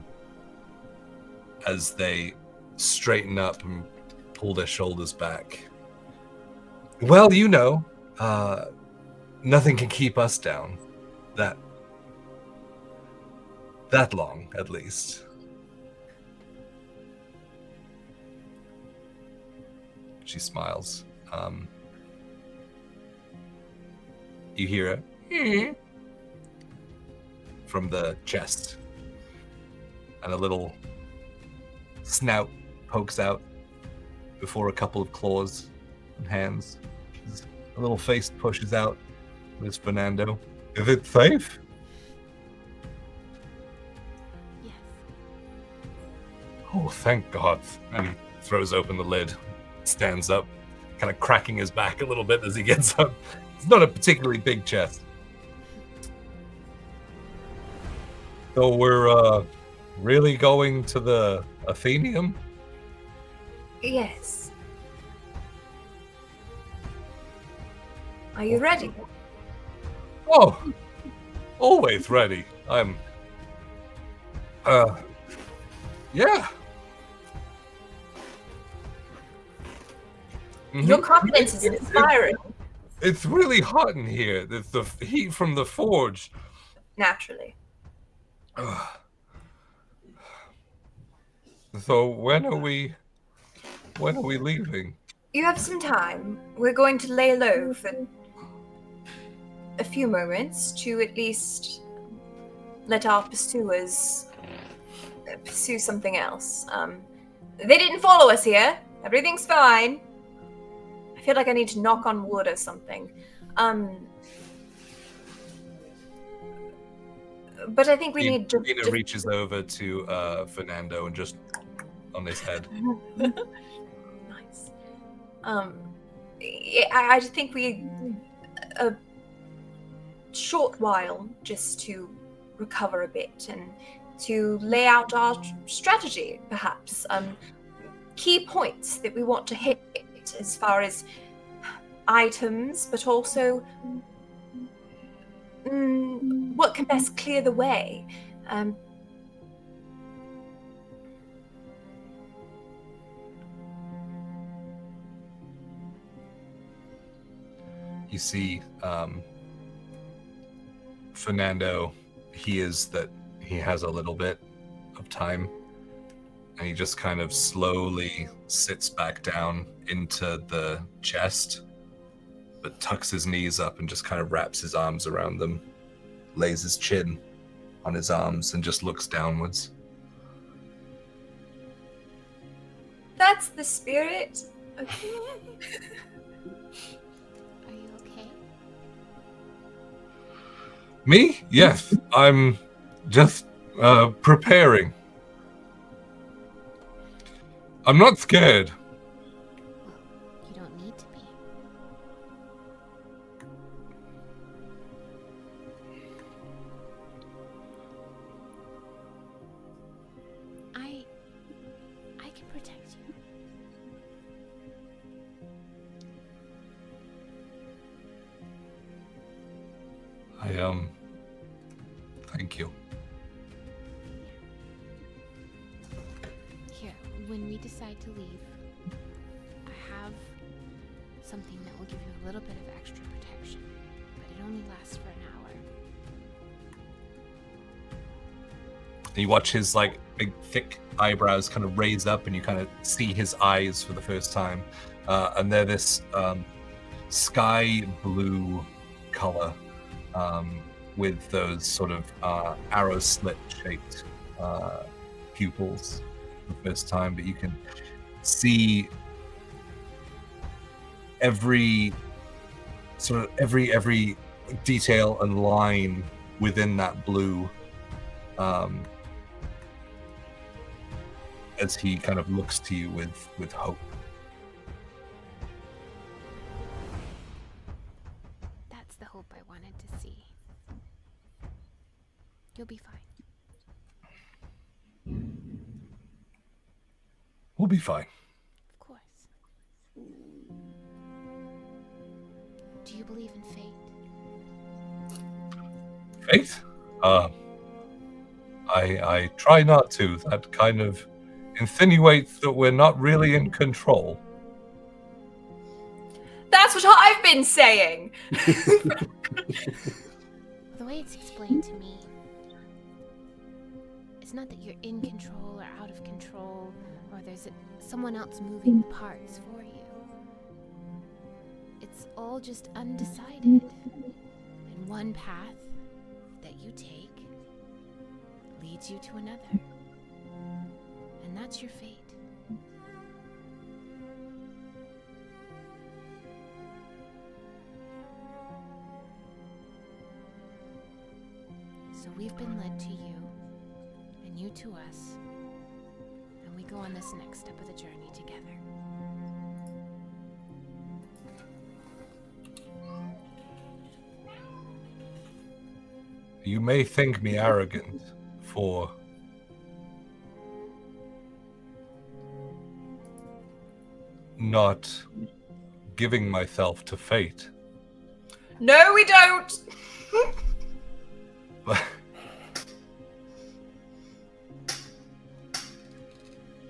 as they straighten up and pull their shoulders back. Well, nothing can keep us down. That long, at least. She smiles. You hear a from the chest, and a little snout pokes out before a couple of claws and hands. A little face pushes out. Miss Fernando. Is it safe? Yes. Oh, thank God. And he throws open the lid, stands up, kind of cracking his back a little bit as he gets up. It's not a particularly big chest. So we're really going to the Athenium? Yes. Are you ready? Oh, always ready. I'm, yeah. Your confidence is inspiring. It's really hot in here. It's the heat from the forge. Naturally. So when are we leaving? You have some time. We're going to lay low for a few moments to at least let our pursuers pursue something else. They didn't follow us here. Everything's fine. I feel like I need to knock on wood or something. But I think we need to... Dina reaches over to Fernando and just on his head. Nice. I think we... A short while just to recover a bit and to lay out our strategy, perhaps. Key points that we want to hit as far as items, but also what can best clear the way. You see, Fernando, he has a little bit of time, And he just kind of slowly sits back down into the chest, but tucks his knees up and just kind of wraps his arms around them, lays his chin on his arms, and just looks downwards. That's the spirit. Okay. Are you okay? Me? Yes, I'm just preparing. I'm not scared. Well, you don't need to be. I can protect you. Thank you. Here, when we decide to leave, I have something that will give you a little bit of extra protection, but it only lasts for an hour. And you watch his like big thick eyebrows kind of raise up, and you kind of see his eyes for the first time, and they're this sky blue color with those sort of arrow slit shaped pupils for the first time, but you can see every detail and line within that blue as he kind of looks to you with hope. That's the hope I wanted to see. You'll be fine. We'll be fine. Of course. Do you believe in fate? Fate? I try not to. That kind of insinuates that we're not really in control. That's what I've been saying. The way it's explained to me, it's not that you're in control or out of control, or there's someone else moving the parts for you. It's all just undecided. And one path that you take leads you to another. And that's your fate. So we've been led to you, and you to us, and we go on this next step of the journey together. You may think me arrogant for not giving myself to fate. No, we don't.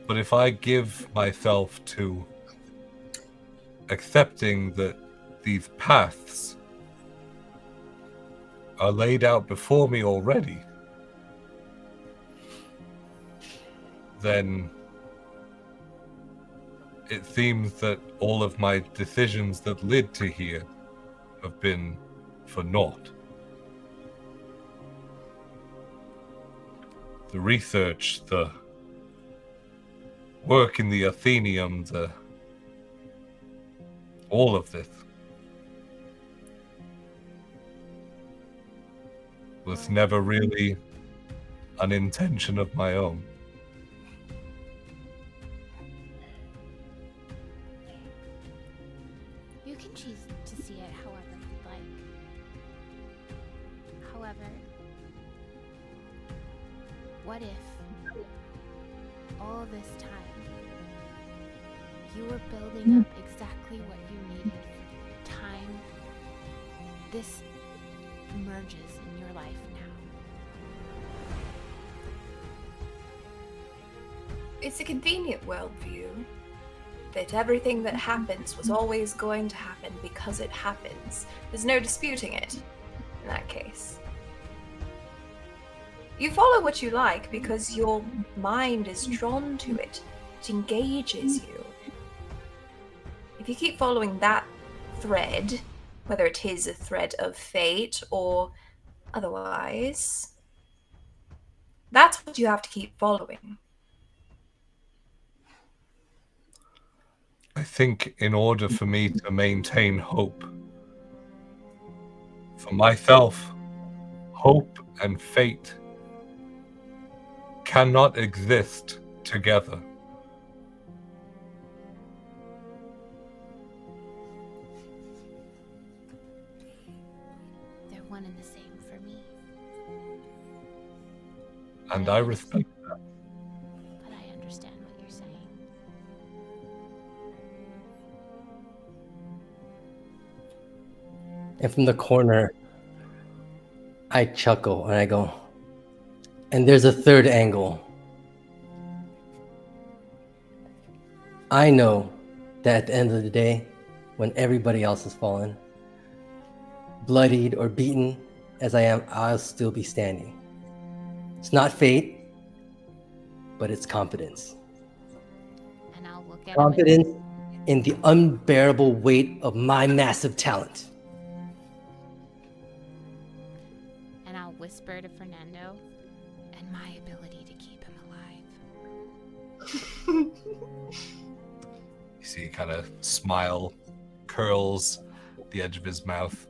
But if I give myself to accepting that these paths are laid out before me already, then it seems that all of my decisions that led to here have been for naught. The research, the work in the Athenaeum, all of this was never really an intention of my own. You can choose to see it however you'd like. However, what if all this time you were building up exactly what you needed for the time this emerges in your life now? It's a convenient worldview that everything that happens was always going to happen because it happens. There's no disputing it in that case. You follow what you like because your mind is drawn to it. It engages you. If you keep following that thread, whether it is a thread of fate or otherwise, that's what you have to keep following. I think in order for me to maintain hope for myself, hope and fate cannot exist together. They're one and the same for me. And I respect that. But I understand what you're saying. And from the corner, I chuckle and I go, and there's a third angle. I know that at the end of the day, when everybody else has fallen, bloodied or beaten as I am, I'll still be standing. It's not fate, but it's competence. And I'll look at Confidence in the unbearable weight of my massive talent. and I'll whisper to Fernando, and my ability to keep him alive. You see, kind of smile curls the edge of his mouth.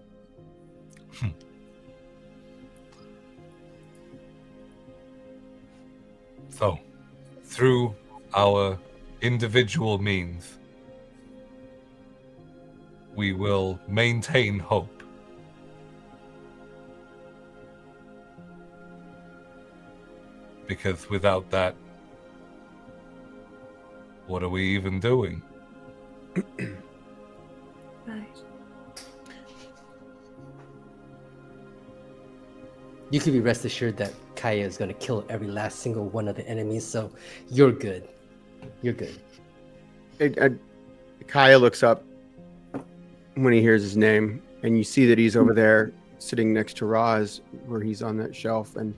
So, through our individual means, we will maintain hope. Because without that, what are we even doing? Right. You could be rest assured that Kaya is going to kill every last single one of the enemies, so you're good. You're good. Kaya looks up when he hears his name, and you see that he's over there sitting next to Roz, where he's on that shelf, and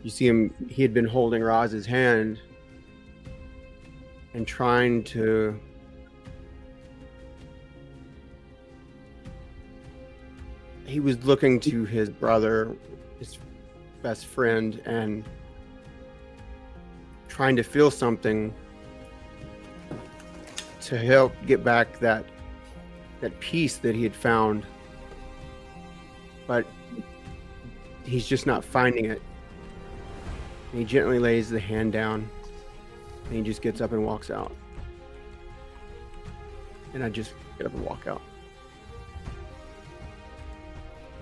you see him. He had been holding Roz's hand and trying to he was looking to his brother, his best friend, and trying to feel something to help get back that peace that he had found, but he's just not finding it. And he gently lays the hand down, and he just gets up and walks out. And I just get up and walk out.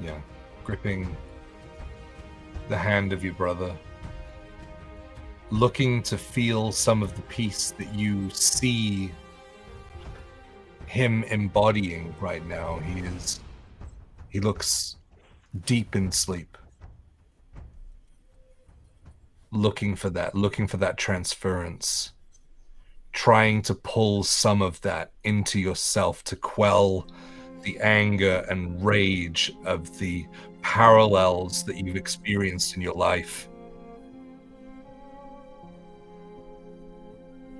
Yeah, gripping the hand of your brother, looking to feel some of the peace that you see him embodying right now. He looks deep in sleep, looking for that transference, trying to pull some of that into yourself to quell the anger and rage of the parallels that you've experienced in your life.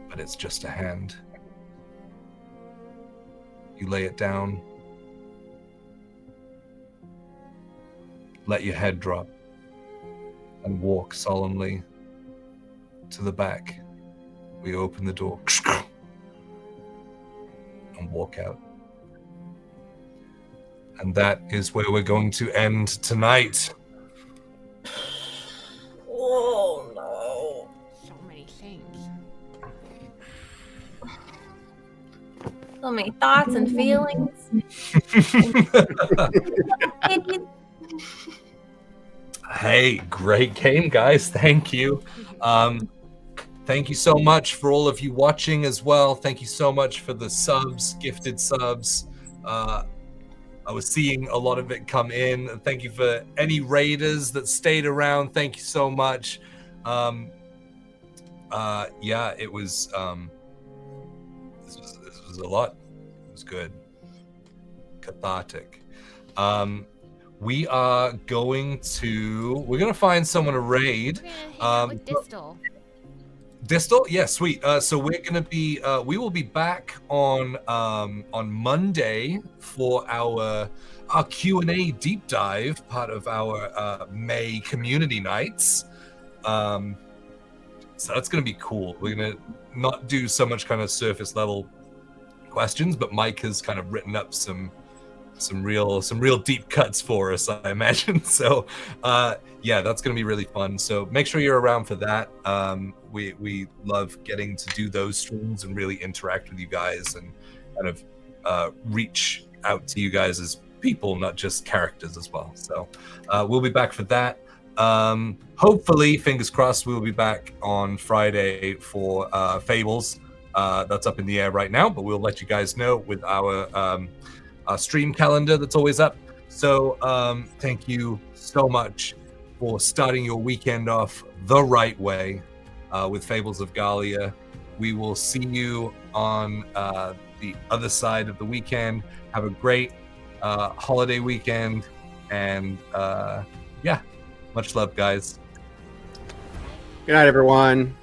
But it's just a hand. You lay it down, let your head drop, and walk solemnly to the back. We open the door and walk out. And that is where we're going to end tonight. Oh no. So many things. So many thoughts and feelings. Hey, great game, guys. Thank you. Thank you so much for all of you watching as well. Thank you so much for the subs, gifted subs. I was seeing a lot of it come in. Thank you for any raiders that stayed around. Thank you so much. Yeah, it was this was a lot. It was good. Cathartic. we're going to find someone to raid. We're gonna hang out with Distal. Distal? Yeah, sweet. So we're gonna be we will be back on Monday for our Q&A deep dive, part of our May community nights. So that's gonna be cool. We're gonna not do so much kind of surface level questions, but Mike has kind of written up some real deep cuts for us, I imagine. So yeah, that's gonna be really fun. So make sure you're around for that. We love getting to do those streams and really interact with you guys and kind of reach out to you guys as people, not just characters as well. So we'll be back for that. Hopefully, fingers crossed, we'll be back on Friday for Fables. That's up in the air right now, but we'll let you guys know with our stream calendar that's always up. So thank you so much for starting your weekend off the right way with Fables of Gahlia. We will see you on the other side of the weekend. Have a great holiday weekend, and yeah, much love, guys. Good night, everyone.